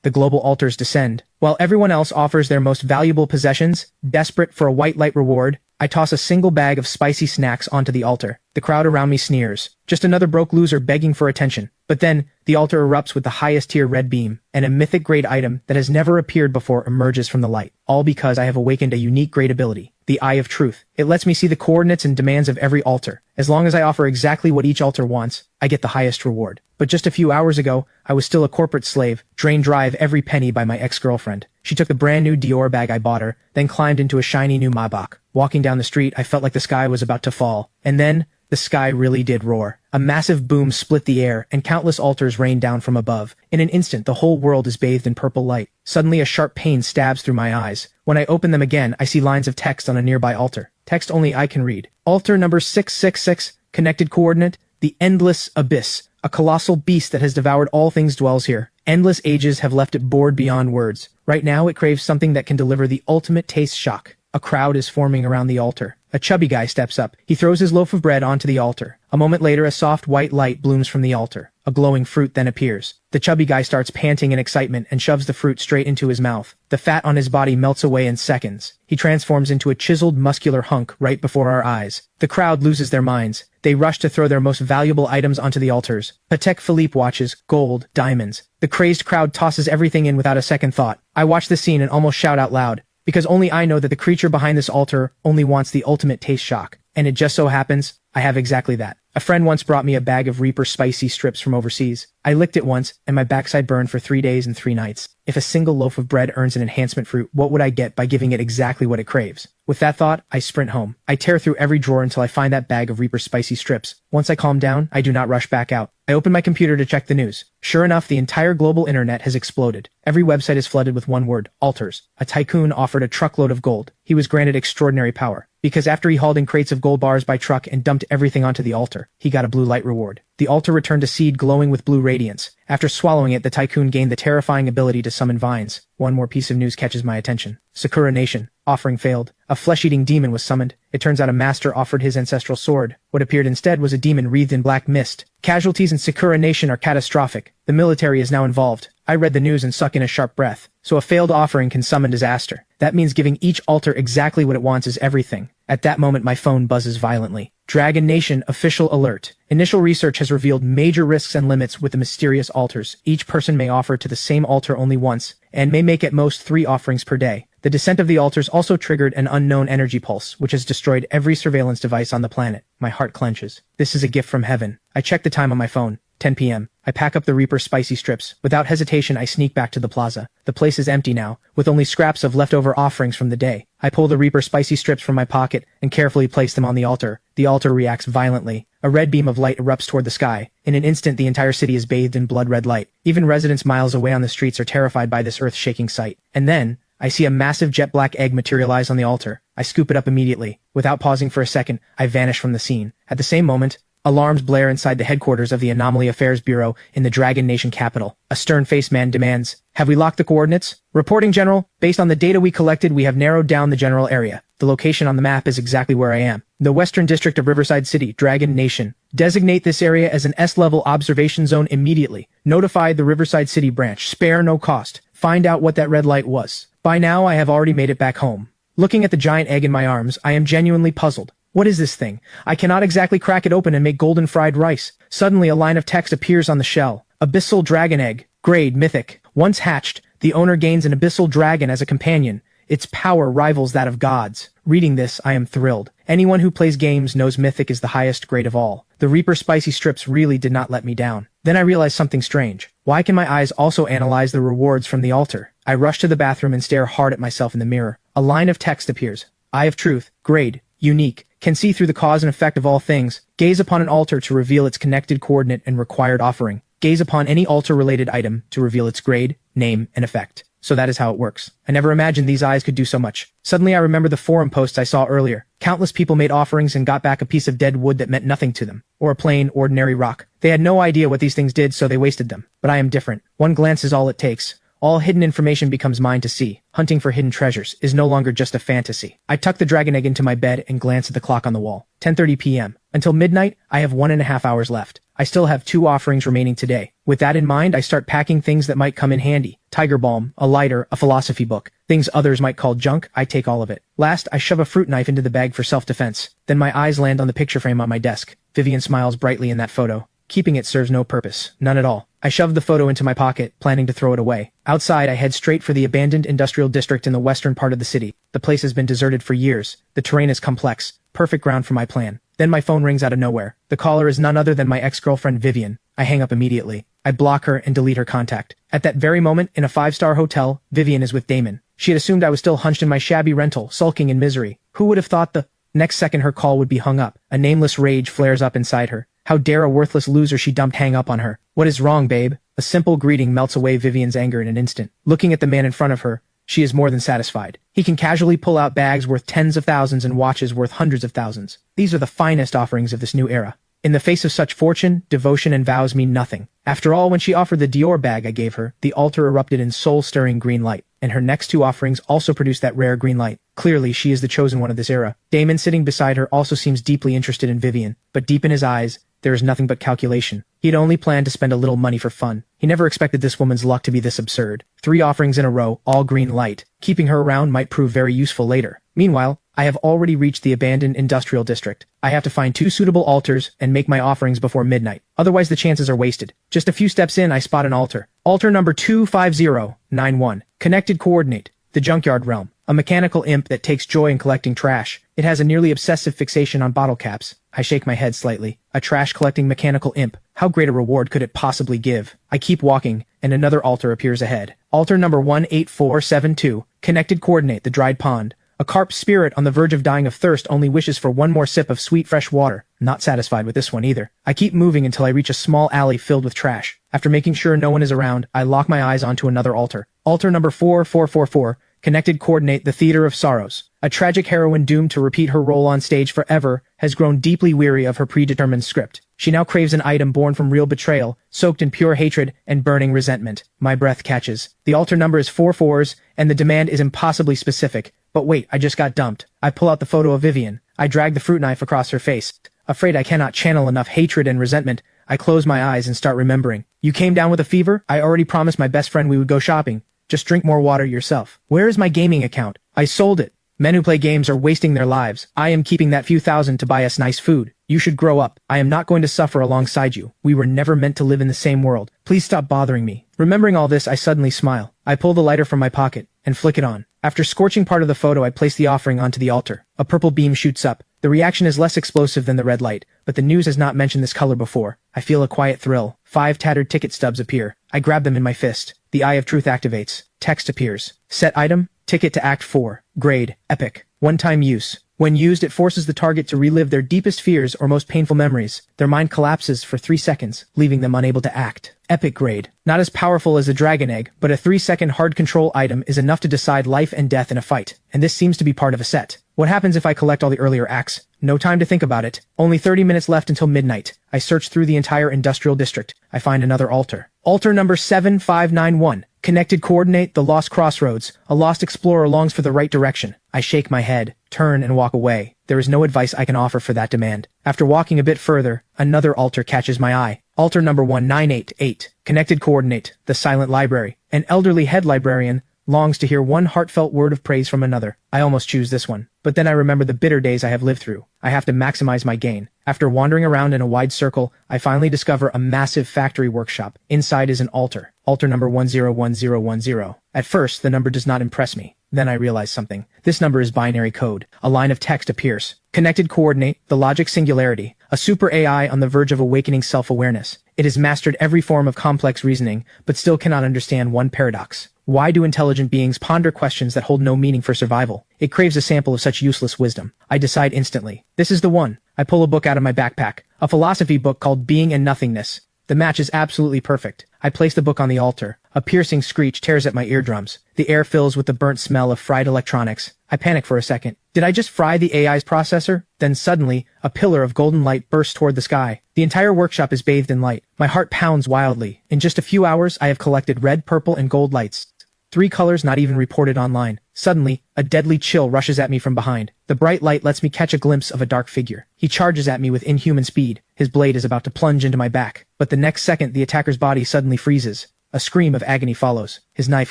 the global altars descend. While everyone else offers their most valuable possessions, desperate for a white light reward, I toss a single bag of spicy snacks onto the altar. The crowd around me sneers. Just another broke loser begging for attention. But then, the altar erupts with the highest tier red beam, and a mythic-grade item that has never appeared before emerges from the light. All because I have awakened a unique grade ability, the Eye of Truth. It lets me see the coordinates and demands of every altar. As long as I offer exactly what each altar wants, I get the highest reward. But just a few hours ago, I was still a corporate slave, drained dry of every penny by my ex-girlfriend. She took the brand new Dior bag I bought her, then climbed into a shiny new Maybach. Walking down the street, I felt like the sky was about to fall. And then, the sky really did roar. A massive boom split the air, and countless altars rained down from above. In an instant, the whole world is bathed in purple light. Suddenly, a sharp pain stabs through my eyes. When I open them again, I see lines of text on a nearby altar. Text only I can read. Altar number 666, connected coordinate, the Endless Abyss. A colossal beast that has devoured all things dwells here. Endless ages have left it bored beyond words. Right now, it craves something that can deliver the ultimate taste shock. A crowd is forming around the altar. A chubby guy steps up. He throws his loaf of bread onto the altar. A moment later, a soft white light blooms from the altar. A glowing fruit then appears. The chubby guy starts panting in excitement and shoves the fruit straight into his mouth. The fat on his body melts away in seconds. He transforms into a chiseled, muscular hunk right before our eyes. The crowd loses their minds. They rush to throw their most valuable items onto the altars. Patek Philippe watches, gold, diamonds. The crazed crowd tosses everything in without a second thought. I watch the scene and almost shout out loud, because only I know that the creature behind this altar only wants the ultimate taste shock. And it just so happens, I have exactly that. A friend once brought me a bag of Reaper spicy strips from overseas. I licked it once, and my backside burned for 3 days and 3 nights. If a single loaf of bread earns an enhancement fruit, what would I get by giving it exactly what it craves? With that thought, I sprint home. I tear through every drawer until I find that bag of Reaper spicy strips. Once I calm down, I do not rush back out. I open my computer to check the news. Sure enough, the entire global internet has exploded. Every website is flooded with one word, altars. A tycoon offered a truckload of gold. He was granted extraordinary power, because after he hauled in crates of gold bars by truck and dumped everything onto the altar, he got a blue light reward. The altar returned a seed glowing with blue radiance. After swallowing it, the tycoon gained the terrifying ability to summon vines. One more piece of news catches my attention. Sakura Nation. Offering failed. A flesh-eating demon was summoned. It turns out a master offered his ancestral sword. What appeared instead was a demon wreathed in black mist. Casualties in Sakura Nation are catastrophic. The military is now involved. I read the news and suck in a sharp breath. So a failed offering can summon disaster. That means giving each altar exactly what it wants is everything. At that moment, my phone buzzes violently. Dragon Nation official alert. Initial research has revealed major risks and limits with the mysterious altars. Each person may offer to the same altar only once, and may make at most 3 offerings per day. The descent of the altars also triggered an unknown energy pulse, which has destroyed every surveillance device on the planet. My heart clenches. This is a gift from heaven. I check the time on my phone. 10 p.m. I pack up the Reaper spicy strips. Without hesitation, I sneak back to the plaza. The place is empty now, with only scraps of leftover offerings from the day. I pull the Reaper spicy strips from my pocket and carefully place them on the altar. The altar reacts violently. A red beam of light erupts toward the sky. In an instant, the entire city is bathed in blood-red light. Even residents miles away on the streets are terrified by this earth-shaking sight. And then, I see a massive jet-black egg materialize on the altar. I scoop it up immediately. Without pausing for a second, I vanish from the scene. At the same moment, alarms blare inside the headquarters of the Anomaly Affairs Bureau in the Dragon Nation capital. A stern-faced man demands, "Have we locked the coordinates?" "Reporting, General. Based on the data we collected, we have narrowed down the general area. The location on the map is exactly where I am. The Western District of Riverside City, Dragon Nation. Designate this area as an S-level observation zone immediately. Notify the Riverside City branch. Spare no cost. Find out what that red light was." By now, I have already made it back home. Looking at the giant egg in my arms, I am genuinely puzzled. What is this thing? I cannot exactly crack it open and make golden fried rice. Suddenly, a line of text appears on the shell. Abyssal Dragon Egg. Grade Mythic. Once hatched, the owner gains an abyssal dragon as a companion. Its power rivals that of gods. Reading this, I am thrilled. Anyone who plays games knows Mythic is the highest grade of all. The Reaper spicy strips really did not let me down. Then I realized something strange. Why can my eyes also analyze the rewards from the altar? I rush to the bathroom and stare hard at myself in the mirror. A line of text appears. Eye of Truth. Grade. Unique. Can see through the cause and effect of all things. Gaze upon an altar to reveal its connected coordinate and required offering. Gaze upon any altar-related item to reveal its grade, name, and effect. So that is how it works. I never imagined these eyes could do so much. Suddenly I remember the forum posts I saw earlier. Countless people made offerings and got back a piece of dead wood that meant nothing to them. Or a plain, ordinary rock. They had no idea what these things did, so they wasted them. But I am different. One glance is all it takes. All hidden information becomes mine to see. Hunting for hidden treasures is no longer just a fantasy. I tuck the dragon egg into my bed and glance at the clock on the wall. 10:30 p.m. Until midnight, I have 1.5 hours left. I still have 2 offerings remaining today. With that in mind, I start packing things that might come in handy. Tiger balm, a lighter, a philosophy book. Things others might call junk, I take all of it. Last, I shove a fruit knife into the bag for self-defense. Then my eyes land on the picture frame on my desk. Vivian smiles brightly in that photo. Keeping it serves no purpose. None at all. I shoved the photo into my pocket, planning to throw it away. Outside, I head straight for the abandoned industrial district in the western part of the city. The place has been deserted for years. The terrain is complex. Perfect ground for my plan. Then my phone rings out of nowhere. The caller is none other than my ex-girlfriend Vivian. I hang up immediately. I block her and delete her contact. At that very moment, in a 5-star hotel, Vivian is with Damon. She had assumed I was still hunched in my shabby rental, sulking in misery. Who would have thought the next second her call would be hung up? A nameless rage flares up inside her. How dare a worthless loser she dumped hang up on her? What is wrong, babe? A simple greeting melts away Vivian's anger in an instant. Looking at the man in front of her, she is more than satisfied. He can casually pull out bags worth tens of thousands and watches worth hundreds of thousands. These are the finest offerings of this new era. In the face of such fortune, devotion and vows mean nothing. After all, when she offered the Dior bag I gave her, the altar erupted in soul-stirring green light, and her next 2 offerings also produced that rare green light. Clearly, she is the chosen one of this era. Damon sitting beside her also seems deeply interested in Vivian, but deep in his eyes, there is nothing but calculation. He'd only planned to spend a little money for fun. He never expected this woman's luck to be this absurd. 3 offerings in a row, all green light. Keeping her around might prove very useful later. Meanwhile, I have already reached the abandoned industrial district. I have to find 2 suitable altars and make my offerings before midnight. Otherwise the chances are wasted. Just a few steps in, I spot an altar. Altar number 25091. Connected coordinate. The junkyard realm. A mechanical imp that takes joy in collecting trash. It has a nearly obsessive fixation on bottle caps. I shake my head slightly. A trash-collecting mechanical imp. How great a reward could it possibly give? I keep walking, and another altar appears ahead. Altar number 18472. Connected coordinate. The dried pond. A carp spirit on the verge of dying of thirst only wishes for one more sip of sweet fresh water. Not satisfied with this one either. I keep moving until I reach a small alley filled with trash. After making sure no one is around, I lock my eyes onto another altar. Altar number 4444. Connected coordinate. The Theater of Sorrows. A tragic heroine doomed to repeat her role on stage forever has grown deeply weary of her predetermined script. She now craves an item born from real betrayal, soaked in pure hatred and burning resentment. My breath catches. The altar number is 4 4s, and the demand is impossibly specific. But wait, I just got dumped. I pull out the photo of Vivian. I drag the fruit knife across her face. Afraid I cannot channel enough hatred and resentment, I close my eyes and start remembering. You came down with a fever? I already promised my best friend we would go shopping. Just drink more water yourself. Where is my gaming account? I sold it. Men who play games are wasting their lives. I am keeping that few thousand to buy us nice food. You should grow up. I am not going to suffer alongside you. We were never meant to live in the same world. Please stop bothering me. Remembering all this, I suddenly smile. I pull the lighter from my pocket and flick it on. After scorching part of the photo, I place the offering onto the altar. A purple beam shoots up. The reaction is less explosive than the red light, but the news has not mentioned this color before. I feel a quiet thrill. 5 tattered ticket stubs appear. I grab them in my fist. The Eye of Truth activates. Text appears. Set item. Ticket to Act 4. Grade. Epic. One-time use. When used, it forces the target to relive their deepest fears or most painful memories. Their mind collapses for 3 seconds, leaving them unable to act. Epic grade. Not as powerful as the Dragon Egg, but a 3-second hard control item is enough to decide life and death in a fight, and this seems to be part of a set. What happens if I collect all the earlier acts? No time to think about it. Only 30 minutes left until midnight. I search through the entire industrial district. I find another altar. Altar number 7591. Connected coordinate. The Lost Crossroads. A lost explorer longs for the right direction. I shake my head, turn, and walk away. There is no advice I can offer for that demand. After walking a bit further, another altar catches my eye. Altar number 1988. Connected coordinate. The Silent Library. An elderly head librarian longs to hear one heartfelt word of praise from another. I almost choose this one. But then I remember the bitter days I have lived through. I have to maximize my gain. After wandering around in a wide circle, I finally discover a massive factory workshop. Inside is an altar. Altar number 101010. At first, the number does not impress me. Then I realize something. This number is binary code. A line of text appears. Connected coordinate. The logic singularity. A super AI on the verge of awakening self-awareness. It has mastered every form of complex reasoning, but still cannot understand one paradox. Why do intelligent beings ponder questions that hold no meaning for survival? It craves a sample of such useless wisdom. I decide instantly. This is the one. I pull a book out of my backpack. A philosophy book called Being and Nothingness. The match is absolutely perfect. I place the book on the altar. A piercing screech tears at my eardrums. The air fills with the burnt smell of fried electronics. I panic for a second. Did I just fry the AI's processor? Then suddenly, a pillar of golden light bursts toward the sky. The entire workshop is bathed in light. My heart pounds wildly. In just a few hours, I have collected red, purple, and gold lights. 3 colors not even reported online. Suddenly, a deadly chill rushes at me from behind. The bright light lets me catch a glimpse of a dark figure. He charges at me with inhuman speed. His blade is about to plunge into my back. But the next second, the attacker's body suddenly freezes. A scream of agony follows. His knife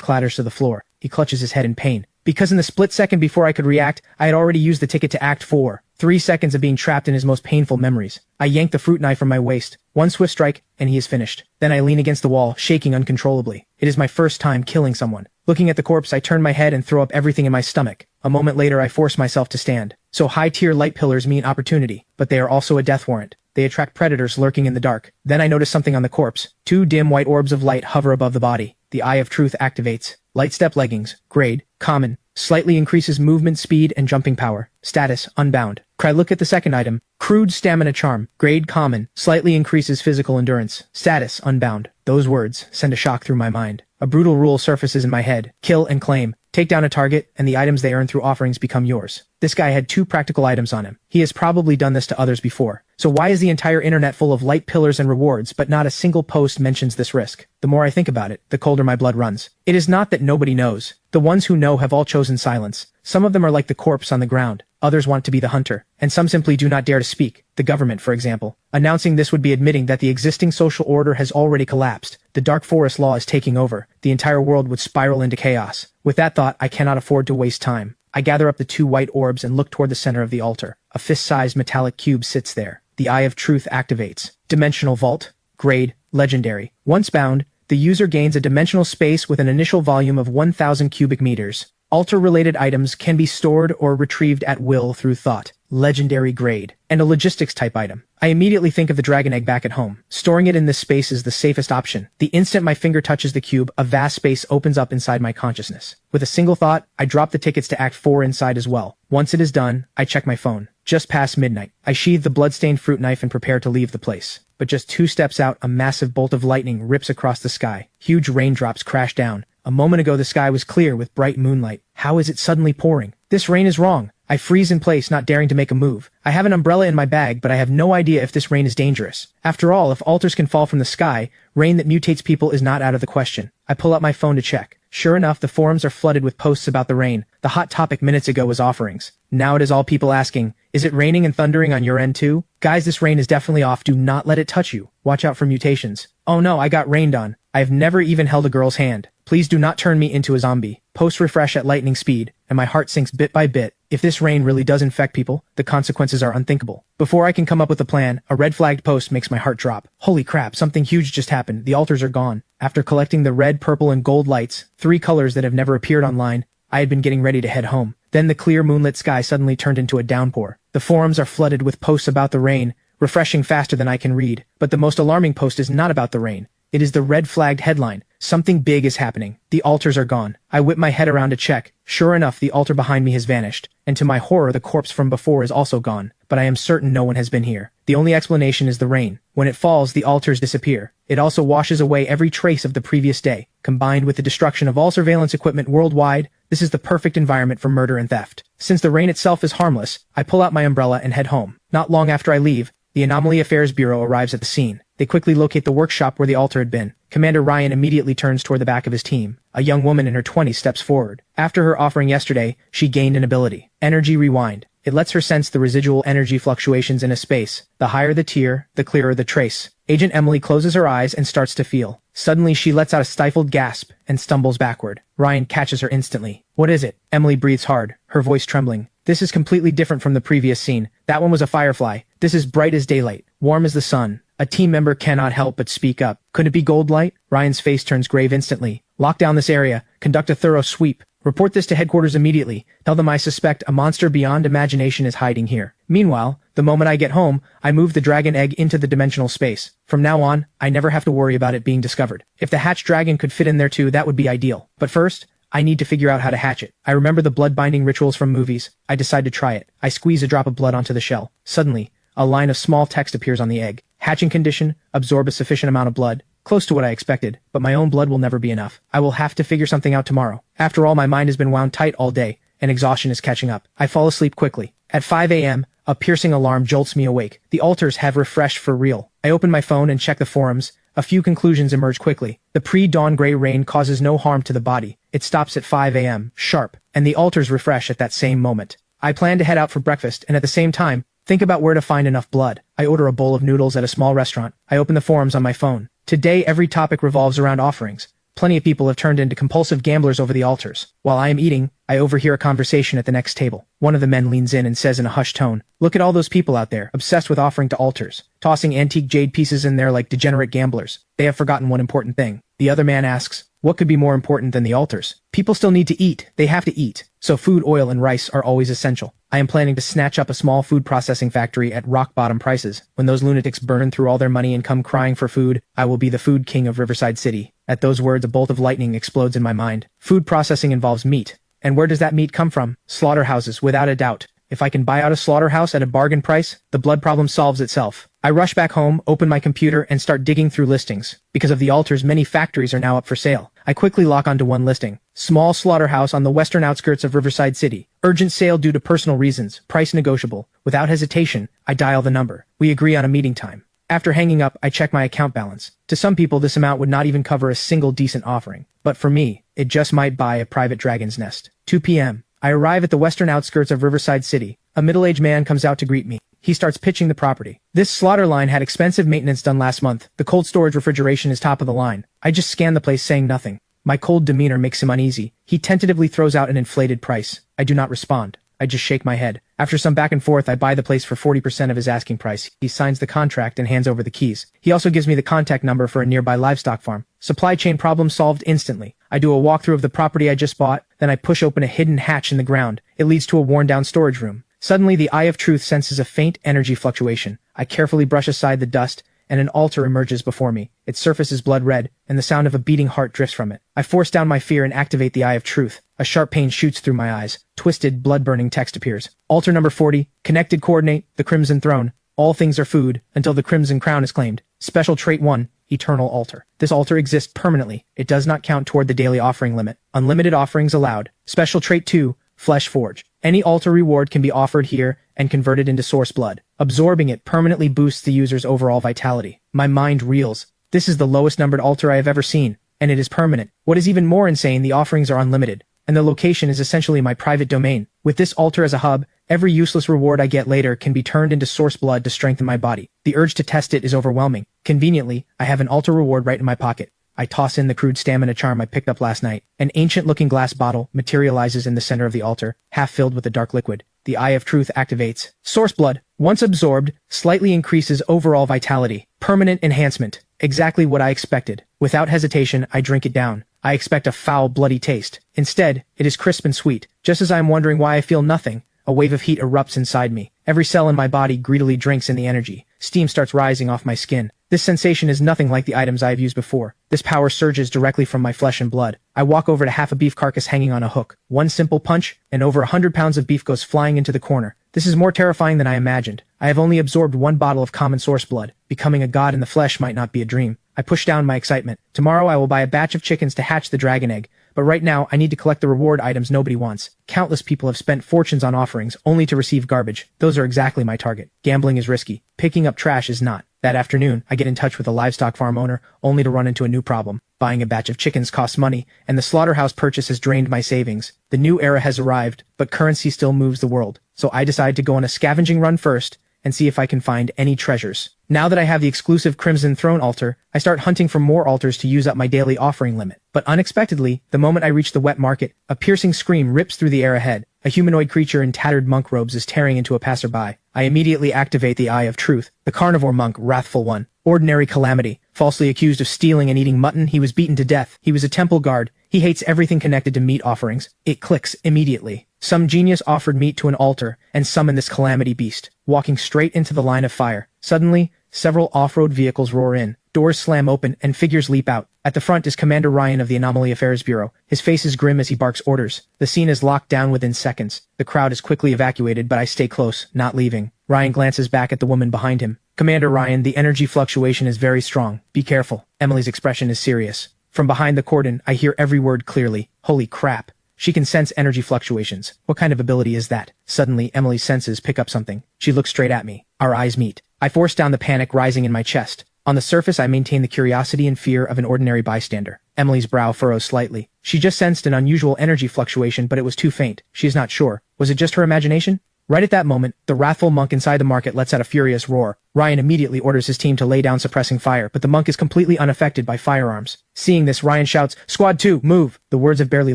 clatters to the floor. He clutches his head in pain. Because in the split second before I could react, I had already used the ticket to Act 4. 3 seconds of being trapped in his most painful memories. I yank the fruit knife from my waist. One swift strike, and he is finished. Then I lean against the wall, shaking uncontrollably. It is my first time killing someone. Looking at the corpse, I turn my head and throw up everything in my stomach. A moment later, I force myself to stand. So high-tier light pillars mean opportunity, but they are also a death warrant. They attract predators lurking in the dark. Then I notice something on the corpse. 2 dim white orbs of light hover above the body. The Eye of Truth activates. Light step leggings. Grade. Common. Slightly increases movement speed and jumping power. Status. Unbound. I look at the second item. Crude Stamina Charm. Grade. Common. Slightly increases physical endurance. Status. Unbound. Those words send a shock through my mind. A brutal rule surfaces in my head. Kill and claim. Take down a target, and the items they earn through offerings become yours. This guy had 2 practical items on him. He has probably done this to others before. So why is the entire internet full of light pillars and rewards, but not a single post mentions this risk? The more I think about it, the colder my blood runs. It is not that nobody knows. The ones who know have all chosen silence. Some of them are like the corpse on the ground. Others want to be the hunter. And some simply do not dare to speak. The government, for example. Announcing this would be admitting that the existing social order has already collapsed. The Dark Forest law is taking over. The entire world would spiral into chaos. With that thought, I cannot afford to waste time. I gather up the 2 white orbs and look toward the center of the altar. A fist-sized metallic cube sits there. The Eye of Truth activates. Dimensional Vault. Grade. Legendary. Once bound, the user gains a dimensional space with an initial volume of 1,000 cubic meters. Altar-related items can be stored or retrieved at will through thought. Legendary grade. And a logistics-type item. I immediately think of the dragon egg back at home. Storing it in this space is the safest option. The instant my finger touches the cube, a vast space opens up inside my consciousness. With a single thought, I drop the tickets to Act 4 inside as well. Once it is done, I check my phone. Just past midnight. I sheathe the blood-stained fruit knife and prepare to leave the place. But just 2 steps out, a massive bolt of lightning rips across the sky. Huge raindrops crash down. A moment ago the sky was clear with bright moonlight. How is it suddenly pouring? This rain is wrong. I freeze in place, not daring to make a move. I have an umbrella in my bag, but I have no idea if this rain is dangerous. After all, if altars can fall from the sky, rain that mutates people is not out of the question. I pull out my phone to check. Sure enough, the forums are flooded with posts about the rain. The hot topic minutes ago was offerings. Now it is all people asking, is it raining and thundering on your end too? Guys, this rain is definitely off. Do not let it touch you. Watch out for mutations. Oh no, I got rained on. I have never even held a girl's hand. Please do not turn me into a zombie. Post refresh at lightning speed, and my heart sinks bit by bit. If this rain really does infect people, the consequences are unthinkable. Before I can come up with a plan, a red flagged post makes my heart drop. Holy crap, something huge just happened. The altars are gone. After collecting the red, purple, and gold lights, 3 colors that have never appeared online, I had been getting ready to head home. Then the clear moonlit sky suddenly turned into a downpour. The forums are flooded with posts about the rain, refreshing faster than I can read. But the most alarming post is not about the rain. It is the red-flagged headline. Something big is happening. The altars are gone. I whip my head around to check. Sure enough, the altar behind me has vanished. And to my horror, the corpse from before is also gone. But I am certain no one has been here. The only explanation is the rain. When it falls, the altars disappear. It also washes away every trace of the previous day. Combined with the destruction of all surveillance equipment worldwide, this is the perfect environment for murder and theft. Since the rain itself is harmless, I pull out my umbrella and head home. Not long after I leave, the Anomaly Affairs Bureau arrives at the scene. They quickly locate the workshop where the altar had been. Commander Ryan immediately turns toward the back of his team. A young woman in her 20s steps forward. After her offering yesterday, she gained an ability. Energy Rewind. It lets her sense the residual energy fluctuations in a space. The higher the tier, the clearer the trace. Agent Emily closes her eyes and starts to feel. Suddenly she lets out a stifled gasp and stumbles backward. Ryan catches her instantly. What is it? Emily breathes hard, her voice trembling. This is completely different from the previous scene. That one was a firefly. This is bright as daylight, warm as the sun. A team member cannot help but speak up. Could it be gold light? Ryan's face turns grave instantly. Lock down this area. Conduct a thorough sweep. Report this to headquarters immediately. Tell them I suspect a monster beyond imagination is hiding here. Meanwhile, the moment I get home, I move the dragon egg into the dimensional space. From now on, I never have to worry about it being discovered. If the hatched dragon could fit in there too, that would be ideal. But first, I need to figure out how to hatch it. I remember the blood binding rituals from movies. I decide to try it. I squeeze a drop of blood onto the shell. Suddenly, a line of small text appears on the egg. Hatching condition, absorb a sufficient amount of blood. Close to what I expected, but my own blood will never be enough. I will have to figure something out tomorrow. After all, my mind has been wound tight all day, and exhaustion is catching up. I fall asleep quickly. At 5 a.m., a piercing alarm jolts me awake. The altars have refreshed for real. I open my phone and check the forums. A few conclusions emerge quickly. The pre-dawn gray rain causes no harm to the body. It stops at 5 a.m., sharp, and the altars refresh at that same moment. I plan to head out for breakfast and at the same time, think about where to find enough blood. I order a bowl of noodles at a small restaurant. I open the forums on my phone. Today every topic revolves around offerings. Plenty of people have turned into compulsive gamblers over the altars. While I am eating, I overhear a conversation at the next table. One of the men leans in and says in a hushed tone, "Look at all those people out there, obsessed with offering to altars, tossing antique jade pieces in there like degenerate gamblers. They have forgotten one important thing." The other man asks, "What could be more important than the altars?" People still need to eat. They have to eat. So food, oil, and rice are always essential. I am planning to snatch up a small food processing factory at rock-bottom prices. When those lunatics burn through all their money and come crying for food, I will be the food king of Riverside City. At those words, a bolt of lightning explodes in my mind. Food processing involves meat. And where does that meat come from? Slaughterhouses, without a doubt. If I can buy out a slaughterhouse at a bargain price, the blood problem solves itself. I rush back home, open my computer, and start digging through listings. Because of the altars, many factories are now up for sale. I quickly lock onto one listing. Small slaughterhouse on the western outskirts of Riverside City. Urgent sale due to personal reasons. Price negotiable. Without hesitation, I dial the number. We agree on a meeting time. After hanging up, I check my account balance. To some people, this amount would not even cover a single decent offering. But for me, it just might buy a private dragon's nest. 2 p.m. I arrive at the western outskirts of Riverside City. A middle-aged man comes out to greet me. He starts pitching the property. This slaughter line had expensive maintenance done last month. The cold storage refrigeration is top of the line. I just scan the place saying nothing. My cold demeanor makes him uneasy. He tentatively throws out an inflated price. I do not respond. I just shake my head. After some back and forth, I buy the place for 40% of his asking price. He signs the contract and hands over the keys. He also gives me the contact number for a nearby livestock farm. Supply chain problem solved instantly. I do a walkthrough of the property I just bought, then I push open a hidden hatch in the ground. It leads to a worn-down storage room. Suddenly, the Eye of Truth senses a faint energy fluctuation. I carefully brush aside the dust, and an altar emerges before me. Its surface is blood red, and the sound of a beating heart drifts from it. I force down my fear and activate the Eye of Truth. A sharp pain shoots through my eyes. Twisted, blood-burning text appears. Altar number 40, connected coordinate, the Crimson Throne. All things are food, until the Crimson Crown is claimed. Special trait 1, Eternal Altar. This altar exists permanently. It does not count toward the daily offering limit. Unlimited offerings allowed. Special trait 2, Flesh Forge. Any altar reward can be offered here and converted into source blood. Absorbing it permanently boosts the user's overall vitality. My mind reels. This is the lowest numbered altar I have ever seen, and it is permanent. What is even more insane, the offerings are unlimited, and the location is essentially my private domain. With this altar as a hub, every useless reward I get later can be turned into source blood to strengthen my body. The urge to test it is overwhelming. Conveniently, I have an altar reward right in my pocket. I toss in the crude stamina charm I picked up last night. An ancient-looking glass bottle materializes in the center of the altar, half filled with a dark liquid. The Eye of Truth activates. Source blood, once absorbed, slightly increases overall vitality. Permanent enhancement. Exactly what I expected. Without hesitation, I drink it down. I expect a foul, bloody taste. Instead, it is crisp and sweet. Just as I am wondering why I feel nothing, a wave of heat erupts inside me. Every cell in my body greedily drinks in the energy. Steam starts rising off my skin. This sensation is nothing like the items I have used before. This power surges directly from my flesh and blood. I walk over to half a beef carcass hanging on a hook. One simple punch, and over 100 pounds of beef goes flying into the corner. This is more terrifying than I imagined. I have only absorbed one bottle of common source blood. Becoming a god in the flesh might not be a dream. I push down my excitement. Tomorrow I will buy a batch of chickens to hatch the dragon egg. But right now, I need to collect the reward items nobody wants. Countless people have spent fortunes on offerings, only to receive garbage. Those are exactly my target. Gambling is risky. Picking up trash is not. That afternoon, I get in touch with a livestock farm owner, only to run into a new problem. Buying a batch of chickens costs money, and the slaughterhouse purchase has drained my savings. The new era has arrived, but currency still moves the world. So I decide to go on a scavenging run first, and see if I can find any treasures. Now that I have the exclusive Crimson Throne altar, I start hunting for more altars to use up my daily offering limit. But unexpectedly, the moment I reach the wet market, a piercing scream rips through the air ahead. A humanoid creature in tattered monk robes is tearing into a passerby. I immediately activate the Eye of Truth. The carnivore monk, Wrathful One. Ordinary calamity. Falsely accused of stealing and eating mutton, he was beaten to death. He was a temple guard. He hates everything connected to meat offerings. It clicks immediately. Some genius offered meat to an altar and summoned this calamity beast, walking straight into the line of fire. Suddenly, several off-road vehicles roar in. Doors slam open and figures leap out. At the front is Commander Ryan of the Anomaly Affairs Bureau. His face is grim as he barks orders. The scene is locked down within seconds. The crowd is quickly evacuated, but I stay close, not leaving. Ryan glances back at the woman behind him. Commander Ryan, the energy fluctuation is very strong. Be careful. Emily's expression is serious. From behind the cordon, I hear every word clearly. Holy crap. She can sense energy fluctuations. What kind of ability is that? Suddenly, Emily's senses pick up something. She looks straight at me. Our eyes meet. I force down the panic rising in my chest. On the surface, I maintain the curiosity and fear of an ordinary bystander. Emily's brow furrows slightly. She just sensed an unusual energy fluctuation, but it was too faint. She is not sure. Was it just her imagination? Right at that moment, the wrathful monk inside the market lets out a furious roar. Ryan immediately orders his team to lay down suppressing fire, but the monk is completely unaffected by firearms. Seeing this, Ryan shouts, "Squad 2, move!" The words have barely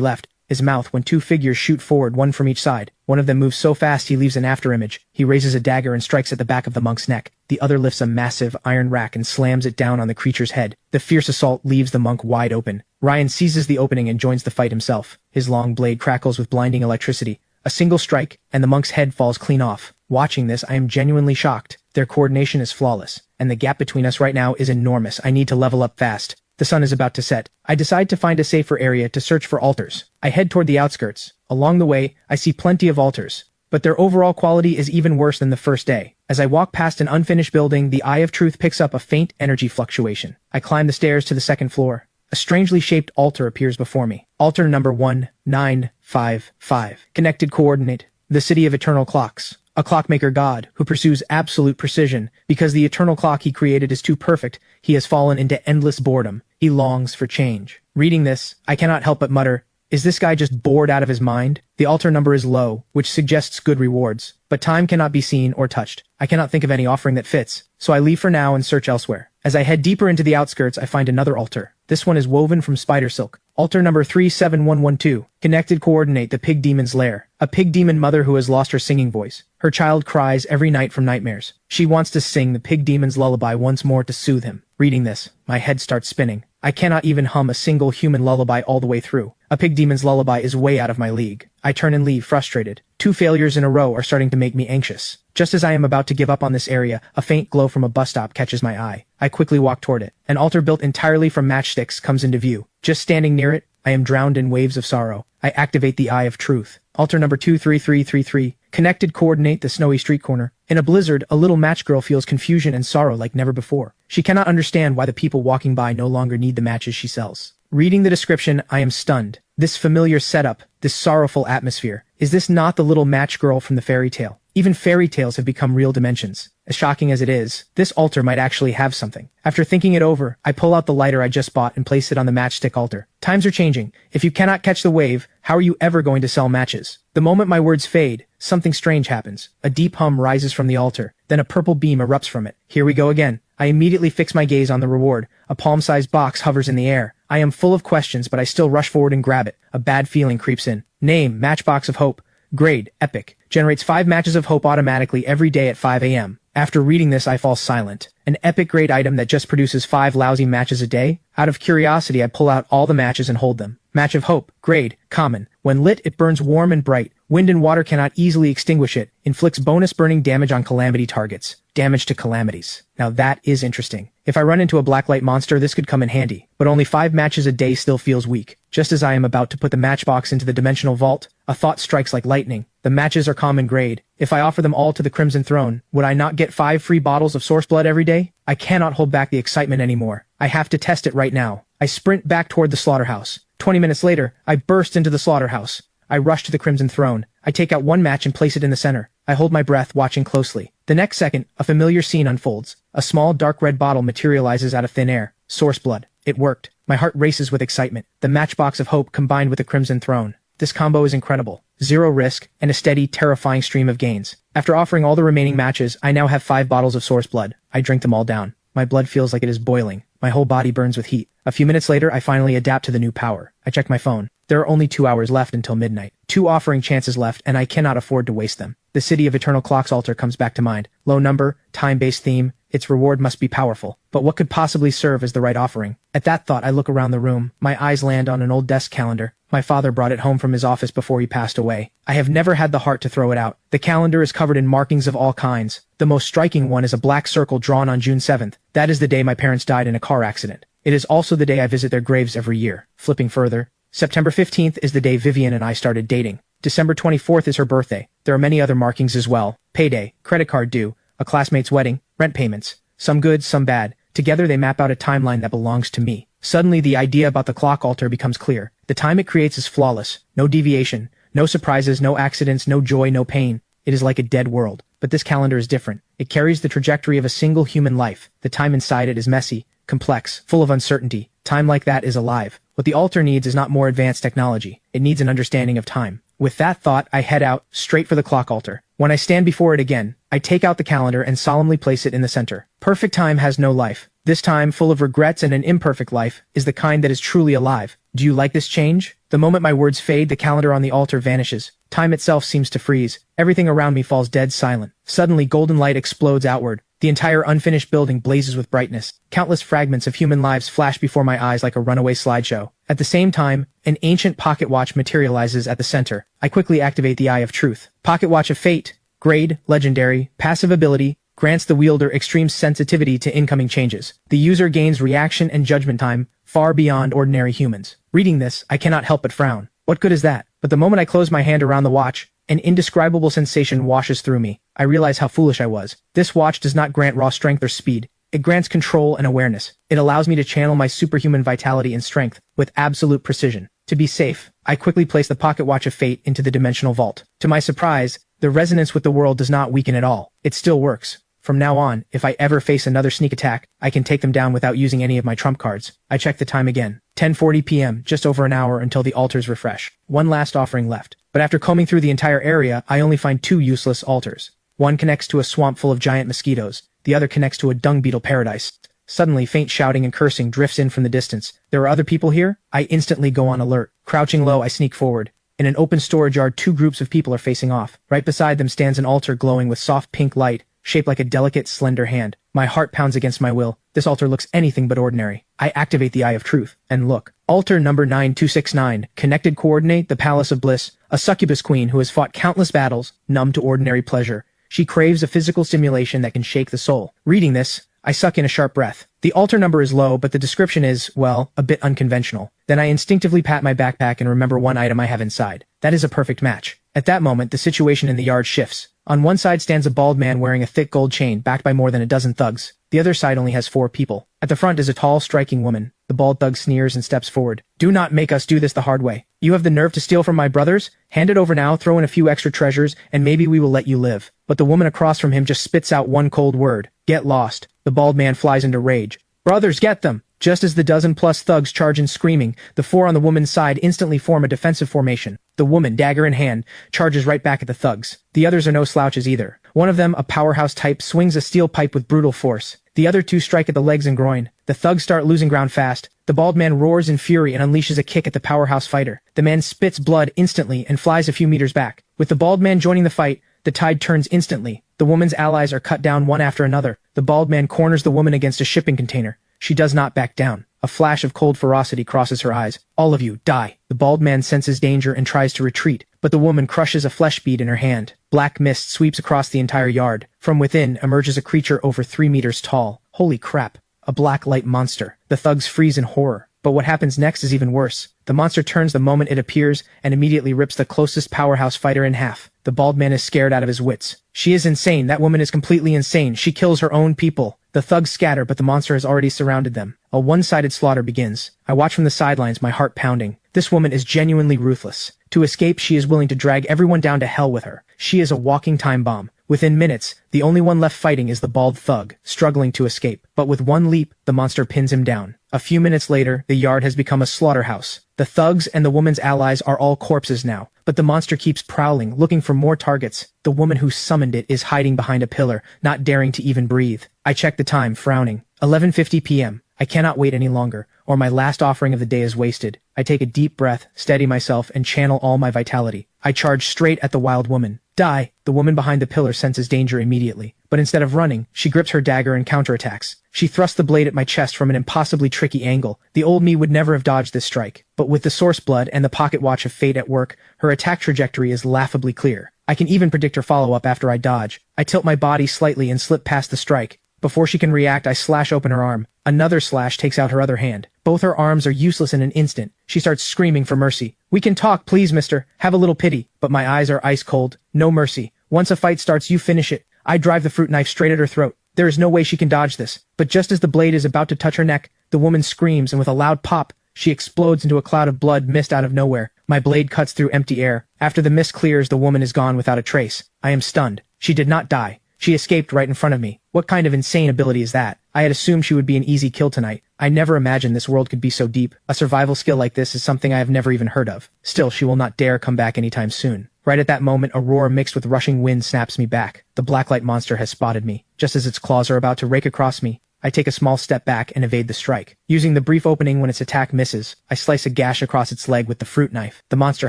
left his mouth when two figures shoot forward, one from each side. One of them moves so fast he leaves an afterimage. He raises a dagger and strikes at the back of the monk's neck. The other lifts a massive iron rack and slams it down on the creature's head. The fierce assault leaves the monk wide open. Ryan seizes the opening and joins the fight himself. His long blade crackles with blinding electricity. A single strike, and the monk's head falls clean off. Watching this, I am genuinely shocked. Their coordination is flawless, and the gap between us right now is enormous. I need to level up fast. The sun is about to set. I decide to find a safer area to search for altars. I head toward the outskirts. Along the way, I see plenty of altars, but their overall quality is even worse than the first day. As I walk past an unfinished building, the Eye of Truth picks up a faint energy fluctuation. I climb the stairs to the second floor. A strangely shaped altar appears before me. Altar number 1955. Connected coordinate. The City of Eternal Clocks. A clockmaker god who pursues absolute precision. Because the eternal clock he created is too perfect, he has fallen into endless boredom. He longs for change. Reading this, I cannot help but mutter, is this guy just bored out of his mind? The altar number is low, which suggests good rewards, but time cannot be seen or touched. I cannot think of any offering that fits, so I leave for now and search elsewhere. As I head deeper into the outskirts, I find another altar. This one is woven from spider silk. Altar number 37112. Connected coordinate the pig demon's lair. A pig demon mother who has lost her singing voice. Her child cries every night from nightmares. She wants to sing the pig demon's lullaby once more to soothe him. Reading this, my head starts spinning. I cannot even hum a single human lullaby all the way through. A pig demon's lullaby is way out of my league. I turn and leave, frustrated. 2 failures in a row are starting to make me anxious. Just as I am about to give up on this area, a faint glow from a bus stop catches my eye. I quickly walk toward it. An altar built entirely from matchsticks comes into view. Just standing near it, I am drowned in waves of sorrow. I activate the Eye of Truth. Altar number 23333. Connected coordinate the snowy street corner. In a blizzard, a little match girl feels confusion and sorrow like never before. She cannot understand why the people walking by no longer need the matches she sells. Reading the description, I am stunned. This familiar setup, this sorrowful atmosphere. Is this not the little match girl from the fairy tale? Even fairy tales have become real dimensions. As shocking as it is, this altar might actually have something. After thinking it over, I pull out the lighter I just bought and place it on the matchstick altar. Times are changing. If you cannot catch the wave, how are you ever going to sell matches? The moment my words fade, something strange happens. A deep hum rises from the altar, then a purple beam erupts from it. Here we go again. I immediately fix my gaze on the reward. A palm-sized box hovers in the air. I am full of questions, but I still rush forward and grab it. A bad feeling creeps in. Name, Matchbox of Hope. Grade, Epic. Generates 5 matches of hope automatically every day at 5 a.m. After reading this, I fall silent. An epic grade item that just produces 5 lousy matches a day? Out of curiosity, I pull out all the matches and hold them. Match of Hope. Grade. Common. When lit, it burns warm and bright. Wind and water cannot easily extinguish it. Inflicts bonus burning damage on calamity targets. Damage to calamities. Now that is interesting. If I run into a blacklight monster, this could come in handy. But only 5 matches a day still feels weak. Just as I am about to put the matchbox into the dimensional vault, a thought strikes like lightning. The matches are common grade. If I offer them all to the Crimson Throne, would I not get 5 free bottles of source blood every day? I cannot hold back the excitement anymore. I have to test it right now. I sprint back toward the slaughterhouse. 20 minutes later, I burst into the slaughterhouse. I rush to the Crimson Throne. I take out one match and place it in the center. I hold my breath, watching closely. The next second, a familiar scene unfolds. A small dark red bottle materializes out of thin air. Source blood. It worked. My heart races with excitement. The Matchbox of Hope combined with the Crimson Throne. This combo is incredible. 0 risk, and a steady, terrifying stream of gains. After offering all the remaining matches, I now have 5 bottles of source blood. I drink them all down. My blood feels like it is boiling. My whole body burns with heat. A few minutes later, I finally adapt to the new power. I check my phone. There are only 2 hours left until midnight. 2 offering chances left, and I cannot afford to waste them. The City of Eternal Clocks altar comes back to mind. Low number, time-based theme. Its reward must be powerful. But what could possibly serve as the right offering? At that thought, I look around the room. My eyes land on an old desk calendar. My father brought it home from his office before he passed away. I have never had the heart to throw it out. The calendar is covered in markings of all kinds. The most striking one is a black circle drawn on June 7th. That is the day my parents died in a car accident. It is also the day I visit their graves every year. Flipping further, September 15th is the day Vivian and I started dating. December 24th is her birthday. There are many other markings as well. Payday, credit card due, a classmate's wedding, rent payments. Some good, some bad. Together they map out a timeline that belongs to me. Suddenly the idea about the clock altar becomes clear. The time it creates is flawless. No deviation. No surprises, no accidents, no joy, no pain. It is like a dead world. but this calendar is different. It carries the trajectory of a single human life. The time inside it is messy, complex, full of uncertainty. Time like that is alive. What the altar needs is not more advanced technology. It needs an understanding of time. With that thought, I head out, straight for the clock altar. When I stand before it again, I take out the calendar and solemnly place it in the center. Perfect time has no life. This time, full of regrets and an imperfect life, is the kind that is truly alive. Do you like this change? The moment my words fade, the calendar on the altar vanishes. Time itself seems to freeze. Everything around me falls dead silent. Suddenly, golden light explodes outward. The entire unfinished building blazes with brightness. Countless fragments of human lives flash before my eyes like a runaway slideshow. At the same time, an ancient pocket watch materializes at the center. I quickly activate the Eye of Truth. Pocket Watch of Fate. Grade, Legendary, Passive Ability, grants the wielder extreme sensitivity to incoming changes. The user gains reaction and judgment time far beyond ordinary humans. Reading this, I cannot help but frown. What good is that? But the moment I close my hand around the watch, an indescribable sensation washes through me. I realize how foolish I was. This watch does not grant raw strength or speed. It grants control and awareness. It allows me to channel my superhuman vitality and strength with absolute precision. To be safe, I quickly place the Pocket Watch of Fate into the dimensional vault. To my surprise, the resonance with the world does not weaken at all. It still works. From now on, if I ever face another sneak attack, I can take them down without using any of my trump cards. I check the time again. 10:40 p.m., just over an hour until the altars refresh. One last offering left. But after combing through the entire area, I only find two useless altars. One connects to a swamp full of giant mosquitoes. The other connects to a dung beetle paradise. Suddenly, faint shouting and cursing drifts in from the distance. There are other people here? I instantly go on alert. Crouching low, I sneak forward. In an open storage yard, two groups of people are facing off. Right beside them stands an altar glowing with soft pink light, shaped like a delicate, slender hand. My heart pounds against my will. This altar looks anything but ordinary. I activate the Eye of Truth, and look. Altar number 9269. Connected coordinate, the Palace of Bliss. A succubus queen who has fought countless battles, numb to ordinary pleasure. She craves a physical stimulation that can shake the soul. Reading this, I suck in a sharp breath. The altar number is low, but the description is, well, a bit unconventional. Then I instinctively pat my backpack and remember one item I have inside. That is a perfect match. At that moment, the situation in the yard shifts. On one side stands a bald man wearing a thick gold chain, backed by more than a dozen thugs. The other side only has 4 people. At the front is a tall, striking woman. The bald thug sneers and steps forward. Do not make us do this the hard way. You have the nerve to steal from my brothers? Hand it over now, throw in a few extra treasures, and maybe we will let you live. But the woman across from him just spits out one cold word. Get lost. The bald man flies into rage. Brothers, get them! Just as the dozen-plus thugs charge in screaming, the 4 on the woman's side instantly form a defensive formation. The woman, dagger in hand, charges right back at the thugs. The others are no slouches either. One of them, a powerhouse type, swings a steel pipe with brutal force. The other 2 strike at the legs and groin. The thugs start losing ground fast. The bald man roars in fury and unleashes a kick at the powerhouse fighter. The man spits blood instantly and flies a few meters back. With the bald man joining the fight, the tide turns instantly. The woman's allies are cut down one after another. The bald man corners the woman against a shipping container. She does not back down. A flash of cold ferocity crosses her eyes. All of you, die. The bald man senses danger and tries to retreat, but the woman crushes a flesh bead in her hand. Black mist sweeps across the entire yard. From within emerges a creature over 3 meters tall. Holy crap. A black light monster. The thugs freeze in horror. But what happens next is even worse. The monster turns the moment it appears and immediately rips the closest powerhouse fighter in half. The bald man is scared out of his wits. She is insane. That woman is completely insane. She kills her own people. The thugs scatter, but the monster has already surrounded them. A one-sided slaughter begins. I watch from the sidelines, my heart pounding. This woman is genuinely ruthless. To escape, she is willing to drag everyone down to hell with her. She is a walking time bomb. Within minutes, the only one left fighting is the bald thug, struggling to escape. But with one leap, the monster pins him down. A few minutes later, the yard has become a slaughterhouse. The thugs and the woman's allies are all corpses now, but the monster keeps prowling, looking for more targets. The woman who summoned it is hiding behind a pillar, not daring to even breathe. I check the time, frowning. 11:50 p.m. I cannot wait any longer, or my last offering of the day is wasted. I take a deep breath, steady myself, and channel all my vitality. I charge straight at the wild woman. Die! The woman behind the pillar senses danger immediately. But instead of running, she grips her dagger and counterattacks. She thrusts the blade at my chest from an impossibly tricky angle. The old me would never have dodged this strike. But with the source blood and the pocket watch of fate at work, her attack trajectory is laughably clear. I can even predict her follow-up after I dodge. I tilt my body slightly and slip past the strike. Before she can react, I slash open her arm. Another slash takes out her other hand. Both her arms are useless in an instant. She starts screaming for mercy. We can talk, please, mister. Have a little pity. But my eyes are ice cold. No mercy. Once a fight starts, you finish it. I drive the fruit knife straight at her throat. There is no way she can dodge this. But just as the blade is about to touch her neck, the woman screams, and with a loud pop, she explodes into a cloud of blood mist out of nowhere. My blade cuts through empty air. After the mist clears, the woman is gone without a trace. I am stunned. She did not die. She escaped right in front of me. What kind of insane ability is that? I had assumed she would be an easy kill tonight. I never imagined this world could be so deep. A survival skill like this is something I have never even heard of. Still, she will not dare come back anytime soon. Right at that moment, a roar mixed with rushing wind snaps me back. The blacklight monster has spotted me. Just as its claws are about to rake across me, I take a small step back and evade the strike. Using the brief opening when its attack misses, I slice a gash across its leg with the fruit knife. The monster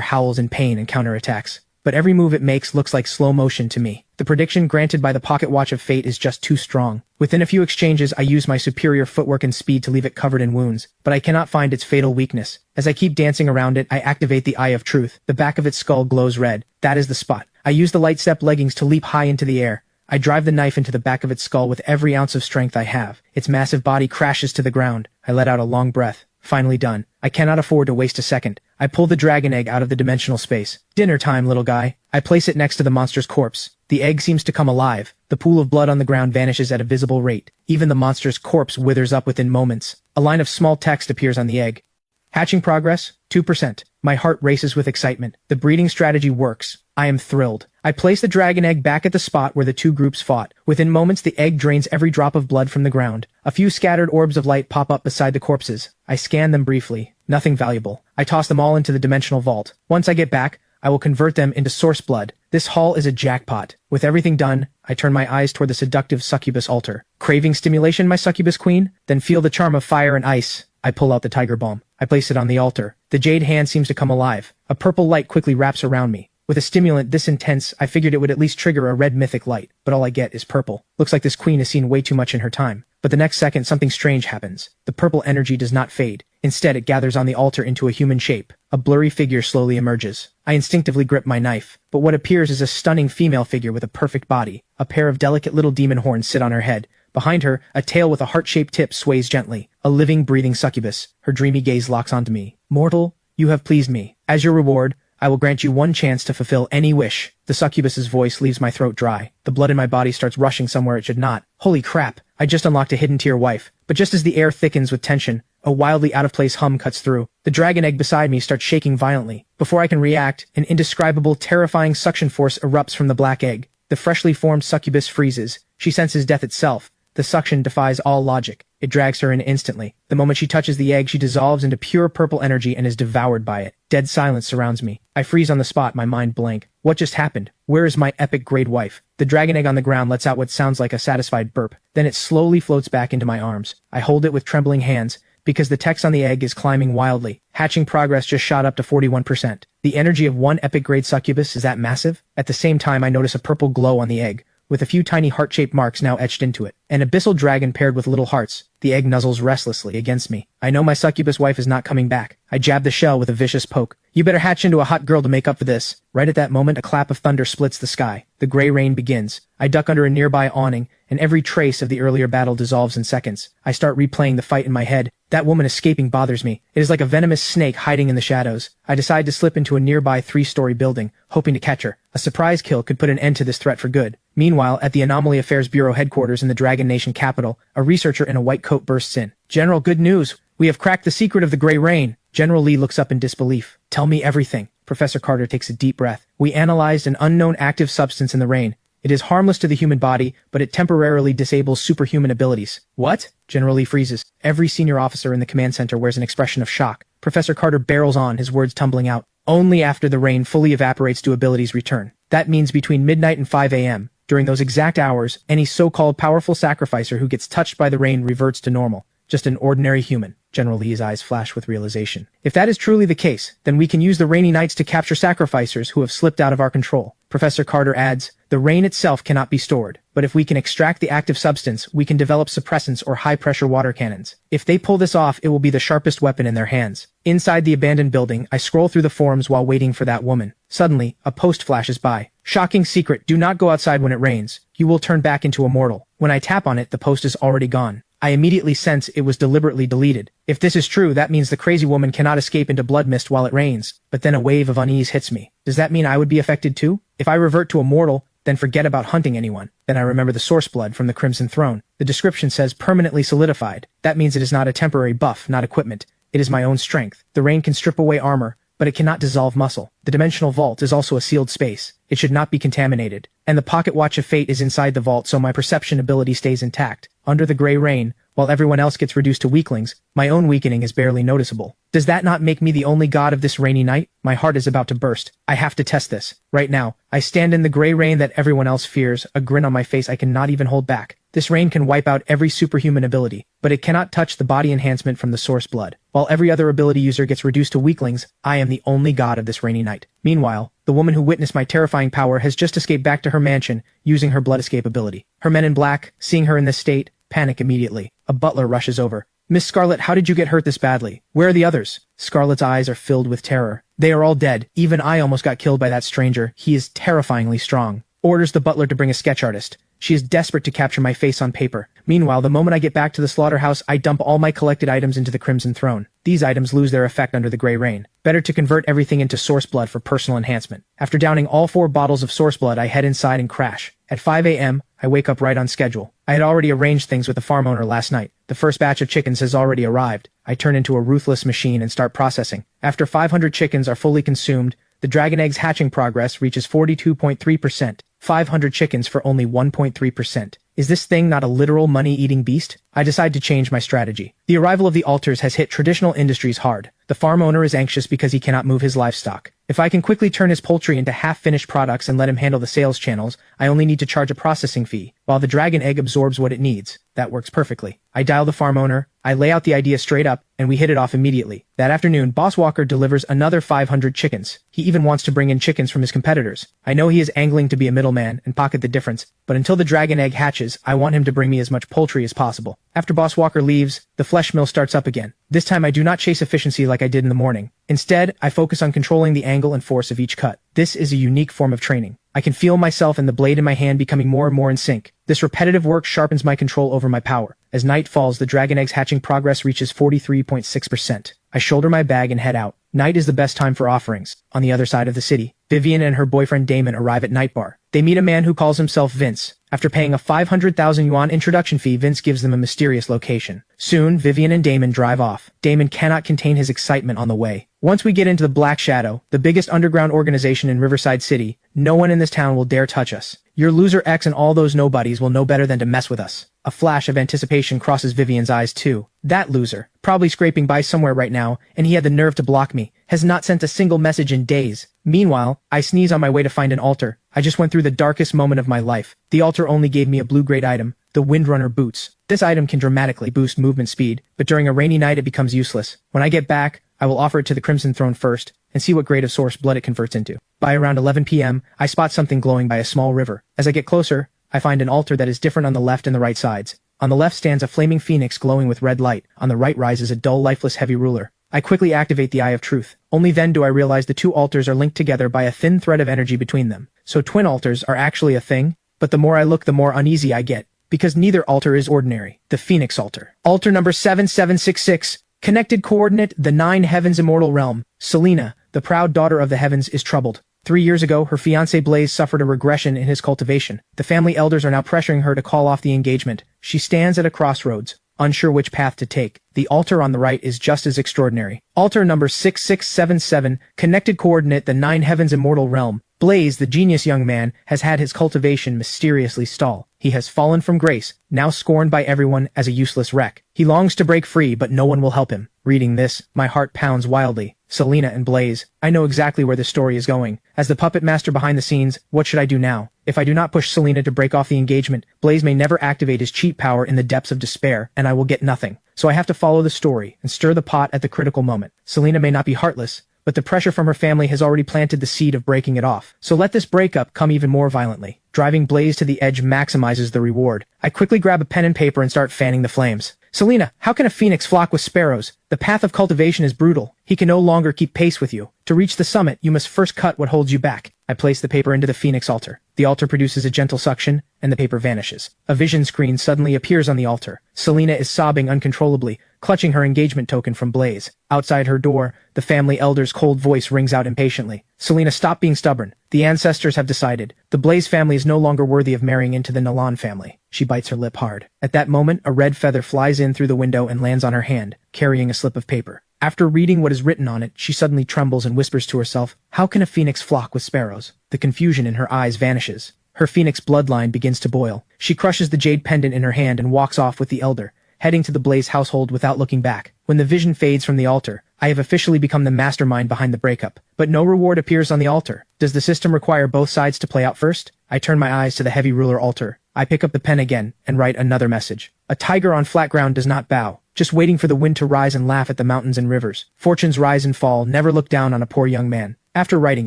howls in pain and counterattacks. But every move it makes looks like slow motion to me. The prediction granted by the pocket watch of fate is just too strong. Within a few exchanges, I use my superior footwork and speed to leave it covered in wounds, but I cannot find its fatal weakness. As I keep dancing around it, I activate the Eye of Truth. The back of its skull glows red. That is the spot. I use the light step leggings to leap high into the air. I drive the knife into the back of its skull with every ounce of strength I have. Its massive body crashes to the ground. I let out a long breath. Finally done. I cannot afford to waste a second. I pull the dragon egg out of the dimensional space. Dinner time, little guy. I place it next to the monster's corpse. The egg seems to come alive. The pool of blood on the ground vanishes at a visible rate. Even the monster's corpse withers up within moments. A line of small text appears on the egg. Hatching progress, 2%. My heart races with excitement. The breeding strategy works. I am thrilled. I place the dragon egg back at the spot where the two groups fought. Within moments, the egg drains every drop of blood from the ground. A few scattered orbs of light pop up beside the corpses. I scan them briefly. Nothing valuable. I toss them all into the dimensional vault. Once I get back, I will convert them into source blood. This haul is a jackpot. With everything done, I turn my eyes toward the seductive succubus altar. Craving stimulation, my succubus queen? Then feel the charm of fire and ice. I pull out the tiger balm. I place it on the altar. The jade hand seems to come alive. A purple light quickly wraps around me. With a stimulant this intense, I figured it would at least trigger a red mythic light, but all I get is purple. Looks like this queen has seen way too much in her time. But the next second, something strange happens. The purple energy does not fade. Instead, it gathers on the altar into a human shape. A blurry figure slowly emerges. I instinctively grip my knife, but what appears is a stunning female figure with a perfect body. A pair of delicate little demon horns sit on her head. Behind her, a tail with a heart-shaped tip sways gently. A living, breathing succubus. Her dreamy gaze locks onto me. Mortal, you have pleased me. As your reward, I will grant you one chance to fulfill any wish. The succubus's voice leaves my throat dry. The blood in my body starts rushing somewhere it should not. Holy crap, I just unlocked a hidden tier wife. But just as the air thickens with tension, a wildly out-of-place hum cuts through. The dragon egg beside me starts shaking violently. Before I can react, an indescribable, terrifying suction force erupts from the black egg. The freshly formed succubus freezes. She senses death itself. The suction defies all logic. It drags her in instantly. The moment she touches the egg, she dissolves into pure purple energy and is devoured by it. Dead silence surrounds me. I freeze on the spot, my mind blank. What just happened? Where is my epic grade wife? The dragon egg on the ground lets out what sounds like a satisfied burp. Then it slowly floats back into my arms. I hold it with trembling hands, because the text on the egg is climbing wildly. Hatching progress just shot up to 41%. The energy of one epic grade succubus is that massive? At the same time, I notice a purple glow on the egg, with a few tiny heart-shaped marks now etched into it. An abyssal dragon paired with little hearts. The egg nuzzles restlessly against me. I know my succubus wife is not coming back. I jab the shell with a vicious poke. You better hatch into a hot girl to make up for this. Right at that moment, a clap of thunder splits the sky. The gray rain begins. I duck under a nearby awning, and every trace of the earlier battle dissolves in seconds. I start replaying the fight in my head. That woman escaping bothers me. It is like a venomous snake hiding in the shadows. I decide to slip into a nearby 3-story building, hoping to catch her. A surprise kill could put an end to this threat for good. Meanwhile, at the Anomaly Affairs Bureau headquarters in the Dragon Nation capital, a researcher in a white coat bursts in. General, good news. We have cracked the secret of the Gray Rain. General Lee looks up in disbelief. Tell me everything. Professor Carter takes a deep breath. We analyzed an unknown active substance in the rain. It is harmless to the human body, but it temporarily disables superhuman abilities. What? General Lee freezes. Every senior officer in the command center wears an expression of shock. Professor Carter barrels on, his words tumbling out. Only after the rain fully evaporates do abilities return. That means between midnight and 5 a.m. During those exact hours, any so-called powerful sacrificer who gets touched by the rain reverts to normal. Just an ordinary human. General Lee's eyes flash with realization. If that is truly the case, then we can use the rainy nights to capture sacrificers who have slipped out of our control. Professor Carter adds, the rain itself cannot be stored, but if we can extract the active substance, we can develop suppressants or high-pressure water cannons. If they pull this off, it will be the sharpest weapon in their hands. Inside the abandoned building, I scroll through the forums while waiting for that woman. Suddenly, a post flashes by. Shocking secret, do not go outside when it rains. You will turn back into a mortal. When I tap on it, the post is already gone. I immediately sense it was deliberately deleted. If this is true, that means the crazy woman cannot escape into blood mist while it rains. But then a wave of unease hits me. Does that mean I would be affected too? If I revert to a mortal, then forget about hunting anyone. Then I remember the source blood from the Crimson Throne. The description says permanently solidified. That means it is not a temporary buff, not equipment. It is my own strength. The rain can strip away armor, but it cannot dissolve muscle. The dimensional vault is also a sealed space. It should not be contaminated. And the pocket watch of fate is inside the vault, so my perception ability stays intact. Under the gray rain, while everyone else gets reduced to weaklings, my own weakening is barely noticeable. Does that not make me the only god of this rainy night? My heart is about to burst. I have to test this. Right now, I stand in the gray rain that everyone else fears, a grin on my face I cannot even hold back. This rain can wipe out every superhuman ability, but it cannot touch the body enhancement from the source blood. While every other ability user gets reduced to weaklings, I am the only god of this rainy night. Meanwhile, the woman who witnessed my terrifying power has just escaped back to her mansion, using her blood escape ability. Her men in black, seeing her in this state, panic immediately. A butler rushes over. "Miss Scarlet, how did you get hurt this badly? Where are the others?" Scarlet's eyes are filled with terror. "They are all dead. Even I almost got killed by that stranger. He is terrifyingly strong." Orders the butler to bring a sketch artist. She is desperate to capture my face on paper. Meanwhile, the moment I get back to the slaughterhouse, I dump all my collected items into the Crimson Throne. These items lose their effect under the gray rain. Better to convert everything into source blood for personal enhancement. After downing all 4 bottles of source blood, I head inside and crash. At 5 a.m., I wake up right on schedule. I had already arranged things with the farm owner last night. The first batch of chickens has already arrived. I turn into a ruthless machine and start processing. After 500 chickens are fully consumed, the dragon egg's hatching progress reaches 42.3%. 500 chickens for only 1.3%. Is this thing not a literal money-eating beast? I decide to change my strategy. The arrival of the altars has hit traditional industries hard. The farm owner is anxious because he cannot move his livestock. If I can quickly turn his poultry into half-finished products and let him handle the sales channels, I only need to charge a processing fee, while the dragon egg absorbs what it needs. That works perfectly. I dial the farm owner, I lay out the idea straight up, and we hit it off immediately. That afternoon, Boss Walker delivers another 500 chickens. He even wants to bring in chickens from his competitors. I know he is angling to be a middleman and pocket the difference, but until the dragon egg hatches, I want him to bring me as much poultry as possible. After Boss Walker leaves, the flesh mill starts up again. This time I do not chase efficiency like I did in the morning. Instead, I focus on controlling the angle and force of each cut. This is a unique form of training. I can feel myself and the blade in my hand becoming more and more in sync. This repetitive work sharpens my control over my power. As night falls, the dragon egg's hatching progress reaches 43.6%. I shoulder my bag and head out. Night is the best time for offerings. On the other side of the city, Vivian and her boyfriend Damon arrive at Night Bar. They meet a man who calls himself Vince. After paying a 500,000 yuan introduction fee, Vince gives them a mysterious location. Soon, Vivian and Damon drive off. Damon cannot contain his excitement on the way. Once we get into the Black Shadow, the biggest underground organization in Riverside City, no one in this town will dare touch us. Your loser X and all those nobodies will know better than to mess with us. A flash of anticipation crosses Vivian's eyes too. That loser, probably scraping by somewhere right now, and he had the nerve to block me, has not sent a single message in days. Meanwhile, I sneeze on my way to find an altar. I just went through the darkest moment of my life. The altar only gave me a blue-grade item, the Windrunner boots. This item can dramatically boost movement speed, but during a rainy night it becomes useless. When I get back, I will offer it to the Crimson Throne first, and see what grade of source blood it converts into. By around 11 p.m., I spot something glowing by a small river. As I get closer, I find an altar that is different on the left and the right sides. On the left stands a flaming phoenix glowing with red light. On the right rises a dull, lifeless heavy ruler. I quickly activate the Eye of Truth. Only then do I realize the two altars are linked together by a thin thread of energy between them. So twin altars are actually a thing? But the more I look, the more uneasy I get, because neither altar is ordinary. The Phoenix Altar. Altar number 7766. Connected coordinate, the 9 heavens immortal realm. Selena, the proud daughter of the heavens, is troubled. 3 years ago, her fiancé Blaze suffered a regression in his cultivation. The family elders are now pressuring her to call off the engagement. She stands at a crossroads, unsure which path to take. The altar on the right is just as extraordinary. Altar number 6677, connected coordinate, the 9 heavens immortal realm. Blaze, the genius young man, has had his cultivation mysteriously stall. He has fallen from grace, now scorned by everyone as a useless wreck. He longs to break free, but no one will help him. Reading this, my heart pounds wildly. Selena and Blaze. I know exactly where this story is going. As the puppet master behind the scenes, what should I do now? If I do not push Selena to break off the engagement, Blaze may never activate his cheat power in the depths of despair, and I will get nothing. So I have to follow the story and stir the pot at the critical moment. Selena may not be heartless, but the pressure from her family has already planted the seed of breaking it off. So let this breakup come even more violently. Driving Blaze to the edge maximizes the reward. I quickly grab a pen and paper and start fanning the flames. Selena, how can a phoenix flock with sparrows? The path of cultivation is brutal. He can no longer keep pace with you. To reach the summit, you must first cut what holds you back. I place the paper into the phoenix altar. The altar produces a gentle suction, and the paper vanishes. A vision screen suddenly appears on the altar. Selena is sobbing uncontrollably. clutching her engagement token from Blaze. Outside her door, the family elder's cold voice rings out impatiently. Selena, stop being stubborn. The ancestors have decided. The Blaze family is no longer worthy of marrying into the Nalan family. She bites her lip hard. At that moment, a red feather flies in through the window and lands on her hand, carrying a slip of paper. After reading what is written on it, she suddenly trembles and whispers to herself, "How can a phoenix flock with sparrows?" The confusion in her eyes vanishes. Her phoenix bloodline begins to boil. She crushes the jade pendant in her hand and walks off with the elder, heading to the Blaze household without looking back. When the vision fades from the altar, I have officially become the mastermind behind the breakup. But no reward appears on the altar. Does the system require both sides to play out first? I turn my eyes to the heavy ruler altar. I pick up the pen again and write another message. A tiger on flat ground does not bow, just waiting for the wind to rise and laugh at the mountains and rivers. Fortunes rise and fall, never look down on a poor young man. After writing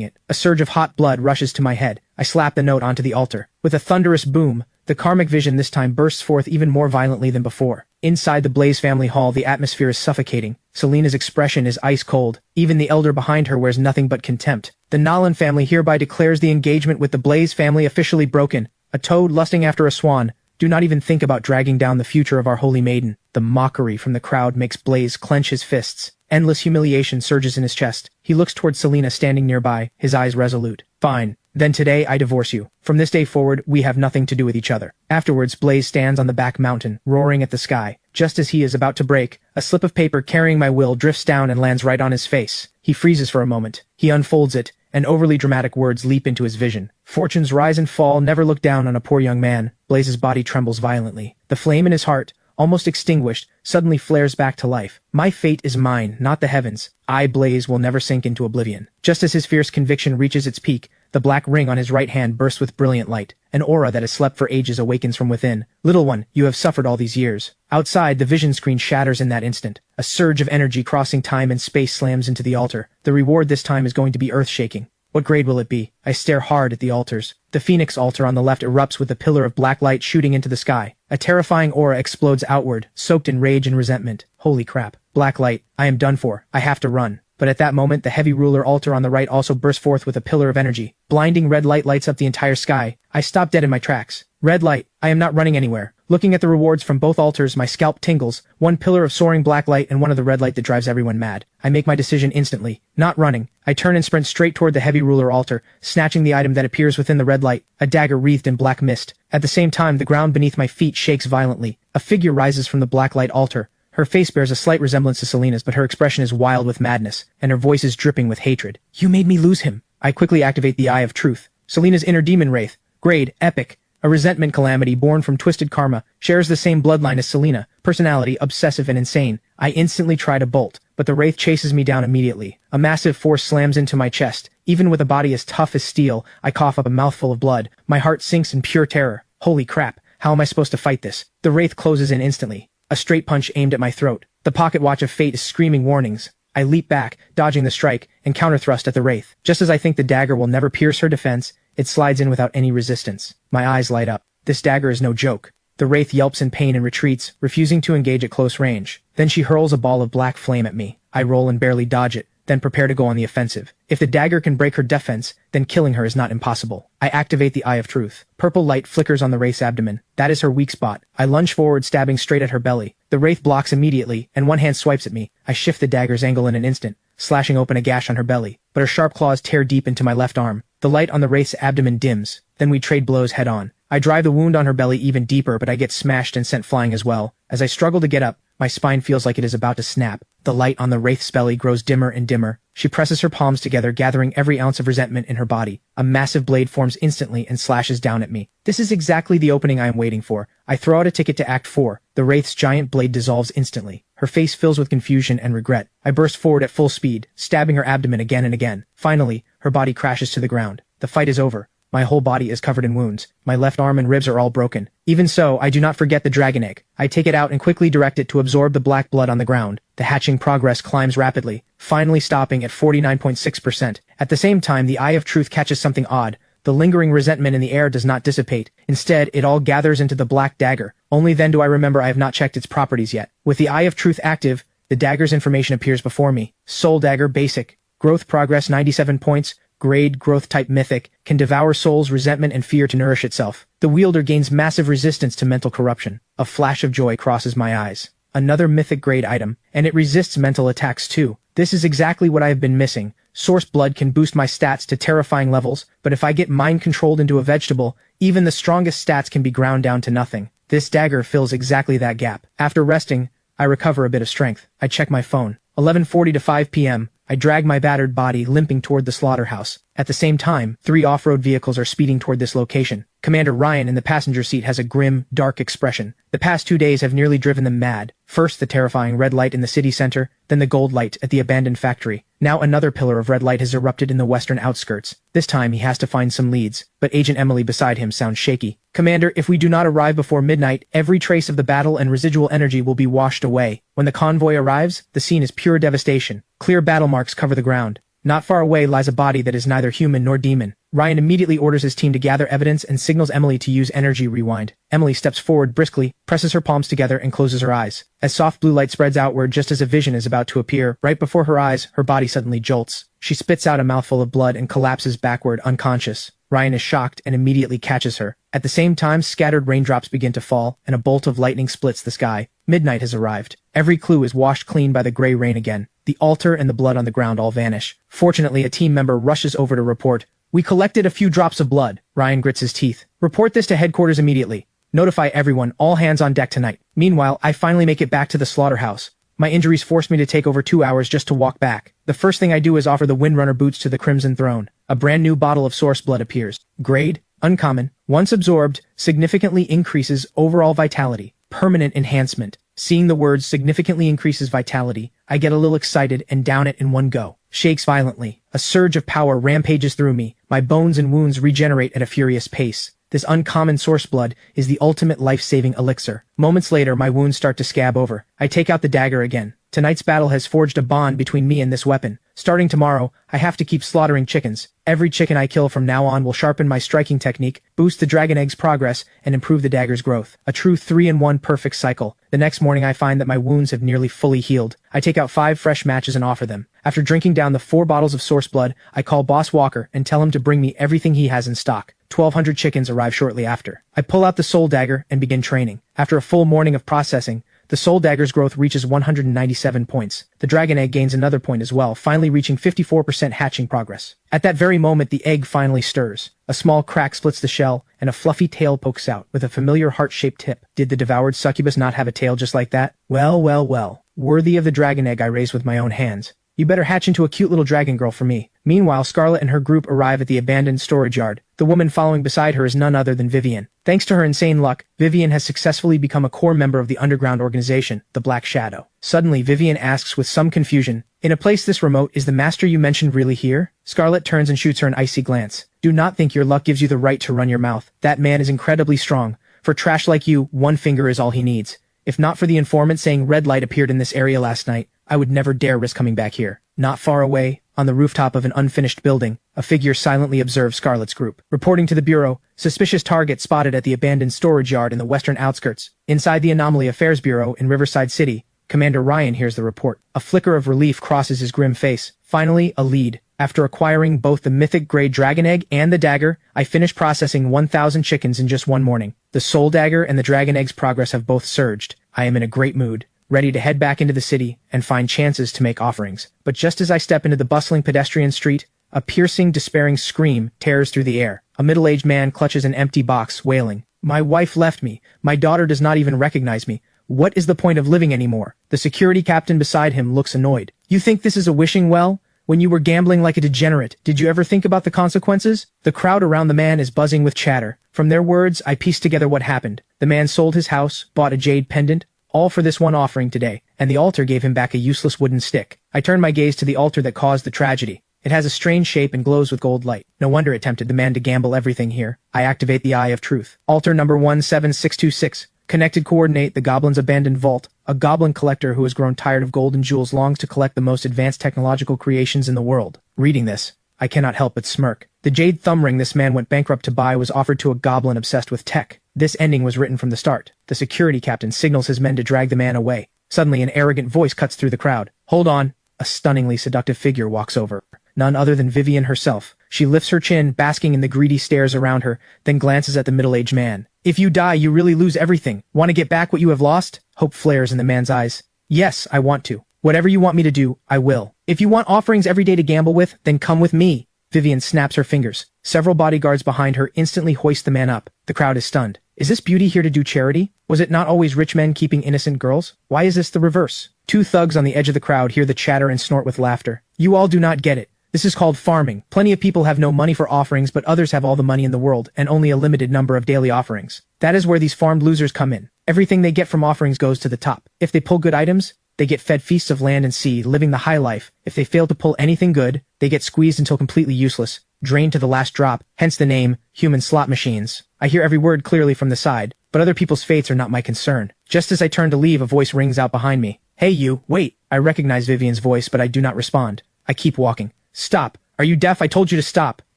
it, a surge of hot blood rushes to my head. I slap the note onto the altar. With a thunderous boom, the karmic vision this time bursts forth even more violently than before. Inside the Blaze family hall, the atmosphere is suffocating. Selena's expression is ice cold. Even the elder behind her wears nothing but contempt. The Nalan family hereby declares the engagement with the Blaze family officially broken. A toad lusting after a swan. Do not even think about dragging down the future of our holy maiden. The mockery from the crowd makes Blaze clench his fists. Endless humiliation surges in his chest. He looks towards Selena standing nearby, his eyes resolute. Fine. Then today I divorce you. From this day forward, we have nothing to do with each other. Afterwards, Blaze stands on the back mountain, roaring at the sky. Just as he is about to break, a slip of paper carrying my will drifts down and lands right on his face. He freezes for a moment. He unfolds it, and overly dramatic words leap into his vision. Fortunes rise and fall, never look down on a poor young man. Blaze's body trembles violently. The flame in his heart, almost extinguished, suddenly flares back to life. My fate is mine, not the heavens. I, Blaze, will never sink into oblivion. Just as his fierce conviction reaches its peak, the black ring on his right hand bursts with brilliant light. An aura that has slept for ages awakens from within. Little one, you have suffered all these years. Outside, the vision screen shatters in that instant. A surge of energy crossing time and space slams into the altar. The reward this time is going to be earth-shaking. What grade will it be? I stare hard at the altars. The Phoenix altar on the left erupts with a pillar of black light shooting into the sky. A terrifying aura explodes outward, soaked in rage and resentment. Holy crap. Black light. I am done for. I have to run. But at that moment, the heavy ruler altar on the right also bursts forth with a pillar of energy. Blinding red light lights up the entire sky. I stop dead in my tracks. Red light. I am not running anywhere. Looking at the rewards from both altars, my scalp tingles. One pillar of soaring black light and one of the red light that drives everyone mad. I make my decision instantly. Not running. I turn and sprint straight toward the heavy ruler altar, snatching the item that appears within the red light, a dagger wreathed in black mist. At the same time, the ground beneath my feet shakes violently. A figure rises from the black light altar. Her face bears a slight resemblance to Selena's, but her expression is wild with madness, and her voice is dripping with hatred. You made me lose him. I quickly activate the Eye of Truth. Selena's inner demon wraith, grade, epic, a resentment calamity born from twisted karma, shares the same bloodline as Selena, personality, obsessive and insane. I instantly try to bolt, but the wraith chases me down immediately. A massive force slams into my chest. Even with a body as tough as steel, I cough up a mouthful of blood. My heart sinks in pure terror. Holy crap, how am I supposed to fight this? The wraith closes in instantly. A straight punch aimed at my throat. The pocket watch of fate is screaming warnings. I leap back, dodging the strike, and counterthrust at the wraith. Just as I think the dagger will never pierce her defense, it slides in without any resistance. My eyes light up. This dagger is no joke. The wraith yelps in pain and retreats, refusing to engage at close range. Then she hurls a ball of black flame at me. I roll and barely dodge it, then prepare to go on the offensive. If the dagger can break her defense, then killing her is not impossible. I activate the Eye of Truth. Purple light flickers on the wraith's abdomen. That is her weak spot. I lunge forward, stabbing straight at her belly. The wraith blocks immediately, and one hand swipes at me. I shift the dagger's angle in an instant, slashing open a gash on her belly, but her sharp claws tear deep into my left arm. The light on the wraith's abdomen dims. Then we trade blows head on. I drive the wound on her belly even deeper, but I get smashed and sent flying as well. As I struggle to get up, my spine feels like it is about to snap. The light on the wraith's belly grows dimmer and dimmer. She presses her palms together, gathering every ounce of resentment in her body. A massive blade forms instantly and slashes down at me. This is exactly the opening I am waiting for. I throw out a ticket to Act 4. The wraith's giant blade dissolves instantly. Her face fills with confusion and regret. I burst forward at full speed, stabbing her abdomen again and again. Finally, her body crashes to the ground. The fight is over. My whole body is covered in wounds. My left arm and ribs are all broken. Even so, I do not forget the dragon egg. I take it out and quickly direct it to absorb the black blood on the ground. The hatching progress climbs rapidly, finally stopping at 49.6%. At the same time, the Eye of Truth catches something odd. The lingering resentment in the air does not dissipate. Instead, it all gathers into the black dagger. Only then do I remember I have not checked its properties yet. With the Eye of Truth active, the dagger's information appears before me. Soul Dagger Basic. Growth progress 97 points. Grade, growth type mythic, can devour souls, resentment, and fear to nourish itself. The wielder gains massive resistance to mental corruption. A flash of joy crosses my eyes. another mythic-grade item, and it resists mental attacks too. This is exactly what I have been missing. Source blood can boost my stats to terrifying levels, but if I get mind-controlled into a vegetable, even the strongest stats can be ground down to nothing. This dagger fills exactly that gap. After resting, I recover a bit of strength. I check my phone. 11:40 to 5 p.m. I drag my battered body limping toward the slaughterhouse. At the same time, 3 off-road vehicles are speeding toward this location. Commander Ryan in the passenger seat has a grim, dark expression. The past 2 days have nearly driven them mad. First the terrifying red light in the city center, then the gold light at the abandoned factory. Now another pillar of red light has erupted in the western outskirts. This time he has to find some leads, but Agent Emily beside him sounds shaky. Commander, if we do not arrive before midnight, every trace of the battle and residual energy will be washed away. When the convoy arrives, the scene is pure devastation. Clear battle marks cover the ground. Not far away lies a body that is neither human nor demon. Ryan immediately orders his team to gather evidence and signals Emily to use energy rewind. Emily steps forward briskly, presses her palms together, and closes her eyes. As soft blue light spreads outward just as a vision is about to appear, right before her eyes, her body suddenly jolts. She spits out a mouthful of blood and collapses backward, unconscious. Ryan is shocked and immediately catches her. At the same time, scattered raindrops begin to fall, and a bolt of lightning splits the sky. Midnight has arrived. Every clue is washed clean by the gray rain again. The altar and the blood on the ground all vanish. Fortunately, a team member rushes over to report. "We collected a few drops of blood." Ryan grits his teeth. "Report this to headquarters immediately. Notify everyone, all hands on deck tonight." Meanwhile, I finally make it back to the slaughterhouse. My injuries forced me to take over 2 hours just to walk back. The first thing I do is offer the Windrunner boots to the Crimson Throne. A brand new bottle of source blood appears. Grade, uncommon, once absorbed, significantly increases overall vitality. Permanent enhancement. Seeing the words significantly increases vitality, I get a little excited and down it in one go. Shakes violently. A surge of power rampages through me. My bones and wounds regenerate at a furious pace. This uncommon source blood is the ultimate life-saving elixir. Moments later, my wounds start to scab over. I take out the dagger again. Tonight's battle has forged a bond between me and this weapon. Starting tomorrow, I have to keep slaughtering chickens. Every chicken I kill from now on will sharpen my striking technique, boost the dragon egg's progress, and improve the dagger's growth. A true 3-in-1 perfect cycle. The next morning I find that my wounds have nearly fully healed. I take out 5 fresh matches and offer them. After drinking down the 4 bottles of source blood, I call Boss Walker and tell him to bring me everything he has in stock. 1,200 chickens arrive shortly after. I pull out the soul dagger and begin training. After a full morning of processing, the soul dagger's growth reaches 197 points. The dragon egg gains another point as well, finally reaching 54% hatching progress. At that very moment, the egg finally stirs. A small crack splits the shell, and a fluffy tail pokes out, with a familiar heart-shaped tip. Did the devoured succubus not have a tail just like that? Well, well, well. Worthy of the dragon egg I raised with my own hands. You better hatch into a cute little dragon girl for me. Meanwhile, Scarlet and her group arrive at the abandoned storage yard. The woman following beside her is none other than Vivian. Thanks to her insane luck, Vivian has successfully become a core member of the underground organization, the Black Shadow. Suddenly, Vivian asks with some confusion, "In a place this remote, is the master you mentioned really here?" Scarlet turns and shoots her an icy glance. "Do not think your luck gives you the right to run your mouth. That man is incredibly strong. For trash like you, one finger is all he needs. If not for the informant saying red light appeared in this area last night, I would never dare risk coming back here." Not far away, on the rooftop of an unfinished building, a figure silently observes Scarlet's group. Reporting to the Bureau, suspicious target spotted at the abandoned storage yard in the western outskirts. Inside the Anomaly Affairs Bureau in Riverside City, Commander Ryan hears the report. A flicker of relief crosses his grim face. Finally, a lead. After acquiring both the Mythic-Grade dragon egg and the dagger, I finish processing 1,000 chickens in just one morning. The soul dagger and the dragon egg's progress have both surged. I am in a great mood, ready to head back into the city and find chances to make offerings. But just as I step into the bustling pedestrian street, a piercing, despairing scream tears through the air. A middle-aged man clutches an empty box, wailing, "My wife left me. My daughter does not even recognize me. What is the point of living anymore?" The security captain beside him looks annoyed. "You think this is a wishing well? When you were gambling like a degenerate, did you ever think about the consequences?" The crowd around the man is buzzing with chatter. From their words, I piece together what happened. The man sold his house, bought a jade pendant, all for this one offering today, and the altar gave him back a useless wooden stick. I turn my gaze to the altar that caused the tragedy. It has a strange shape and glows with gold light. No wonder it tempted the man to gamble everything here. I activate the Eye of Truth. Altar number 17626. Connected coordinate the goblin's abandoned vault. A goblin collector who has grown tired of gold and jewels longs to collect the most advanced technological creations in the world. Reading this, I cannot help but smirk. The jade thumb ring this man went bankrupt to buy was offered to a goblin obsessed with tech. This ending was written from the start. The security captain signals his men to drag the man away. Suddenly, an arrogant voice cuts through the crowd. "Hold on." A stunningly seductive figure walks over. none other than Vivian herself. She lifts her chin, basking in the greedy stares around her, then glances at the middle-aged man. If you die, you really lose everything. Want to get back what you have lost? Hope flares in the man's eyes. Yes, I want to. Whatever you want me to do, I will. If you want offerings every day to gamble with, then come with me. Vivian snaps her fingers. Several bodyguards behind her instantly hoist the man up. The crowd is stunned. Is this beauty here to do charity? Was it not always rich men keeping innocent girls? Why is this the reverse? Two thugs on the edge of the crowd hear the chatter and snort with laughter. You all do not get it. This is called farming. Plenty of people have no money for offerings, but others have all the money in the world, and only a limited number of daily offerings. That is where these farmed losers come in. Everything they get from offerings goes to the top. If they pull good items, they get fed feasts of land and sea, living the high life. If they fail to pull anything good, they get squeezed until completely useless, drained to the last drop, hence the name, human slot machines. I hear every word clearly from the side, but other people's fates are not my concern. Just as I turn to leave, a voice rings out behind me. Hey you, wait! I recognize Vivian's voice, but I do not respond. I keep walking. Stop! Are you deaf? I told you to stop!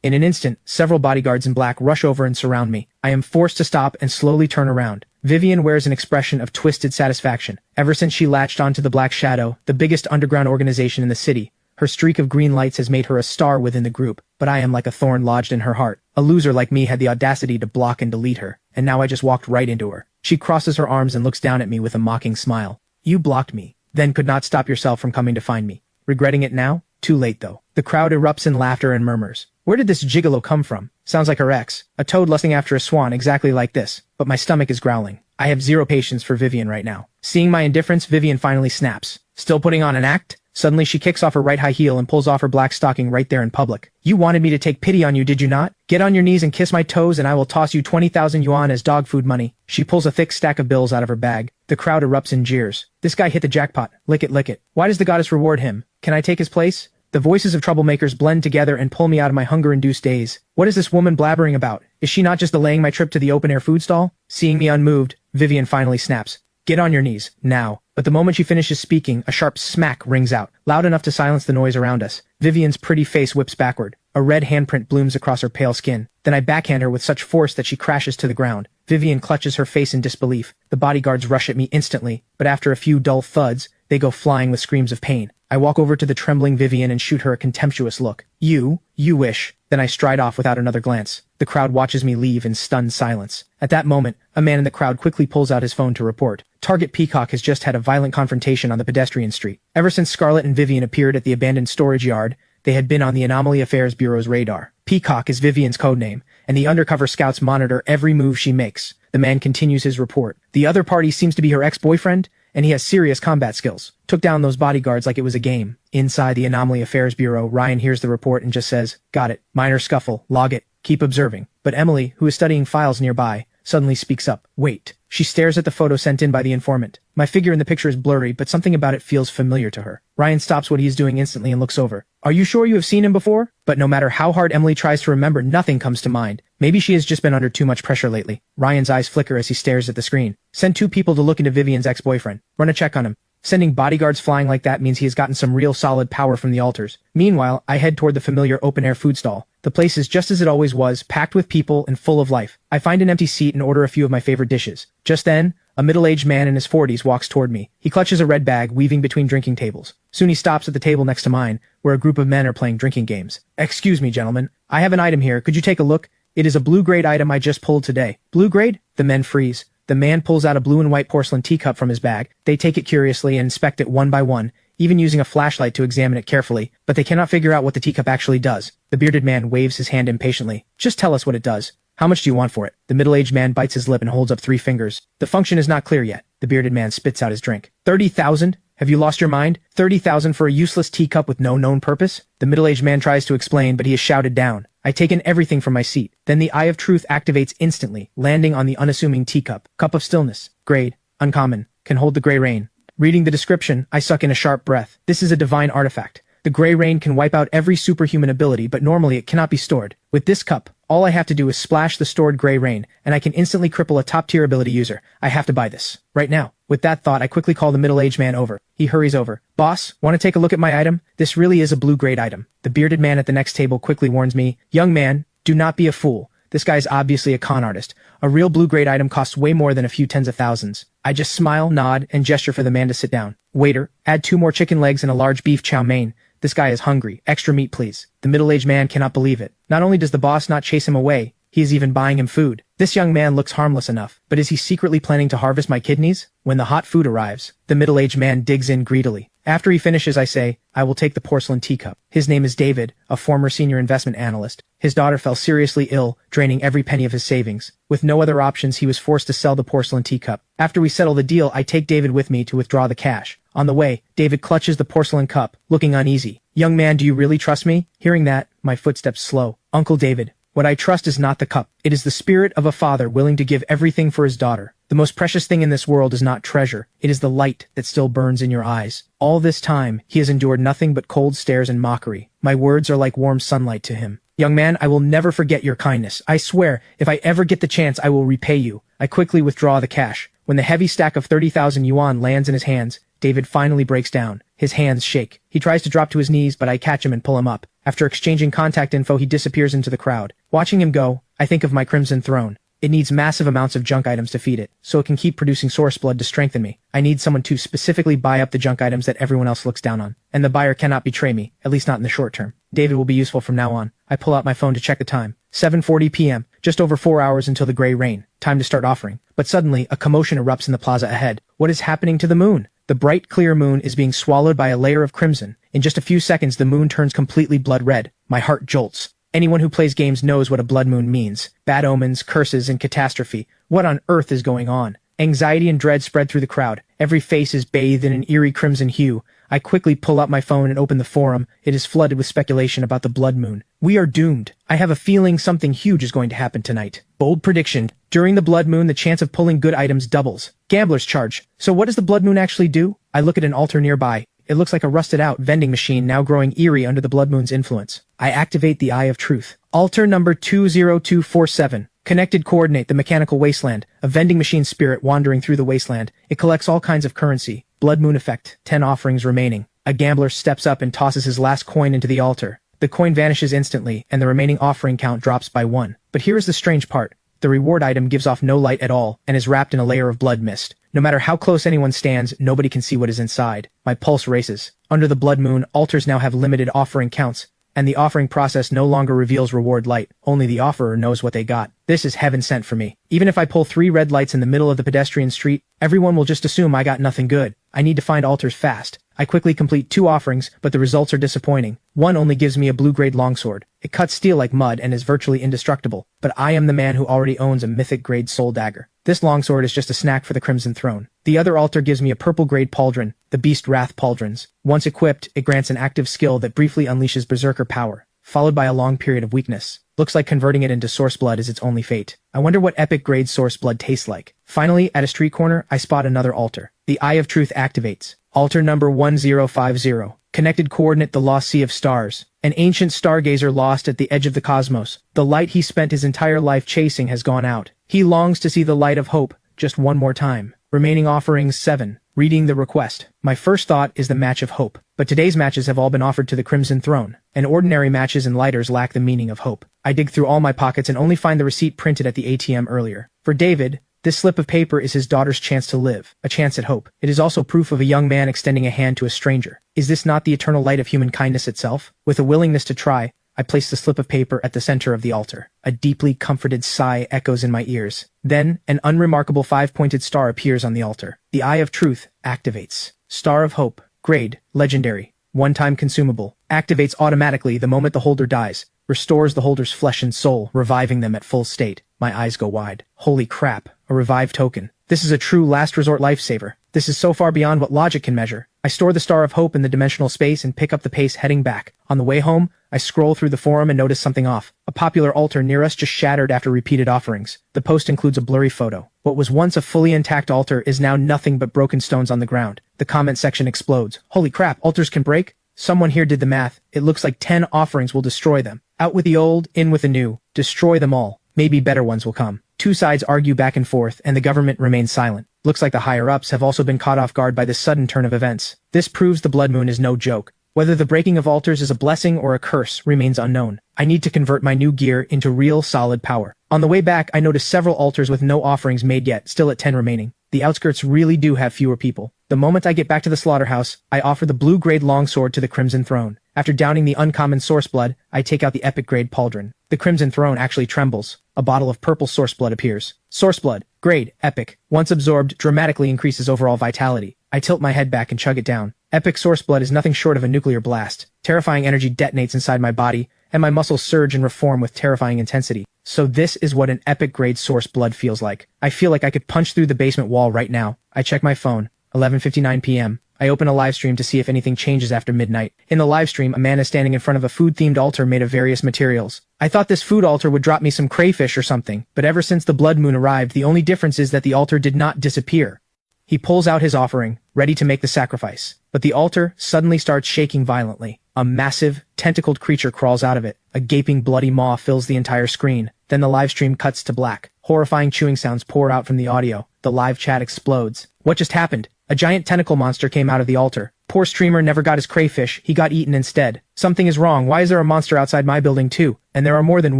In an instant, several bodyguards in black rush over and surround me. I am forced to stop and slowly turn around. Vivian wears an expression of twisted satisfaction. Ever since she latched onto the Black Shadow, the biggest underground organization in the city, her streak of green lights has made her a star within the group, but I am like a thorn lodged in her heart. A loser like me had the audacity to block and delete her, and now I just walked right into her. She crosses her arms and looks down at me with a mocking smile. You blocked me, then could not stop yourself from coming to find me. Regretting it now? Too late though. The crowd erupts in laughter and murmurs. Where did this gigolo come from? Sounds like her ex. A toad lusting after a swan exactly like this, but my stomach is growling. I have zero patience for Vivian right now. Seeing my indifference, Vivian finally snaps. Still putting on an act? Suddenly she kicks off her right high heel and pulls off her black stocking right there in public. You wanted me to take pity on you, did you not? Get on your knees and kiss my toes and I will toss you 20,000 yuan as dog food money. She pulls a thick stack of bills out of her bag. The crowd erupts in jeers. This guy hit the jackpot. Lick it, lick it. Why does the goddess reward him? Can I take his place? The voices of troublemakers blend together and pull me out of my hunger-induced daze. What is this woman blabbering about? Is she not just delaying my trip to the open-air food stall? Seeing me unmoved, Vivian finally snaps. Get on your knees, now. But the moment she finishes speaking, a sharp smack rings out, loud enough to silence the noise around us. Vivian's pretty face whips backward. A red handprint blooms across her pale skin. Then I backhand her with such force that she crashes to the ground. Vivian clutches her face in disbelief. The bodyguards rush at me instantly, but after a few dull thuds, they go flying with screams of pain. I walk over to the trembling Vivian and shoot her a contemptuous look. You wish. Then I stride off without another glance. The crowd watches me leave in stunned silence. At that moment, a man in the crowd quickly pulls out his phone to report. Target Peacock has just had a violent confrontation on the pedestrian street. Ever since Scarlet and Vivian appeared at the abandoned storage yard, they had been on the Anomaly Affairs Bureau's radar. Peacock is Vivian's codename, and the undercover scouts monitor every move she makes. The man continues his report. The other party seems to be her ex-boyfriend, and he has serious combat skills. Took down those bodyguards like it was a game. Inside the Anomaly Affairs Bureau, Ryan hears the report and just says, got it. Minor scuffle. Log it. Keep observing. But Emily, who is studying files nearby, suddenly speaks up. Wait. She stares at the photo sent in by the informant. My figure in the picture is blurry, but something about it feels familiar to her. Ryan stops what he is doing instantly and looks over. Are you sure you have seen him before? But no matter how hard Emily tries to remember, nothing comes to mind. Maybe she has just been under too much pressure lately. Ryan's eyes flicker as he stares at the screen. Send 2 people to look into Vivian's ex-boyfriend. Run a check on him. Sending bodyguards flying like that means he has gotten some real solid power from the altars. Meanwhile, I head toward the familiar open-air food stall. The place is just as it always was, packed with people and full of life. I find an empty seat and order a few of my favorite dishes. Just then, a middle-aged man in his 40s walks toward me. He clutches a red bag, weaving between drinking tables. Soon he stops at the table next to mine, where a group of men are playing drinking games. Excuse me, gentlemen. I have an item here. Could you take a look? It is a blue-grade item I just pulled today. Blue-grade? The men freeze. The man pulls out a blue and white porcelain teacup from his bag. They take it curiously and inspect it one by one, even using a flashlight to examine it carefully, but they cannot figure out what the teacup actually does. The bearded man waves his hand impatiently. Just tell us what it does. How much do you want for it? The middle-aged man bites his lip and holds up 3 fingers. The function is not clear yet. The bearded man spits out his drink. 30,000? Have you lost your mind? 30,000 for a useless teacup with no known purpose? The middle-aged man tries to explain, but he is shouted down. I take in everything from my seat. Then the Eye of Truth activates instantly, landing on the unassuming teacup. Cup of stillness. Grade. Uncommon. Can hold the gray rain. Reading the description, I suck in a sharp breath. This is a divine artifact. The gray rain can wipe out every superhuman ability, but normally it cannot be stored. With this cup, all I have to do is splash the stored gray rain, and I can instantly cripple a top-tier ability user. I have to buy this. Right now. With that thought, I quickly call the middle-aged man over. He hurries over. Boss, want to take a look at my item? This really is a blue-grade item. The bearded man at the next table quickly warns me, young man, do not be a fool. This guy is obviously a con artist. A real blue-grade item costs way more than a few tens of thousands. I just smile, nod, and gesture for the man to sit down. Waiter, add 2 more chicken legs and a large beef chow mein. This guy is hungry. Extra meat, please. The middle-aged man cannot believe it. Not only does the boss not chase him away, he is even buying him food. This young man looks harmless enough, but is he secretly planning to harvest my kidneys? When the hot food arrives, the middle-aged man digs in greedily. After he finishes, I say, I will take the porcelain teacup. His name is David, a former senior investment analyst. His daughter fell seriously ill, draining every penny of his savings. With no other options, he was forced to sell the porcelain teacup. After we settle the deal, I take David with me to withdraw the cash. On the way, David clutches the porcelain cup, looking uneasy. Young man, do you really trust me? Hearing that, my footsteps slow. Uncle David, what I trust is not the cup. It is the spirit of a father willing to give everything for his daughter. The most precious thing in this world is not treasure. It is the light that still burns in your eyes. All this time, he has endured nothing but cold stares and mockery. My words are like warm sunlight to him. Young man, I will never forget your kindness. I swear, if I ever get the chance, I will repay you. I quickly withdraw the cash. When the heavy stack of 30,000 yuan lands in his hands, David finally breaks down. His hands shake. He tries to drop to his knees, but I catch him and pull him up. After exchanging contact info, he disappears into the crowd. Watching him go, I think of my Crimson Throne. It needs massive amounts of junk items to feed it, so it can keep producing source blood to strengthen me. I need someone to specifically buy up the junk items that everyone else looks down on. And the buyer cannot betray me, at least not in the short term. David will be useful from now on. I pull out my phone to check the time. 7:40 p.m., just over 4 hours until the gray rain. Time to start offering. But suddenly, a commotion erupts in the plaza ahead. What is happening to the moon? The bright, clear moon is being swallowed by a layer of crimson. In just a few seconds, the moon turns completely blood red. My heart jolts. Anyone who plays games knows what a blood moon means. Bad omens, curses, and catastrophe. What on earth is going on? Anxiety and dread spread through the crowd. Every face is bathed in an eerie crimson hue. I quickly pull up my phone and open the forum. It is flooded with speculation about the blood moon. We are doomed. I have a feeling something huge is going to happen tonight. Bold prediction. During the blood moon, the chance of pulling good items doubles. Gambler's charge. So what does the blood moon actually do? I look at an altar nearby. It looks like a rusted-out vending machine now growing eerie under the blood moon's influence. I activate the Eye of Truth. Altar number 20247. Connected coordinate the mechanical wasteland. A vending machine spirit wandering through the wasteland. It collects all kinds of currency. Blood moon effect. 10 offerings remaining. A gambler steps up and tosses his last coin into the altar. The coin vanishes instantly, and the remaining offering count drops by 1. But here is the strange part. The reward item gives off no light at all, and is wrapped in a layer of blood mist. No matter how close anyone stands, nobody can see what is inside. My pulse races. Under the blood moon, altars now have limited offering counts, and the offering process no longer reveals reward light. Only the offerer knows what they got. This is heaven sent for me. Even if I pull 3 red lights in the middle of the pedestrian street, everyone will just assume I got nothing good. I need to find altars fast. I quickly complete 2 offerings, but the results are disappointing. One only gives me a blue-grade longsword. It cuts steel like mud and is virtually indestructible, but I am the man who already owns a mythic-grade soul dagger. This longsword is just a snack for the Crimson Throne. The other altar gives me a purple-grade pauldron, the Beast Wrath Pauldrons. Once equipped, it grants an active skill that briefly unleashes berserker power, followed by a long period of weakness. Looks like converting it into source blood is its only fate. I wonder what epic grade source blood tastes like. Finally, at a street corner, I spot another altar. The Eye of Truth activates. Altar number 1050. Connected coordinate the lost sea of stars. An ancient stargazer lost at the edge of the cosmos. The light he spent his entire life chasing has gone out. He longs to see the light of hope just one more time. Remaining offerings 7. Reading the request. My first thought is the match of hope. But today's matches have all been offered to the Crimson Throne, and ordinary matches and lighters lack the meaning of hope. I dig through all my pockets and only find the receipt printed at the ATM earlier. For David, this slip of paper is his daughter's chance to live, a chance at hope. It is also proof of a young man extending a hand to a stranger. Is this not the eternal light of human kindness itself? With a willingness to try, I place the slip of paper at the center of the altar. A deeply comforted sigh echoes in my ears. Then, an unremarkable 5-pointed star appears on the altar. The Eye of Truth activates. Star of Hope. Grade. Legendary. One-time consumable. Activates automatically the moment the holder dies. Restores the holder's flesh and soul, reviving them at full state. My eyes go wide. Holy crap. A revive token. This is a true last resort lifesaver. This is so far beyond what logic can measure. I store the Star of Hope in the dimensional space and pick up the pace heading back. On the way home, I scroll through the forum and notice something off. A popular altar near us just shattered after repeated offerings. The post includes a blurry photo. What was once a fully intact altar is now nothing but broken stones on the ground. The comment section explodes. Holy crap, altars can break? Someone here did the math. It looks like 10 offerings will destroy them. Out with the old, in with the new. Destroy them all. Maybe better ones will come. Two sides argue back and forth, and the government remains silent. Looks like the higher-ups have also been caught off guard by this sudden turn of events. This proves the blood moon is no joke. Whether the breaking of altars is a blessing or a curse remains unknown. I need to convert my new gear into real solid power. On the way back, I notice several altars with no offerings made yet, still at 10 remaining. The outskirts really do have fewer people. The moment I get back to the slaughterhouse, I offer the blue-grade longsword to the Crimson Throne. After downing the uncommon source blood, I take out the epic-grade pauldron. The Crimson Throne actually trembles. A bottle of purple source blood appears. Source blood, grade, epic. Once absorbed, dramatically increases overall vitality. I tilt my head back and chug it down. Epic source blood is nothing short of a nuclear blast. Terrifying energy detonates inside my body, and my muscles surge and reform with terrifying intensity. So this is what an epic-grade source blood feels like. I feel like I could punch through the basement wall right now. I check my phone. 11:59 p.m. I open a live stream to see if anything changes after midnight. In the live stream, a man is standing in front of a food-themed altar made of various materials. I thought this food altar would drop me some crayfish or something, but ever since the blood moon arrived, the only difference is that the altar did not disappear. He pulls out his offering, ready to make the sacrifice. But the altar suddenly starts shaking violently. A massive, tentacled creature crawls out of it. A gaping, bloody maw fills the entire screen. Then the live stream cuts to black. Horrifying chewing sounds pour out from the audio. The live chat explodes. What just happened? A giant tentacle monster came out of the altar. Poor streamer never got his crayfish, he got eaten instead. Something is wrong, why is there a monster outside my building too? And there are more than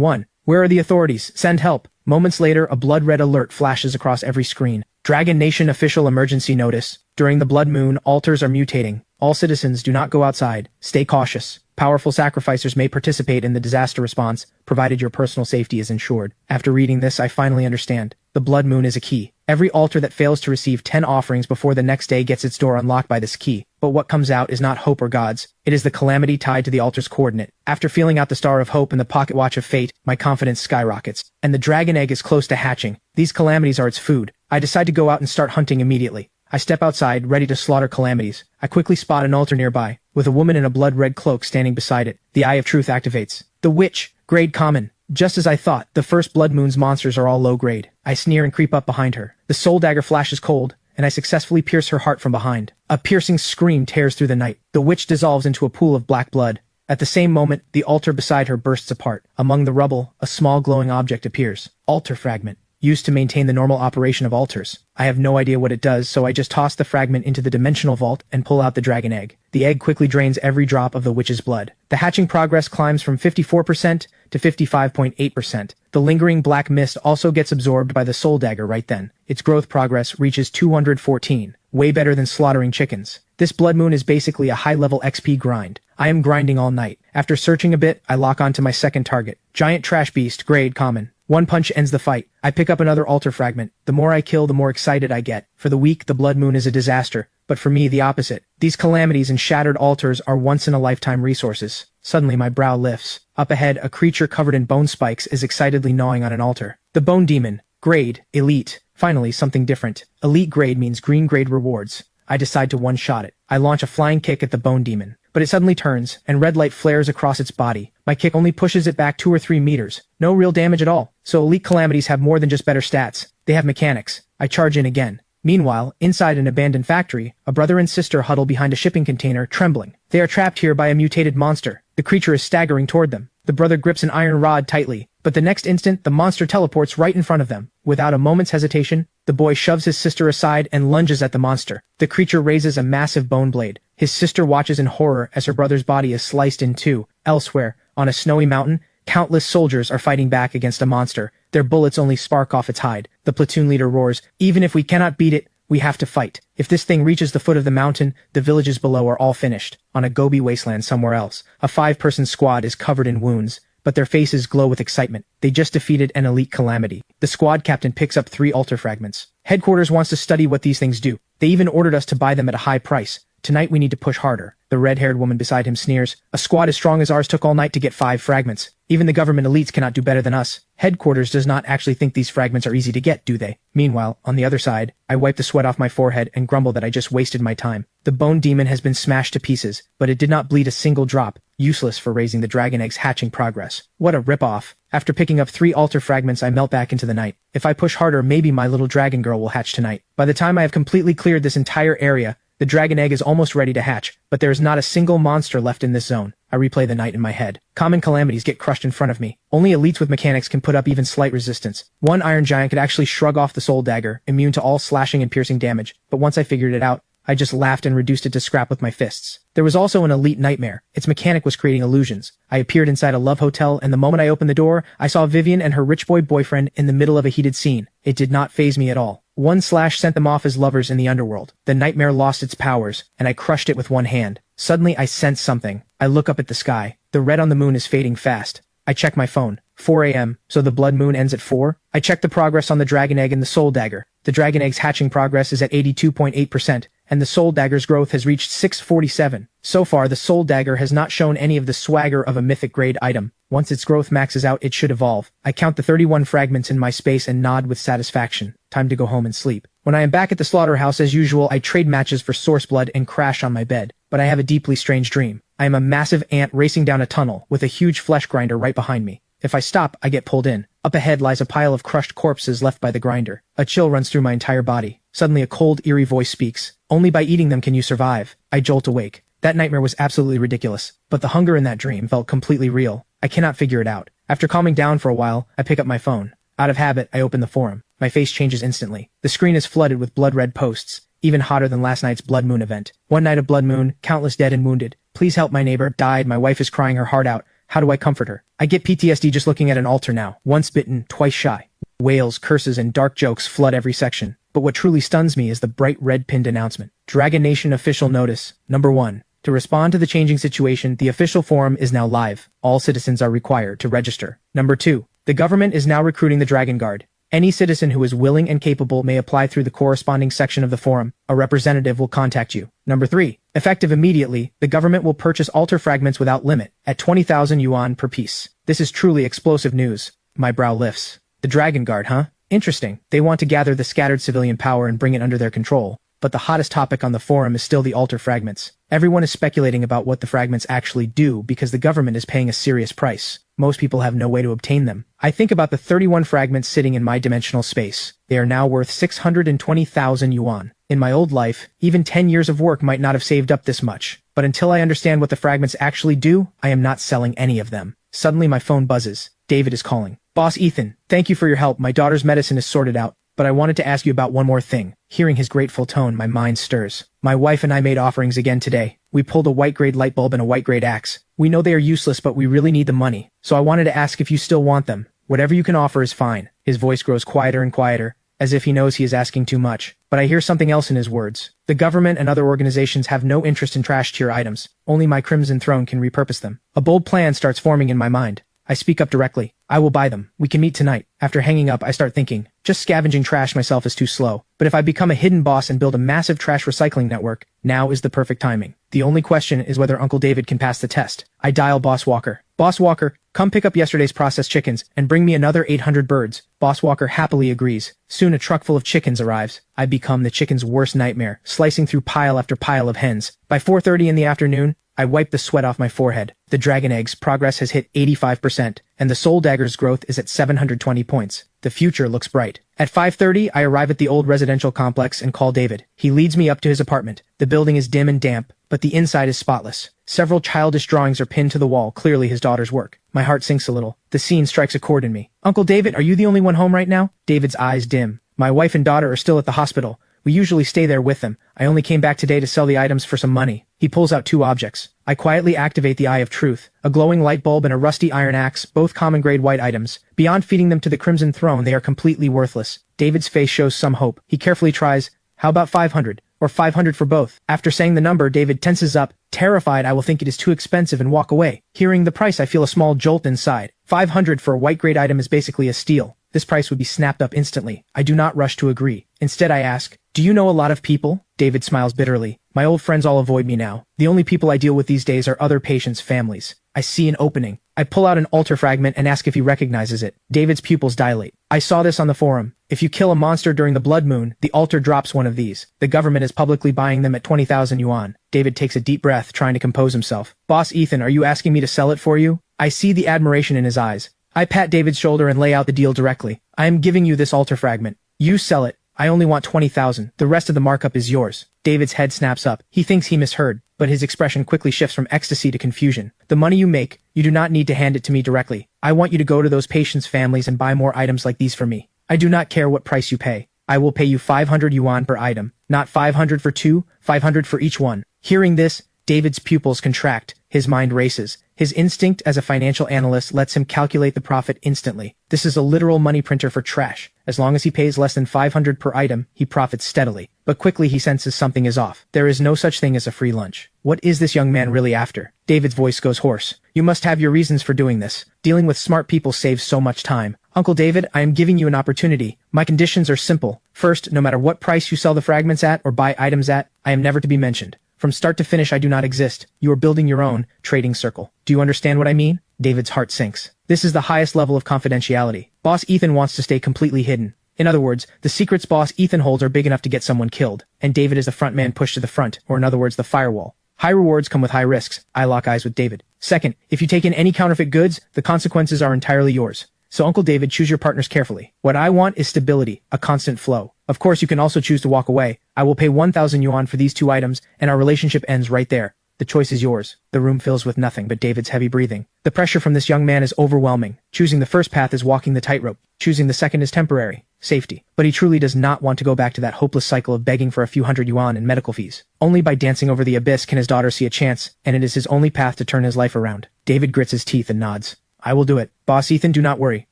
one. Where are the authorities? Send help. Moments later, a blood-red alert flashes across every screen. Dragon Nation official emergency notice. During the blood moon, altars are mutating. All citizens do not go outside. Stay cautious. Powerful sacrificers may participate in the disaster response, provided your personal safety is ensured. After reading this, I finally understand. The blood moon is a key. Every altar that fails to receive 10 offerings before the next day gets its door unlocked by this key. But what comes out is not hope or gods. It is the calamity tied to the altar's coordinate. After feeling out the star of hope and the pocket watch of fate, my confidence skyrockets. And the dragon egg is close to hatching. These calamities are its food. I decide to go out and start hunting immediately. I step outside, ready to slaughter calamities. I quickly spot an altar nearby, with a woman in a blood-red cloak standing beside it. The Eye of Truth activates. The Witch, grade common. Just as I thought, the first blood moon's monsters are all low grade. I sneer and creep up behind her. The soul dagger flashes cold, and I successfully pierce her heart from behind. A piercing scream tears through the night. The witch dissolves into a pool of black blood. At the same moment, the altar beside her bursts apart. Among the rubble, a small glowing object appears. Altar fragment. Used to maintain the normal operation of altars. I have no idea what it does, so I just toss the fragment into the dimensional vault and pull out the dragon egg. The egg quickly drains every drop of the witch's blood. The hatching progress climbs from 54% to 55.8%. The lingering black mist also gets absorbed by the soul dagger right then. Its growth progress reaches 214. Way better than slaughtering chickens. This blood moon is basically a high-level XP grind. I am grinding all night. After searching a bit, I lock onto my second target. Giant trash beast, grade common. One punch ends the fight. I pick up another altar fragment. The more I kill, the more excited I get. For the weak, the blood moon is a disaster. But for me, the opposite. These calamities and shattered altars are once-in-a-lifetime resources. Suddenly, my brow lifts. Up ahead, a creature covered in bone spikes is excitedly gnawing on an altar. The Bone Demon. Grade. Elite. Finally, something different. Elite grade means green grade rewards. I decide to one-shot it. I launch a flying kick at the Bone Demon. But it suddenly turns, and red light flares across its body. My kick only pushes it back 2 or 3 meters. No real damage at all. So elite calamities have more than just better stats. They have mechanics. I charge in again. Meanwhile, inside an abandoned factory, a brother and sister huddle behind a shipping container, trembling. They are trapped here by a mutated monster. The creature is staggering toward them. The brother grips an iron rod tightly, but the next instant, the monster teleports right in front of them. Without a moment's hesitation, the boy shoves his sister aside and lunges at the monster. The creature raises a massive bone blade. His sister watches in horror as her brother's body is sliced in two. Elsewhere, on a snowy mountain, countless soldiers are fighting back against a monster. Their bullets only spark off its hide. The platoon leader roars, "Even if we cannot beat it, we have to fight. If this thing reaches the foot of the mountain, the villages below are all finished." On a Gobi wasteland somewhere else, a 5-person squad is covered in wounds, but their faces glow with excitement. They just defeated an elite calamity. The squad captain picks up 3 altar fragments. Headquarters wants to study what these things do. They even ordered us to buy them at a high price. Tonight we need to push harder. The red-haired woman beside him sneers. A squad as strong as ours took all night to get 5 fragments. Even the government elites cannot do better than us. Headquarters does not actually think these fragments are easy to get, do they? Meanwhile, on the other side, I wipe the sweat off my forehead and grumble that I just wasted my time. The bone demon has been smashed to pieces, but it did not bleed a single drop. Useless for raising the dragon egg's hatching progress. What a rip-off. After picking up 3 altar fragments, I melt back into the night. If I push harder, maybe my little dragon girl will hatch tonight. By the time I have completely cleared this entire area, the dragon egg is almost ready to hatch, but there is not a single monster left in this zone. I replay the night in my head. Common calamities get crushed in front of me. Only elites with mechanics can put up even slight resistance. One iron giant could actually shrug off the soul dagger, immune to all slashing and piercing damage, but once I figured it out, I just laughed and reduced it to scrap with my fists. There was also an elite nightmare. Its mechanic was creating illusions. I appeared inside a love hotel, and the moment I opened the door, I saw Vivian and her rich boy boyfriend in the middle of a heated scene. It did not faze me at all. Sent them off as lovers in the underworld. The nightmare lost its powers, and I crushed it with one hand. Suddenly I sense something. I look up at the sky. The red on the moon is fading fast. I check my phone. 4 a.m., so the blood moon ends at 4? I check the progress on the dragon egg and the soul dagger. The dragon egg's hatching progress is at 82.8%, and the soul dagger's growth has reached 647. So far, the soul dagger has not shown any of the swagger of a mythic-grade item. Once its growth maxes out, it should evolve. I count the 31 fragments in my space and nod with satisfaction. Time to go home and sleep. When I am back at the slaughterhouse as usual, I trade matches for source blood and crash on my bed. But I have a deeply strange dream. I am a massive ant racing down a tunnel with a huge flesh grinder right behind me. If I stop, I get pulled in. Up ahead lies a pile of crushed corpses left by the grinder. A chill runs through my entire body. Suddenly a cold, eerie voice speaks. Only by eating them can you survive. I jolt awake. That nightmare was absolutely ridiculous, but the hunger in that dream felt completely real. I cannot figure it out. After calming down for a while, I pick up my phone. Out of habit, I open the forum. My face changes instantly. The screen is flooded with blood-red posts, even hotter than last night's blood moon event. One night of blood moon, countless dead and wounded. Please help, my neighbor died, my wife is crying her heart out. How do I comfort her? I get PTSD just looking at an altar now. Once bitten, twice shy. Wails, curses, and dark jokes flood every section. But what truly stuns me is the bright red pinned announcement. Dragon Nation official notice. Number 1. To respond to the changing situation, the official forum is now live. All citizens are required to register. Number 2. The government is now recruiting the Dragon Guard. Any citizen who is willing and capable may apply through the corresponding section of the forum. A representative will contact you. Number 3. Effective immediately, the government will purchase altar fragments without limit, at 20,000 yuan per piece. This is truly explosive news. My brow lifts. The Dragon Guard, huh? Interesting. They want to gather the scattered civilian power and bring it under their control. But the hottest topic on the forum is still the altar fragments. Everyone is speculating about what the fragments actually do because the government is paying a serious price. Most people have no way to obtain them. I think about the 31 fragments sitting in my dimensional space. They are now worth 620,000 yuan. In my old life, even 10 years of work might not have saved up this much. But until I understand what the fragments actually do, I am not selling any of them. Suddenly my phone buzzes. David is calling. Boss Ethan, thank you for your help. My daughter's medicine is sorted out. But I wanted to ask you about one more thing. Hearing his grateful tone, my mind stirs. My wife and I made offerings again today. We pulled a white-grade light bulb and a white-grade axe. We know they are useless, but we really need the money. So I wanted to ask if you still want them. Whatever you can offer is fine. His voice grows quieter and quieter, as if he knows he is asking too much. But I hear something else in his words. The government and other organizations have no interest in trash-tier items. Only my Crimson Throne can repurpose them. A bold plan starts forming in my mind. I speak up directly. I will buy them. We can meet tonight. After hanging up, I start thinking. Just scavenging trash myself is too slow. But if I become a hidden boss and build a massive trash recycling network, now is the perfect timing. The only question is whether Uncle David can pass the test. I dial Boss Walker. Boss Walker, come pick up yesterday's processed chickens and bring me another 800 birds. Boss Walker happily agrees. Soon a truck full of chickens arrives. I become the chicken's worst nightmare, slicing through pile after pile of hens. By 4:30 in the afternoon, I wipe the sweat off my forehead. The dragon egg's progress has hit 85%, and the soul dagger's growth is at 720 points. The future looks bright. At 5:30, I arrive at the old residential complex and call David. He leads me up to his apartment. The building is dim and damp, but the inside is spotless. Several childish drawings are pinned to the wall, clearly his daughter's work. My heart sinks a little. The scene strikes a chord in me. Uncle David, are you the only one home right now? David's eyes dim. My wife and daughter are still at the hospital. We usually stay there with them. I only came back today to sell the items for some money. He pulls out 2 objects. I quietly activate the Eye of Truth, a glowing light bulb and a rusty iron axe, both common grade white items. Beyond feeding them to the Crimson Throne, they are completely worthless. David's face shows some hope. He carefully tries, how about 500? Or 500 for both? After saying the number, David tenses up. Terrified, I will think it is too expensive and walk away. Hearing the price, I feel a small jolt inside. 500 for a white grade item is basically a steal. This price would be snapped up instantly. I do not rush to agree. Instead, I ask, do you know a lot of people? David smiles bitterly. My old friends all avoid me now. The only people I deal with these days are other patients' families. I see an opening. I pull out an altar fragment and ask if he recognizes it. David's pupils dilate. I saw this on the forum. If you kill a monster during the blood moon, the altar drops one of these. The government is publicly buying them at 20,000 yuan. David takes a deep breath, trying to compose himself. Boss Ethan, are you asking me to sell it for you? I see the admiration in his eyes. I pat David's shoulder and lay out the deal directly. I am giving you this altar fragment. You sell it. I only want 20,000. The rest of the markup is yours. David's head snaps up. He thinks he misheard, but his expression quickly shifts from ecstasy to confusion. The money you make, you do not need to hand it to me directly. I want you to go to those patients' families and buy more items like these for me. I do not care what price you pay. I will pay you 500 yuan per item. Not 500 for 2, 500 for each one. Hearing this, David's pupils contract, his mind races. His instinct as a financial analyst lets him calculate the profit instantly. This is a literal money printer for trash. As long as he pays less than 500 per item, he profits steadily. But quickly he senses something is off. There is no such thing as a free lunch. What is this young man really after? David's voice goes hoarse. You must have your reasons for doing this. Dealing with smart people saves so much time. Uncle David, I am giving you an opportunity. My conditions are simple. First, no matter what price you sell the fragments at or buy items at, I am never to be mentioned. From start to finish, I do not exist. You are building your own trading circle. Do you understand what I mean? David's heart sinks. This is the highest level of confidentiality. Boss Ethan wants to stay completely hidden. In other words, the secrets boss Ethan holds are big enough to get someone killed, and David is the front man pushed to the front, or in other words, the firewall. High rewards come with high risks. I lock eyes with David. Second, if you take in any counterfeit goods, the consequences are entirely yours. So Uncle David, choose your partners carefully. What I want is stability, a constant flow. Of course, you can also choose to walk away. I will pay 1,000 yuan for these 2 items, and our relationship ends right there. The choice is yours. The room fills with nothing but David's heavy breathing. The pressure from this young man is overwhelming. Choosing the first path is walking the tightrope. Choosing the second is temporary. Safety. But he truly does not want to go back to that hopeless cycle of begging for a few hundred yuan in medical fees. Only by dancing over the abyss can his daughter see a chance, and it is his only path to turn his life around. David grits his teeth and nods. I will do it. Boss Ethan, do not worry.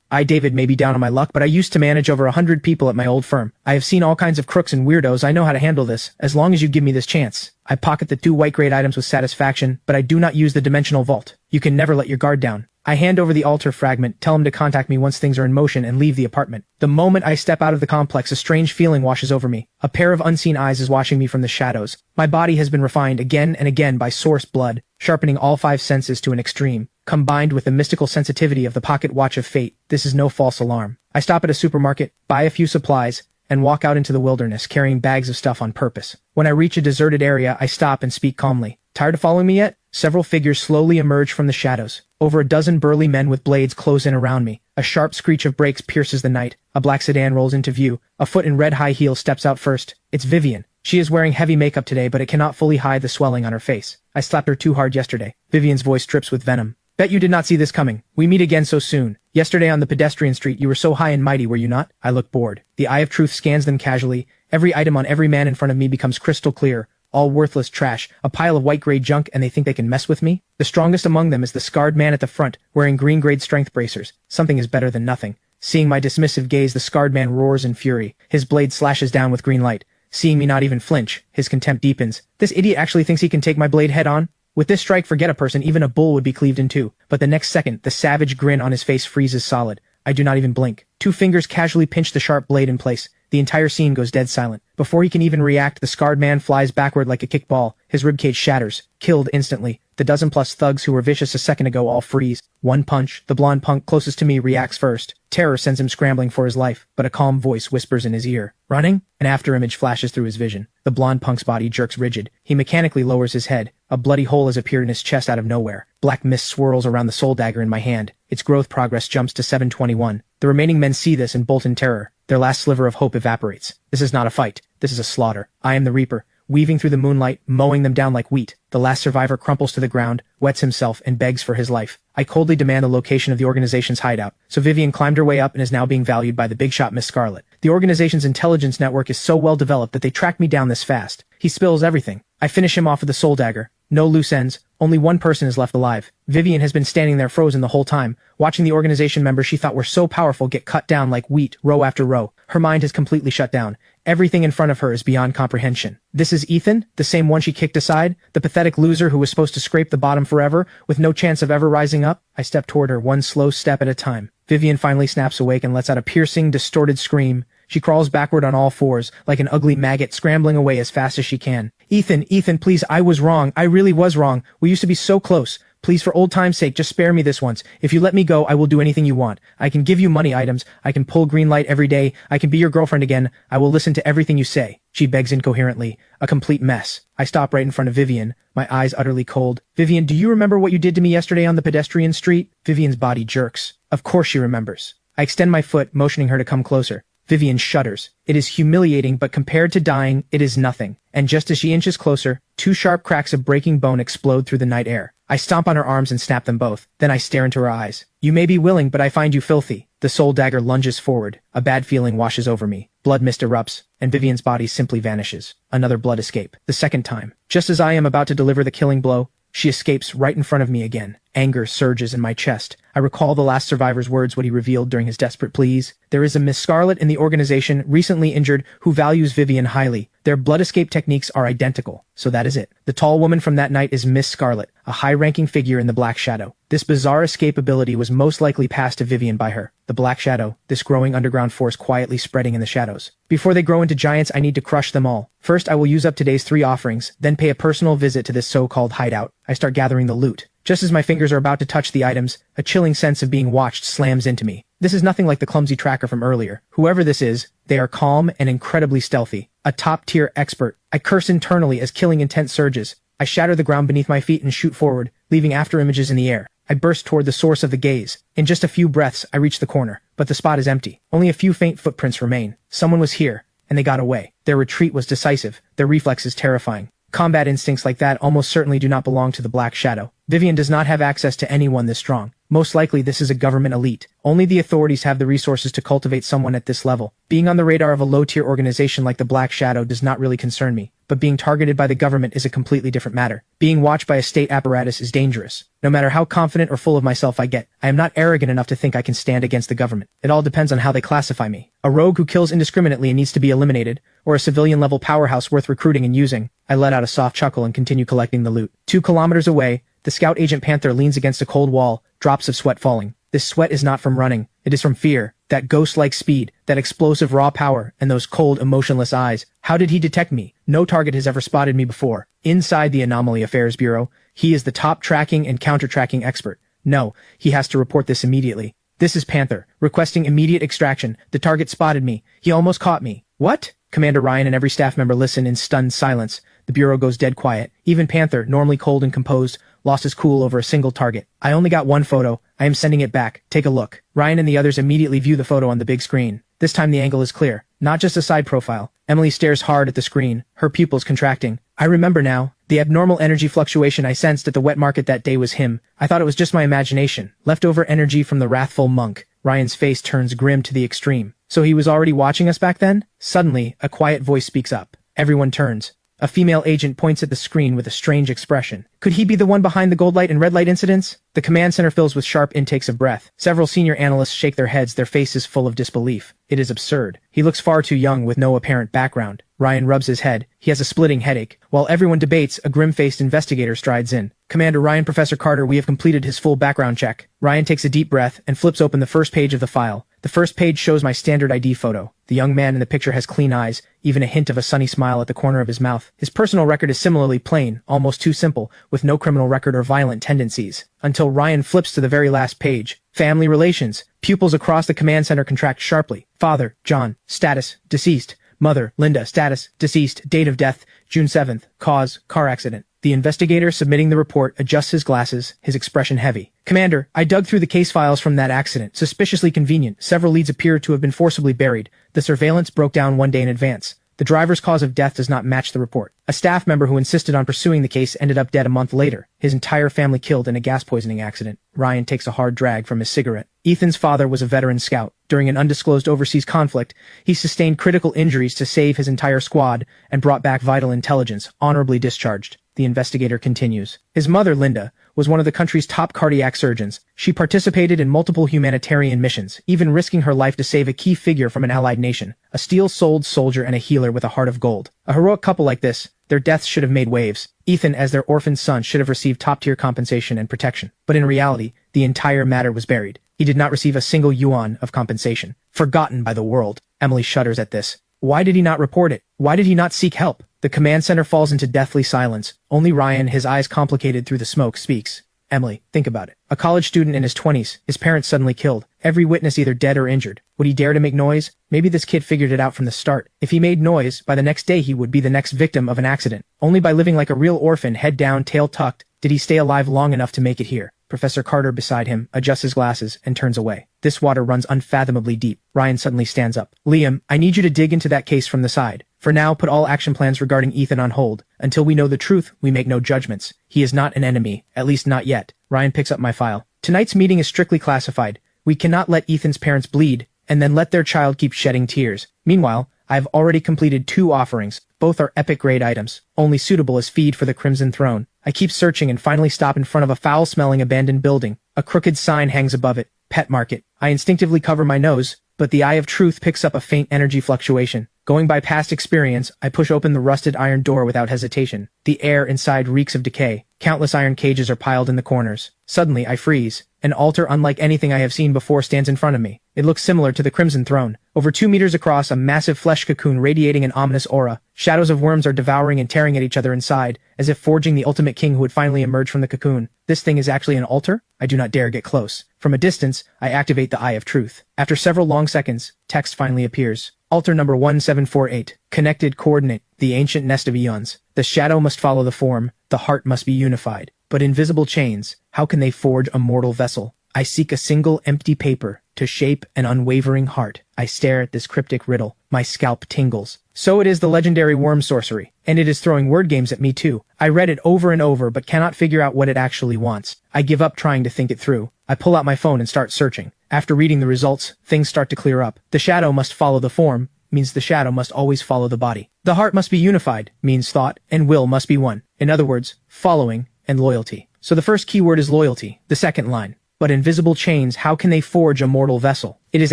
I, David, may be down on my luck, but I used to manage over 100 people at my old firm. I have seen all kinds of crooks and weirdos. I know how to handle this, as long as you give me this chance. I pocket the 2 white-grade items with satisfaction, but I do not use the dimensional vault. You can never let your guard down. I hand over the altar fragment, tell him to contact me once things are in motion, and leave the apartment. The moment I step out of the complex, a strange feeling washes over me. A pair of unseen eyes is watching me from the shadows. My body has been refined again and again by source blood, sharpening all 5 senses to an extreme. Combined with the mystical sensitivity of the pocket watch of fate, this is no false alarm. I stop at a supermarket, buy a few supplies, and walk out into the wilderness carrying bags of stuff on purpose. When I reach a deserted area, I stop and speak calmly. Tired of following me yet? Several figures slowly emerge from the shadows. Over a dozen burly men with blades close in around me. A sharp screech of brakes pierces the night. A black sedan rolls into view. A foot in red high heels steps out first. It's Vivian. She is wearing heavy makeup today, but it cannot fully hide the swelling on her face. I slapped her too hard yesterday. Vivian's voice drips with venom. Bet you did not see this coming. We meet again so soon. Yesterday on the pedestrian street, you were so high and mighty, were you not? I look bored. The eye of truth scans them casually. Every item on every man in front of me becomes crystal clear. All worthless trash, a pile of white-grade junk, and they think they can mess with me? The strongest among them is the scarred man at the front, wearing green-grade strength bracers. Something is better than nothing. Seeing my dismissive gaze, the scarred man roars in fury. His blade slashes down with green light. Seeing me not even flinch, his contempt deepens. This idiot actually thinks he can take my blade head-on? With this strike, forget a person, even a bull would be cleaved in two. But the next second, the savage grin on his face freezes solid. I do not even blink. 2 fingers casually pinch the sharp blade in place. The entire scene goes dead silent. Before he can even react, the scarred man flies backward like a kickball. His ribcage shatters. Killed instantly. The dozen-plus thugs who were vicious a second ago all freeze. One punch. The blonde punk closest to me reacts first. Terror sends him scrambling for his life, but a calm voice whispers in his ear. Running? An afterimage flashes through his vision. The blonde punk's body jerks rigid. He mechanically lowers his head. A bloody hole has appeared in his chest out of nowhere. Black mist swirls around the soul dagger in my hand. Its growth progress jumps to 721. The remaining men see this and bolt in terror. Their last sliver of hope evaporates. This is not a fight. This is a slaughter. I am the Reaper, weaving through the moonlight, mowing them down like wheat. The last survivor crumples to the ground, wets himself, and begs for his life. I coldly demand the location of the organization's hideout. So Vivian climbed her way up and is now being valued by the big shot Miss Scarlet. The organization's intelligence network is so well developed that they tracked me down this fast. He spills everything. I finish him off with a soul dagger. No loose ends. Only one person is left alive. Vivian has been standing there frozen the whole time, watching the organization members she thought were so powerful get cut down like wheat, row after row. Her mind has completely shut down. Everything in front of her is beyond comprehension. This is Ethan, the same one she kicked aside, the pathetic loser who was supposed to scrape the bottom forever, with no chance of ever rising up. I step toward her, one slow step at a time. Vivian finally snaps awake and lets out a piercing, distorted scream. She crawls backward on all fours, like an ugly maggot scrambling away as fast as she can. Ethan, please, I was wrong. I really was wrong. We used to be so close. Please, for old time's sake, just spare me this once. If you let me go, I will do anything you want. I can give you money items. I can pull green light every day. I can be your girlfriend again. I will listen to everything you say. She begs incoherently. A complete mess. I stop right in front of Vivian, my eyes utterly cold. Vivian, do you remember what you did to me yesterday on the pedestrian street? Vivian's body jerks. Of course she remembers. I extend my foot, motioning her to come closer. Vivian shudders. It is humiliating, but compared to dying, it is nothing. And just as she inches closer, 2 sharp cracks of breaking bone explode through the night air. I stomp on her arms and snap them both. Then I stare into her eyes. You may be willing, but I find you filthy. The soul dagger lunges forward. A bad feeling washes over me. Blood mist erupts, and Vivian's body simply vanishes. Another blood escape. The second time. Just as I am about to deliver the killing blow, she escapes right in front of me again. Anger surges in my chest. I recall the last survivor's words, what he revealed during his desperate pleas. There is a Miss Scarlet in the organization, recently injured, who values Vivian highly. Their blood escape techniques are identical. So that is it. The tall woman from that night is Miss Scarlet, a high-ranking figure in the Black Shadow. This bizarre escape ability was most likely passed to Vivian by her. The Black Shadow, this growing underground force quietly spreading in the shadows. Before they grow into giants, I need to crush them all. First, I will use up today's 3 offerings, then pay a personal visit to this so-called hideout. I start gathering the loot. Just as my fingers are about to touch the items, a chilling sense of being watched slams into me. This is nothing like the clumsy tracker from earlier. Whoever this is, they are calm and incredibly stealthy. A top-tier expert. I curse internally as killing intent surges. I shatter the ground beneath my feet and shoot forward, leaving after images in the air. I burst toward the source of the gaze. In just a few breaths, I reach the corner, but the spot is empty. Only a few faint footprints remain. Someone was here, and they got away. Their retreat was decisive, their reflexes terrifying. Combat instincts like that almost certainly do not belong to the Black Shadow. Vivian does not have access to anyone this strong. Most likely this is a government elite. Only the authorities have the resources to cultivate someone at this level. Being on the radar of a low-tier organization like the Black Shadow does not really concern me, but being targeted by the government is a completely different matter. Being watched by a state apparatus is dangerous. No matter how confident or full of myself I get, I am not arrogant enough to think I can stand against the government. It all depends on how they classify me. A rogue who kills indiscriminately and needs to be eliminated, or a civilian-level powerhouse worth recruiting and using. I let out a soft chuckle and continue collecting the loot. 2 kilometers away, the scout agent Panther leans against a cold wall, drops of sweat falling. This sweat is not from running, it is from fear. That ghost-like speed, that explosive raw power, and those cold, emotionless eyes. How did he detect me? No target has ever spotted me before. Inside the Anomaly Affairs Bureau, he is the top tracking and counter-tracking expert. No, he has to report this immediately. This is Panther, requesting immediate extraction. The target spotted me. He almost caught me. What? Commander Ryan and every staff member listen in stunned silence. The Bureau goes dead quiet. Even Panther, normally cold and composed, lost his cool over a single target. I only got 1 photo. I am sending it back. Take a look. Ryan and the others immediately view the photo on the big screen. This time the angle is clear. Not just a side profile. Emily stares hard at the screen, her pupils contracting. I remember now. The abnormal energy fluctuation I sensed at the wet market that day was him. I thought it was just my imagination. Leftover energy from the wrathful monk. Ryan's face turns grim to the extreme. So he was already watching us back then? Suddenly, a quiet voice speaks up. Everyone turns. A female agent points at the screen with a strange expression. Could he be the one behind the gold light and red light incidents? The command center fills with sharp intakes of breath. Several senior analysts shake their heads, their faces full of disbelief. It is absurd. He looks far too young with no apparent background. Ryan rubs his head. He has a splitting headache. While everyone debates, a grim-faced investigator strides in. Commander Ryan, Professor Carter, we have completed his full background check. Ryan takes a deep breath and flips open the first page of the file. The first page shows my standard ID photo. The young man in the picture has clean eyes, even a hint of a sunny smile at the corner of his mouth. His personal record is similarly plain, almost too simple, with no criminal record or violent tendencies. Until Ryan flips to the very last page. Family relations. Pupils across the command center contract sharply. Father, John. Status, deceased. Mother, Linda. Status, deceased. Date of death, June 7th. Cause, car accident. The investigator submitting the report adjusts his glasses, his expression heavy. Commander, I dug through the case files from that accident. Suspiciously convenient. Several leads appear to have been forcibly buried. The surveillance broke down 1 day in advance. The driver's cause of death does not match the report. A staff member who insisted on pursuing the case ended up dead a month later. His entire family killed in a gas poisoning accident. Ryan takes a hard drag from his cigarette. Ethan's father was a veteran scout. During an undisclosed overseas conflict, he sustained critical injuries to save his entire squad and brought back vital intelligence, honorably discharged. The investigator continues. His mother, Linda, was one of the country's top cardiac surgeons. She participated in multiple humanitarian missions, even risking her life to save a key figure from an allied nation. A steel-souled soldier and a healer with a heart of gold. A heroic couple like this, their deaths should have made waves. Ethan, as their orphan son, should have received top-tier compensation and protection. But in reality, the entire matter was buried. He did not receive a single yuan of compensation. Forgotten by the world. Emily shudders at this. Why did he not report it? Why did he not seek help? The command center falls into deathly silence. Only Ryan, his eyes complicated through the smoke, speaks. Emily, think about it. A college student in his 20s, his parents suddenly killed. Every witness either dead or injured. Would he dare to make noise? Maybe this kid figured it out from the start. If he made noise, by the next day he would be the next victim of an accident. Only by living like a real orphan, head down, tail tucked, did he stay alive long enough to make it here. Professor Carter beside him adjusts his glasses and turns away. This water runs unfathomably deep. Ryan suddenly stands up. Liam, I need you to dig into that case from the side. For now, put all action plans regarding Ethan on hold. Until we know the truth, we make no judgments. He is not an enemy, at least not yet. Ryan picks up my file. Tonight's meeting is strictly classified. We cannot let Ethan's parents bleed, and then let their child keep shedding tears. Meanwhile, I've already completed 2 offerings. Both are epic grade items, only suitable as feed for the Crimson Throne. I keep searching and finally stop in front of a foul-smelling abandoned building. A crooked sign hangs above it. Pet market. I instinctively cover my nose, but the eye of truth picks up a faint energy fluctuation. Going by past experience, I push open the rusted iron door without hesitation. The air inside reeks of decay. Countless iron cages are piled in the corners. Suddenly, I freeze. An altar unlike anything I have seen before stands in front of me. It looks similar to the Crimson Throne. Over 2 meters across, a massive flesh cocoon radiating an ominous aura. Shadows of worms are devouring and tearing at each other inside, as if forging the ultimate king who would finally emerge from the cocoon. This thing is actually an altar? I do not dare get close. From a distance, I activate the Eye of Truth. After several long seconds, text finally appears. Altar number 1748. Connected coordinate. The ancient nest of eons. The shadow must follow the form. The heart must be unified. But invisible chains, how can they forge a mortal vessel? I seek a single empty paper to shape an unwavering heart. I stare at this cryptic riddle. My scalp tingles. So it is the legendary worm sorcery, and it is throwing word games at me too. I read it over and over but cannot figure out what it actually wants. I give up trying to think it through. I pull out my phone and start searching. After reading the results, things start to clear up. The shadow must follow the form, means the shadow must always follow the body. The heart must be unified, means thought and will must be one. In other words, following and loyalty. So the first keyword is loyalty. The second line. But invisible chains, how can they forge a mortal vessel? It is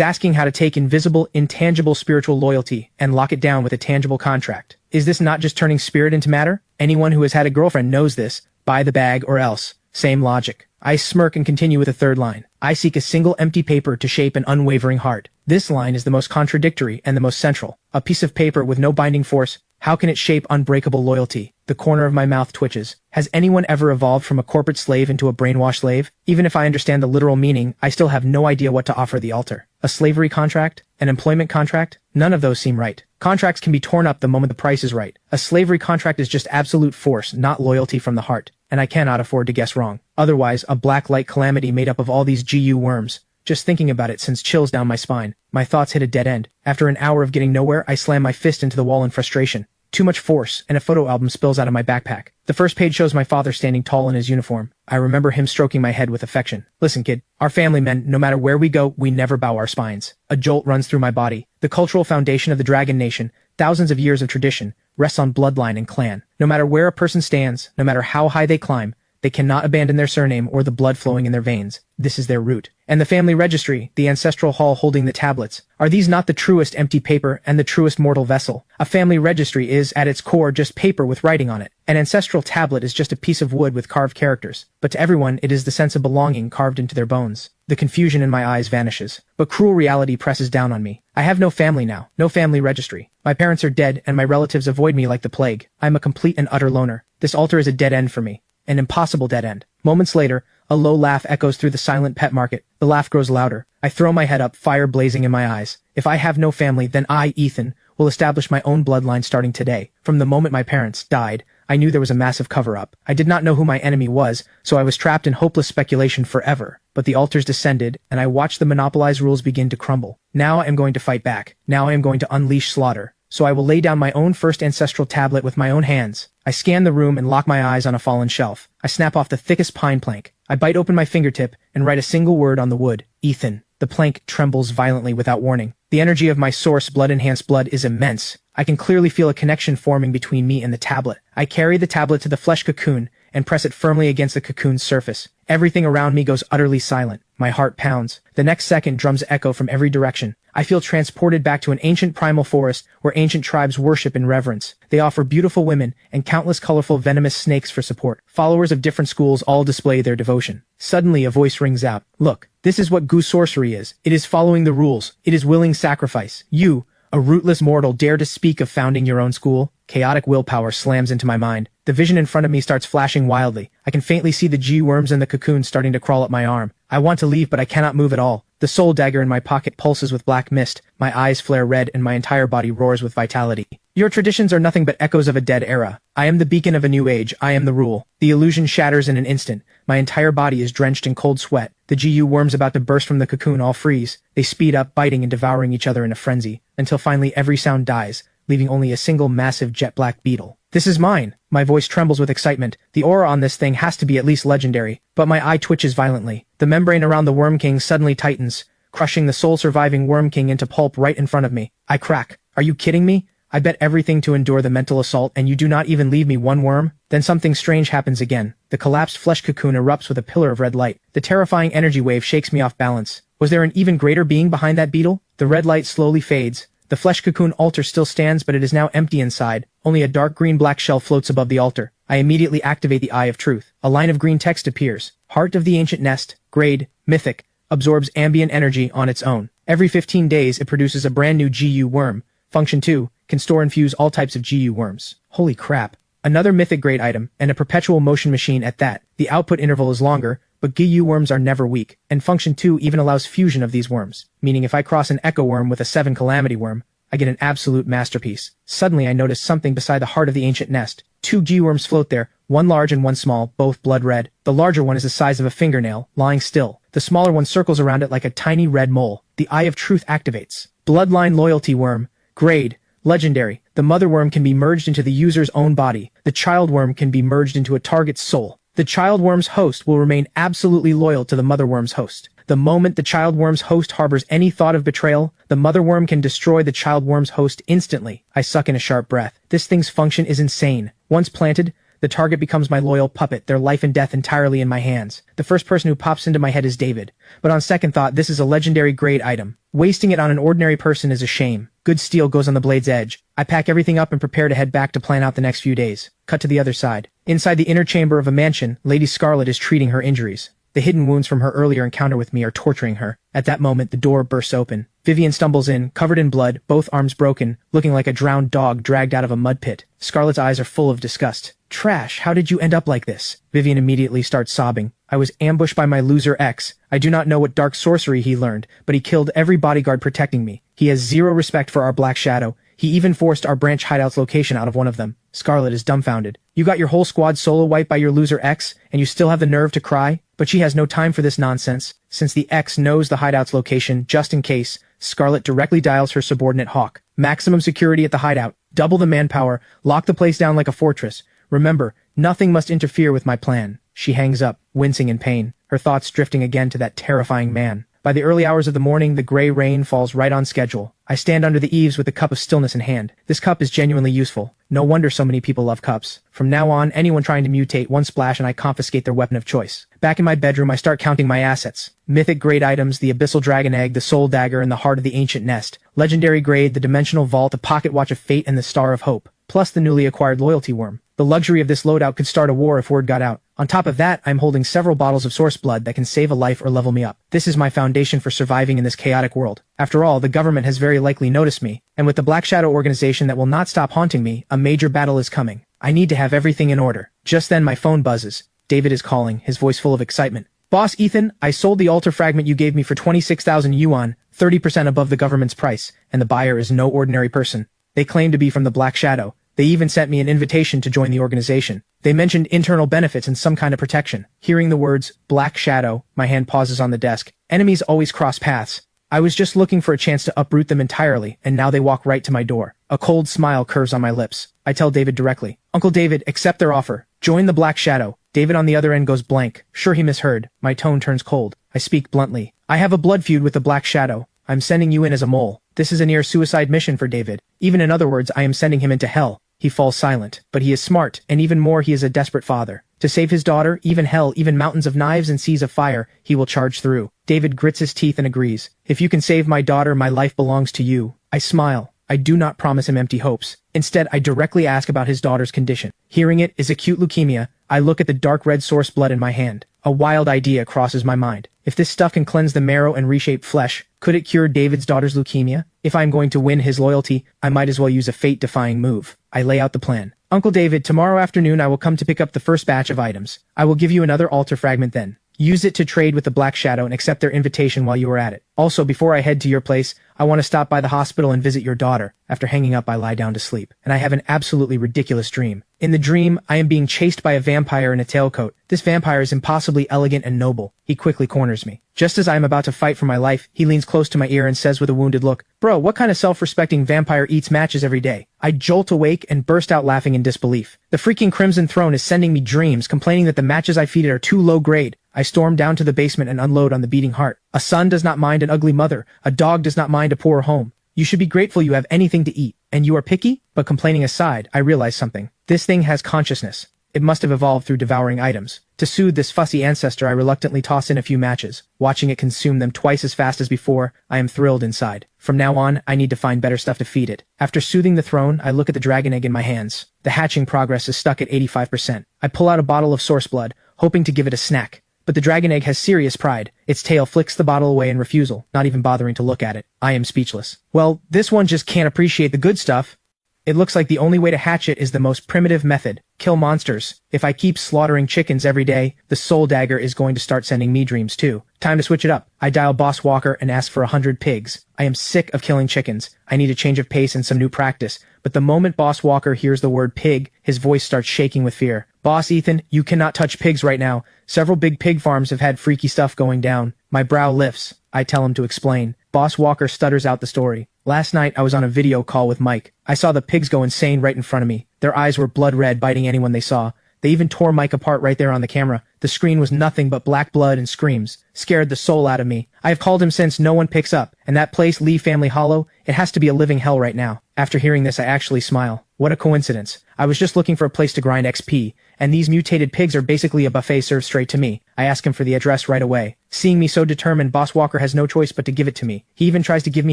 asking how to take invisible, intangible spiritual loyalty and lock it down with a tangible contract. Is this not just turning spirit into matter? Anyone who has had a girlfriend knows this. Buy the bag or else. Same logic. I smirk and continue with the third line. I seek a single empty paper to shape an unwavering heart. This line is the most contradictory and the most central. A piece of paper with no binding force. How can it shape unbreakable loyalty? The corner of my mouth twitches. Has anyone ever evolved from a corporate slave into a brainwashed slave? Even if I understand the literal meaning, I still have no idea what to offer the altar. A slavery contract? An employment contract? None of those seem right. Contracts can be torn up the moment the price is right. A slavery contract is just absolute force, not loyalty from the heart. And I cannot afford to guess wrong. Otherwise, a black light calamity made up of all these GU worms. Just thinking about it sends chills down my spine. My thoughts hit a dead end. After an hour of getting nowhere, I slam my fist into the wall in frustration. Too much force, and a photo album spills out of my backpack. The first page shows my father standing tall in his uniform. I remember him stroking my head with affection. Listen, kid, our family men, no matter where we go, we never bow our spines. A jolt runs through my body. The cultural foundation of the Dragon Nation, thousands of years of tradition, rests on bloodline and clan. No matter where a person stands, no matter how high they climb, they cannot abandon their surname or the blood flowing in their veins. This is their root. And the family registry, the ancestral hall holding the tablets, are these not the truest empty paper and the truest mortal vessel? A family registry is, at its core, just paper with writing on it. An ancestral tablet is just a piece of wood with carved characters. But to everyone, it is the sense of belonging carved into their bones. The confusion in my eyes vanishes. But cruel reality presses down on me. I have no family now, no family registry. My parents are dead and my relatives avoid me like the plague. I am a complete and utter loner. This altar is a dead end for me. An impossible dead end. Moments later, a low laugh echoes through the silent pet market. The laugh grows louder. I throw my head up, fire blazing in my eyes. If I have no family, then I, Ethan, will establish my own bloodline starting today. From the moment my parents died, I knew there was a massive cover-up. I did not know who my enemy was, so I was trapped in hopeless speculation forever. But the altars descended, and I watched the monopolized rules begin to crumble. Now I am going to fight back. Now I am going to unleash slaughter. So I will lay down my own first ancestral tablet with my own hands. I scan the room and lock my eyes on a fallen shelf. I snap off the thickest pine plank. I bite open my fingertip and write a single word on the wood. Ethan. The plank trembles violently without warning. The energy of my source, blood-enhanced blood, is immense. I can clearly feel a connection forming between me and the tablet. I carry the tablet to the flesh cocoon and press it firmly against the cocoon's surface. Everything around me goes utterly silent. My heart pounds. The next second, drums echo from every direction. I feel transported back to an ancient primal forest where ancient tribes worship in reverence. They offer beautiful women and countless colorful venomous snakes for support. Followers of different schools all display their devotion. Suddenly, a voice rings out. Look, this is what goose sorcery is. It is following the rules. It is willing sacrifice. You, a rootless mortal, dare to speak of founding your own school? Chaotic willpower slams into my mind. The vision in front of me starts flashing wildly. I can faintly see the G-worms in the cocoon starting to crawl up my arm. I want to leave, but I cannot move at all. The soul dagger in my pocket pulses with black mist. My eyes flare red and my entire body roars with vitality. Your traditions are nothing but echoes of a dead era. I am the beacon of a new age. I am the rule. The illusion shatters in an instant. My entire body is drenched in cold sweat. The GU worms about to burst from the cocoon all freeze. They speed up, biting and devouring each other in a frenzy, until finally every sound dies, leaving only a single massive jet-black beetle. This is mine. My voice trembles with excitement. The aura on this thing has to be at least legendary, but my eye twitches violently. The membrane around the Worm King suddenly tightens, crushing the sole surviving Worm King into pulp right in front of me. I crack. Are you kidding me? I bet everything to endure the mental assault and you do not even leave me one worm? Then something strange happens again. The collapsed flesh cocoon erupts with a pillar of red light. The terrifying energy wave shakes me off balance. Was there an even greater being behind that beetle? The red light slowly fades. The flesh cocoon altar still stands, but it is now empty inside. Only a dark green-black shell floats above the altar. I immediately activate the Eye of Truth. A line of green text appears. Heart of the ancient nest, grade, mythic, absorbs ambient energy on its own. Every 15 days, it produces a brand new GU worm. Function 2, can store and fuse all types of GU worms. Holy crap. Another Mythic-Grade item, and a perpetual motion machine at that. The output interval is longer, but GU worms are never weak, and Function 2 even allows fusion of these worms, meaning if I cross an Echo worm with a 7 Calamity worm, I get an absolute masterpiece. Suddenly I notice something beside the heart of the ancient nest. 2 GU worms float there, one large and one small, both blood red. The larger one is the size of a fingernail, lying still. The smaller one circles around it like a tiny red mole. The Eye of Truth activates. Bloodline Loyalty Worm. Grade. Legendary. The mother worm can be merged into the user's own body. The child worm can be merged into a target's soul. The child worm's host will remain absolutely loyal to the mother worm's host. The moment the child worm's host harbors any thought of betrayal, the mother worm can destroy the child worm's host instantly. I suck in a sharp breath. This thing's function is insane. Once planted, the target becomes my loyal puppet, their life and death entirely in my hands. The first person who pops into my head is David. But on second thought, this is a legendary grade item. Wasting it on an ordinary person is a shame. Good steel goes on the blade's edge. I pack everything up and prepare to head back to plan out the next few days. Cut to the other side. Inside the inner chamber of a mansion, Lady Scarlet is treating her injuries. The hidden wounds from her earlier encounter with me are torturing her. At that moment, the door bursts open. Vivian stumbles in, covered in blood, both arms broken, looking like a drowned dog dragged out of a mud pit. Scarlet's eyes are full of disgust. Trash, how did you end up like this? Vivian immediately starts sobbing. I was ambushed by my loser ex. I do not know what dark sorcery he learned, but he killed every bodyguard protecting me. He has zero respect for our Black Shadow. He even forced our branch hideout's location out of one of them. Scarlet is dumbfounded. You got your whole squad solo wiped by your loser ex, and you still have the nerve to cry? But she has no time for this nonsense. Since the ex knows the hideout's location, just in case, Scarlet directly dials her subordinate Hawk. Maximum security at the hideout. Double the manpower. Lock the place down like a fortress. Remember, nothing must interfere with my plan. She hangs up, wincing in pain, her thoughts drifting again to that terrifying man. By the early hours of the morning, the gray rain falls right on schedule. I stand under the eaves with a cup of stillness in hand. This cup is genuinely useful. No wonder so many people love cups. From now on, anyone trying to mutate one splash and I confiscate their weapon of choice. Back in my bedroom, I start counting my assets. Mythic grade items, the Abyssal Dragon Egg, the Soul Dagger, and the Heart of the Ancient Nest. Legendary grade, the Dimensional Vault, the Pocket Watch of Fate, and the Star of Hope. Plus the newly acquired Loyalty Worm. The luxury of this loadout could start a war if word got out. On top of that, I'm holding several bottles of source blood that can save a life or level me up. This is my foundation for surviving in this chaotic world. After all, the government has very likely noticed me, and with the Black Shadow organization that will not stop haunting me, a major battle is coming. I need to have everything in order. Just then my phone buzzes. David is calling, his voice full of excitement. Boss Ethan, I sold the altar fragment you gave me for 26,000 yuan, 30% above the government's price, and the buyer is no ordinary person. They claim to be from the Black Shadow. They even sent me an invitation to join the organization. They mentioned internal benefits and some kind of protection. Hearing the words, Black Shadow, my hand pauses on the desk. Enemies always cross paths. I was just looking for a chance to uproot them entirely, and now they walk right to my door. A cold smile curves on my lips. I tell David directly, Uncle David, accept their offer. Join the Black Shadow. David on the other end goes blank. Sure he misheard. My tone turns cold. I speak bluntly. I have a blood feud with the Black Shadow. I'm sending you in as a mole. This is a near-suicide mission for David. Even in other words, I am sending him into hell. He falls silent, but he is smart, and even more he is a desperate father. To save his daughter, even hell, even mountains of knives and seas of fire, he will charge through. David grits his teeth and agrees. If you can save my daughter, my life belongs to you. I smile. I do not promise him empty hopes. Instead, I directly ask about his daughter's condition. Hearing it is acute leukemia. I look at the dark red source blood in my hand. A wild idea crosses my mind. If this stuff can cleanse the marrow and reshape flesh, could it cure David's daughter's leukemia? If I'm going to win his loyalty, I might as well use a fate-defying move. I lay out the plan. Uncle David, tomorrow afternoon I will come to pick up the first batch of items. I will give you another altar fragment then. Use it to trade with the Black Shadow and accept their invitation while you are at it. Also, before I head to your place, I want to stop by the hospital and visit your daughter. After hanging up, I lie down to sleep, and I have an absolutely ridiculous dream. In the dream, I am being chased by a vampire in a tailcoat. This vampire is impossibly elegant and noble. He quickly corners me. Just as I am about to fight for my life, he leans close to my ear and says with a wounded look, Bro, what kind of self-respecting vampire eats matches every day? I jolt awake and burst out laughing in disbelief. The freaking Crimson Throne is sending me dreams complaining that the matches I feed it are too low grade. I storm down to the basement and unload on the beating heart. A son does not mind an ugly mother. A dog does not mind a poor home. You should be grateful you have anything to eat, and you are picky? But complaining aside, I realize something. This thing has consciousness. It must have evolved through devouring items. To soothe this fussy ancestor, I reluctantly toss in a few matches. Watching it consume them twice as fast as before, I am thrilled inside. From now on, I need to find better stuff to feed it. After soothing the throne, I look at the dragon egg in my hands. The hatching progress is stuck at 85%. I pull out a bottle of source blood, hoping to give it a snack. But the dragon egg has serious pride. Its tail flicks the bottle away in refusal, not even bothering to look at it. I am speechless. Well, this one just can't appreciate the good stuff. It looks like the only way to hatch it is the most primitive method. Kill monsters. If I keep slaughtering chickens every day, the soul dagger is going to start sending me dreams too. Time to switch it up. I dial Boss Walker and ask for 100 pigs. I am sick of killing chickens. I need a change of pace and some new practice. But the moment Boss Walker hears the word pig, his voice starts shaking with fear. Boss Ethan, you cannot touch pigs right now. Several big pig farms have had freaky stuff going down. My brow lifts. I tell him to explain. Boss Walker stutters out the story. Last night, I was on a video call with Mike. I saw the pigs go insane right in front of me. Their eyes were blood red, biting anyone they saw. They even tore Mike apart right there on the camera. The screen was nothing but black blood and screams. Scared the soul out of me. I have called him since no one picks up. And that place, Lee Family Hollow, it has to be a living hell right now. After hearing this, I actually smile. What a coincidence. I was just looking for a place to grind XP, and these mutated pigs are basically a buffet served straight to me. I ask him for the address right away. Seeing me so determined, Boss Walker has no choice but to give it to me. He even tries to give me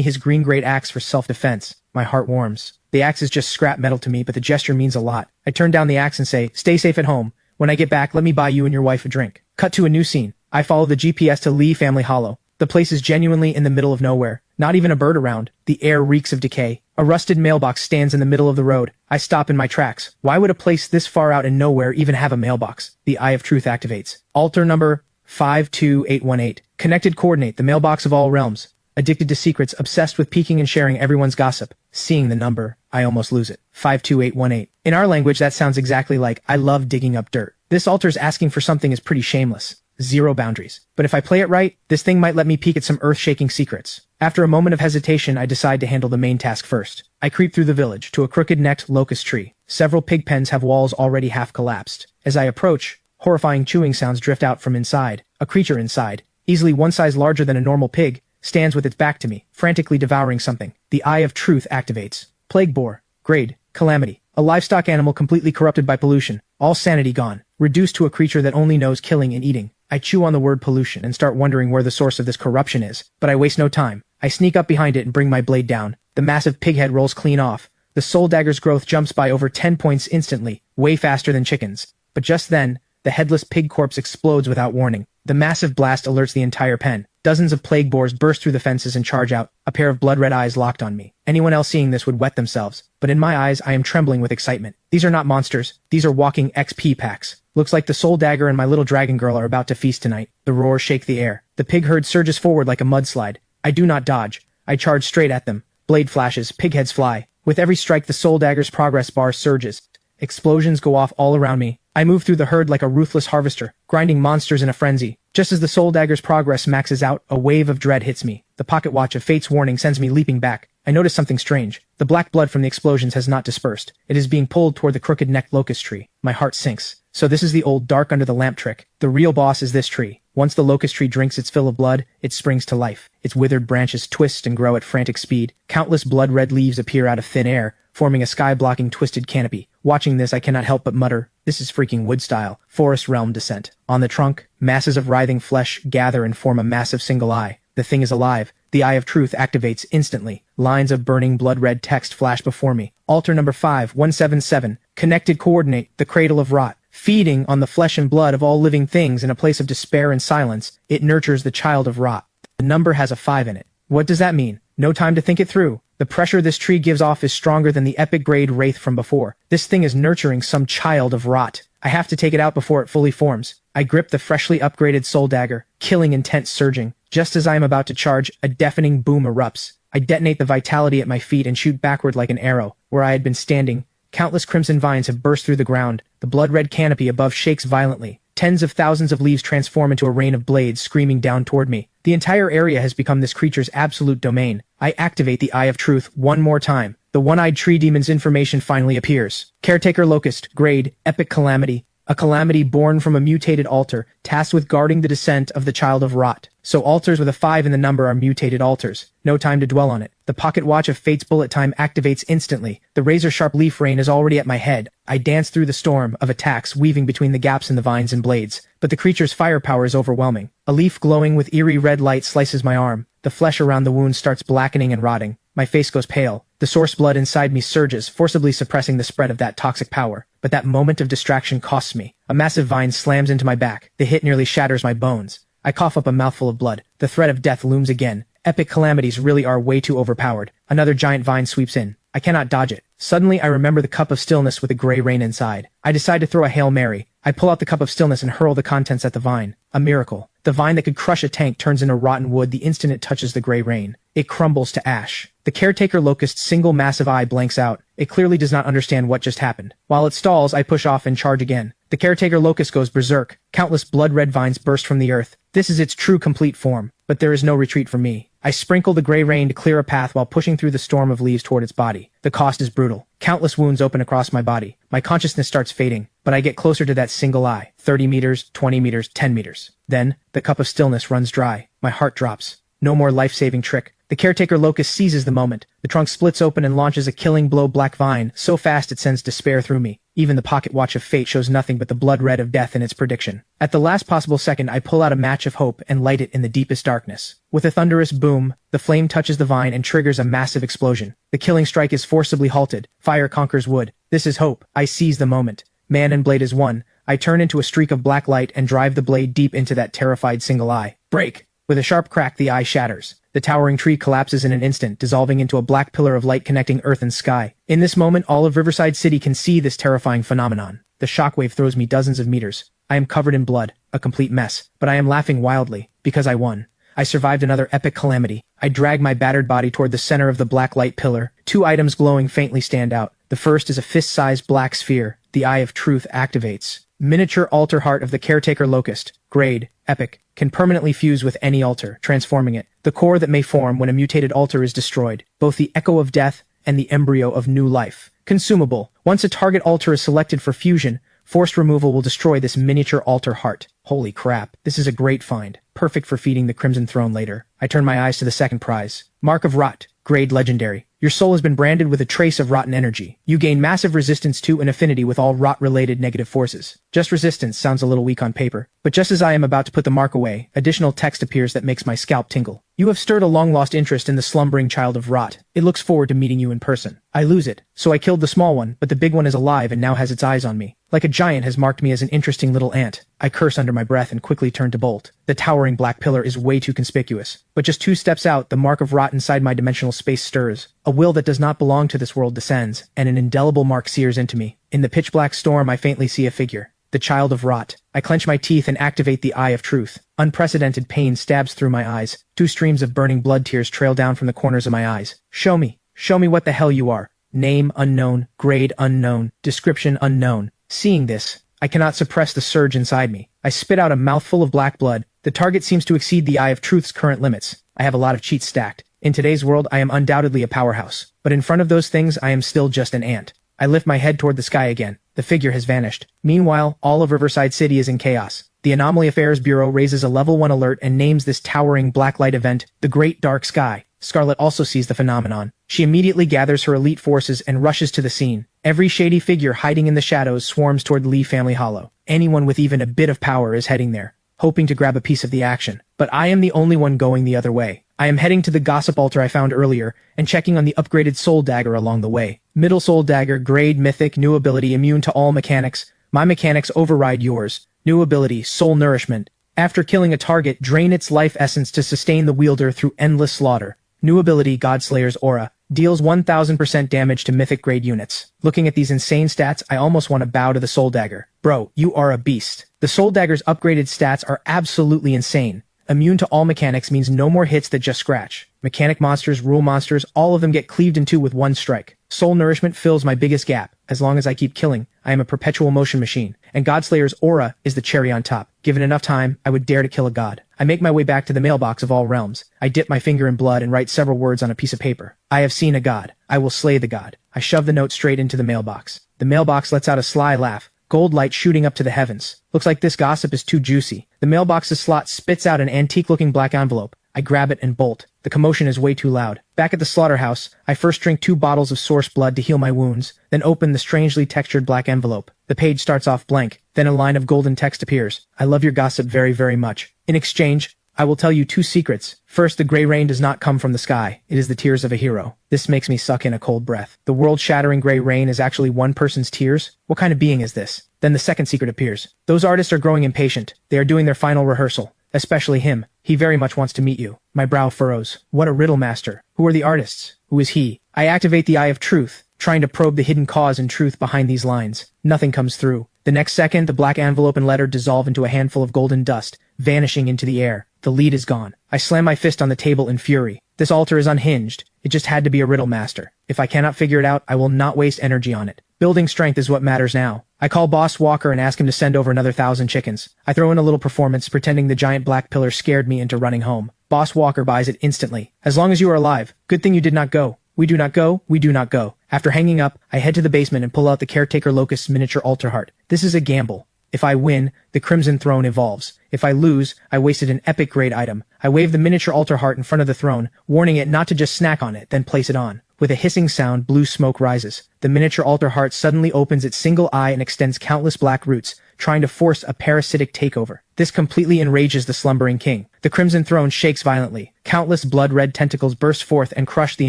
his green-grade axe for self-defense. My heart warms. The axe is just scrap metal to me, but the gesture means a lot. I turn down the axe and say, stay safe at home. When I get back, let me buy you and your wife a drink. Cut to a new scene. I follow the GPS to Lee Family Hollow. The place is genuinely in the middle of nowhere. Not even a bird around. The air reeks of decay. A rusted mailbox stands in the middle of the road. I stop in my tracks. Why would a place this far out in nowhere even have a mailbox? The Eye of Truth activates. Altar number 52818. Connected coordinate, the mailbox of all realms. Addicted to secrets, obsessed with peeking and sharing everyone's gossip. Seeing the number, I almost lose it. 52818. In our language, that sounds exactly like, I love digging up dirt. This altar's asking for something is pretty shameless. Zero boundaries. But if I play it right, this thing might let me peek at some earth-shaking secrets. After a moment of hesitation, I decide to handle the main task first. I creep through the village to a crooked-necked locust tree. Several pig pens have walls already half collapsed. As I approach, horrifying chewing sounds drift out from inside. A creature inside, easily one size larger than a normal pig, stands with its back to me, frantically devouring something. The Eye of Truth activates. Plague boar. Grade. Calamity. A livestock animal completely corrupted by pollution. All sanity gone. Reduced to a creature that only knows killing and eating. I chew on the word pollution and start wondering where the source of this corruption is. But I waste no time. I sneak up behind it and bring my blade down. The massive pig head rolls clean off. The soul dagger's growth jumps by over 10 points instantly, way faster than chickens. But just then, the headless pig corpse explodes without warning. The massive blast alerts the entire pen. Dozens of plague boars burst through the fences and charge out, a pair of blood-red eyes locked on me. Anyone else seeing this would wet themselves, but in my eyes I am trembling with excitement. These are not monsters, these are walking XP packs. Looks like the soul dagger and my little dragon girl are about to feast tonight. The roars shake the air. The pig herd surges forward like a mudslide. I do not dodge. I charge straight at them. Blade flashes, pig heads fly. With every strike the soul dagger's progress bar surges. Explosions go off all around me. I move through the herd like a ruthless harvester, grinding monsters in a frenzy. Just as the soul dagger's progress maxes out, a wave of dread hits me. The pocket watch of fate's warning sends me leaping back. I notice something strange. The black blood from the explosions has not dispersed. It is being pulled toward the crooked-necked locust tree. My heart sinks. So this is the old dark under the lamp trick. The real boss is this tree. Once the locust tree drinks its fill of blood, it springs to life. Its withered branches twist and grow at frantic speed. Countless blood-red leaves appear out of thin air, forming a sky-blocking twisted canopy. Watching this, I cannot help but mutter, this is freaking wood-style, forest realm descent. On the trunk, masses of writhing flesh gather and form a massive single eye. The thing is alive. The Eye of Truth activates instantly. Lines of burning blood-red text flash before me. Altar number 5177. Connected coordinate, the cradle of rot. Feeding on the flesh and blood of all living things in a place of despair and silence, it nurtures the child of rot. The number has a 5 in it. What does that mean? No time to think it through. The pressure this tree gives off is stronger than the epic grade wraith from before. This thing is nurturing some child of rot. I have to take it out before it fully forms. I grip the freshly upgraded soul dagger, killing intent surging. Just as I am about to charge, a deafening boom erupts. I detonate the vitality at my feet and shoot backward like an arrow. Where I had been standing, countless crimson vines have burst through the ground. The blood-red canopy above shakes violently. Tens of thousands of leaves transform into a rain of blades screaming down toward me. The entire area has become this creature's absolute domain. I activate the Eye of Truth one more time. The one-eyed tree demon's information finally appears. Caretaker Locust, grade, epic calamity. a calamity born from a mutated altar, tasked with guarding the descent of the child of Rot. So altars with a 5 in the number are mutated altars. No time to dwell on it. The pocket watch of Fate's bullet time activates instantly. The razor-sharp leaf rain is already at my head. I dance through the storm of attacks weaving between the gaps in the vines and blades. But the creature's firepower is overwhelming. A leaf glowing with eerie red light slices my arm. The flesh around the wound starts blackening and rotting. My face goes pale. The source blood inside me surges, forcibly suppressing the spread of that toxic power. But that moment of distraction costs me. A massive vine slams into my back. The hit nearly shatters my bones. I cough up a mouthful of blood. The threat of death looms again. Epic calamities really are way too overpowered. Another giant vine sweeps in. I cannot dodge it. Suddenly, I remember the cup of stillness with the gray rain inside. I decide to throw a Hail Mary. I pull out the cup of stillness and hurl the contents at the vine. A miracle. The vine that could crush a tank turns into rotten wood the instant it touches the gray rain. It crumbles to ash. The caretaker locust's single massive eye blanks out. It clearly does not understand what just happened. While it stalls, I push off and charge again. The caretaker locust goes berserk. Countless blood-red vines burst from the earth. This is its true complete form. But there is no retreat for me. I sprinkle the gray rain to clear a path while pushing through the storm of leaves toward its body. The cost is brutal. Countless wounds open across my body. My consciousness starts fading, but I get closer to that single eye. 30 meters, 20 meters, 10 meters. Then, the cup of stillness runs dry. My heart drops. No more life-saving trick. The caretaker locust seizes the moment. The trunk splits open and launches a killing blow black vine, so fast it sends despair through me. Even the pocket watch of fate shows nothing but the blood red of death in its prediction. At the last possible second, I pull out a match of hope and light it in the deepest darkness. With a thunderous boom, the flame touches the vine and triggers a massive explosion. The killing strike is forcibly halted. Fire conquers wood. This is hope. I seize the moment. Man and blade is one. I turn into a streak of black light and drive the blade deep into that terrified single eye. Break! With a sharp crack, the eye shatters. The towering tree collapses in an instant, dissolving into a black pillar of light connecting earth and sky. In this moment, all of Riverside City can see this terrifying phenomenon. The shockwave throws me dozens of meters. I am covered in blood, a complete mess, but I am laughing wildly, because I won. I survived another epic calamity. I drag my battered body toward the center of the black light pillar. Two items glowing faintly stand out. The first is a fist-sized black sphere. The Eye of Truth activates. Miniature altar heart of the caretaker locust. Grade. Epic. Can permanently fuse with any altar, transforming it. The core that may form when a mutated altar is destroyed. Both the echo of death and the embryo of new life. Consumable. Once a target altar is selected for fusion, forced removal will destroy this miniature altar heart. Holy crap. This is a great find. Perfect for feeding the Crimson Throne later. I turn my eyes to the second prize. Mark of Rot. Grade Legendary. Your soul has been branded with a trace of rotten energy. You gain massive resistance to and affinity with all rot-related negative forces. Just resistance sounds a little weak on paper, but just as I am about to put the mark away, additional text appears that makes my scalp tingle. You have stirred a long-lost interest in the slumbering child of Rot. It looks forward to meeting you in person. I lose it, so I killed the small one, but the big one is alive and now has its eyes on me. Like a giant has marked me as an interesting little ant. I curse under my breath and quickly turn to bolt. The towering black pillar is way too conspicuous. But just 2 steps out, the mark of Rot inside my dimensional space stirs. A will that does not belong to this world descends, and an indelible mark sears into me. In the pitch-black storm, I faintly see a figure. The child of Rot. I clench my teeth and activate the Eye of Truth. Unprecedented pain stabs through my eyes. 2 streams of burning blood tears trail down from the corners of my eyes. Show me. Show me what the hell you are. Name unknown. Grade unknown. Description unknown. Seeing this, I cannot suppress the surge inside me. I spit out a mouthful of black blood. The target seems to exceed the Eye of Truth's current limits. I have a lot of cheats stacked. In today's world, I am undoubtedly a powerhouse. But in front of those things, I am still just an ant. I lift my head toward the sky again. The figure has vanished. Meanwhile, all of Riverside City is in chaos. The Anomaly Affairs Bureau raises a Level 1 alert and names this towering black light event the Great Dark Sky. Scarlet also sees the phenomenon. She immediately gathers her elite forces and rushes to the scene. Every shady figure hiding in the shadows swarms toward Lee Family Hollow. Anyone with even a bit of power is heading there, hoping to grab a piece of the action. But I am the only one going the other way. I am heading to the gossip altar I found earlier and checking on the upgraded soul dagger along the way. Middle soul dagger, grade mythic, new ability, immune to all mechanics. My mechanics override yours. New ability, soul nourishment. After killing a target, drain its life essence to sustain the wielder through endless slaughter. New ability, Godslayer's Aura. Deals 1000% damage to Mythic-Grade units. Looking at these insane stats, I almost want to bow to the soul dagger. Bro, you are a beast. The soul dagger's upgraded stats are absolutely insane. Immune to all mechanics means no more hits that just scratch. Mechanic monsters, rule monsters, all of them get cleaved in two with one strike. Soul nourishment fills my biggest gap. As long as I keep killing, I am a perpetual motion machine. And Godslayer's Aura is the cherry on top. Given enough time, I would dare to kill a god. I make my way back to the mailbox of all realms. I dip my finger in blood and write several words on a piece of paper. I have seen a god. I will slay the god. I shove the note straight into the mailbox. The mailbox lets out a sly laugh. gold light shooting up to the heavens. Looks like this gossip is too juicy. The mailbox's slot spits out an antique-looking black envelope. I grab it and bolt. The commotion is way too loud. Back at the slaughterhouse, I first drink 2 bottles of source blood to heal my wounds, then open the strangely textured black envelope. The page starts off blank, then a line of golden text appears. I love your gossip very, very much. In exchange, I will tell you 2 secrets. First, the gray rain does not come from the sky. It is the tears of a hero. This makes me suck in a cold breath. The world-shattering gray rain is actually one person's tears? What kind of being is this? Then the second secret appears. Those artists are growing impatient. They are doing their final rehearsal. Especially him. He very much wants to meet you. My brow furrows. What a riddle master. Who are the artists? Who is he? I activate the Eye of Truth, trying to probe the hidden cause and truth behind these lines. Nothing comes through. The next second, the black envelope and letter dissolve into a handful of golden dust, vanishing into the air. The lead is gone. I slam my fist on the table in fury. This altar is unhinged. It just had to be a riddle master. If I cannot figure it out, I will not waste energy on it. Building strength is what matters now. I call Boss Walker and ask him to send over another 1,000 chickens. I throw in a little performance, pretending the giant black pillar scared me into running home. Boss Walker buys it instantly. As long as you are alive. Good thing you did not go. We do not go. We do not go. After hanging up, I head to the basement and pull out the Caretaker Locust's miniature altar heart. This is a gamble. If I win, the Crimson Throne evolves. If I lose, I wasted an epic grade item. I wave the miniature altar heart in front of the throne, warning it not to just snack on it, then place it on. With a hissing sound, blue smoke rises. The miniature altar heart suddenly opens its single eye and extends countless black roots, trying to force a parasitic takeover. This completely enrages the slumbering king. The Crimson Throne shakes violently. Countless blood-red tentacles burst forth and crush the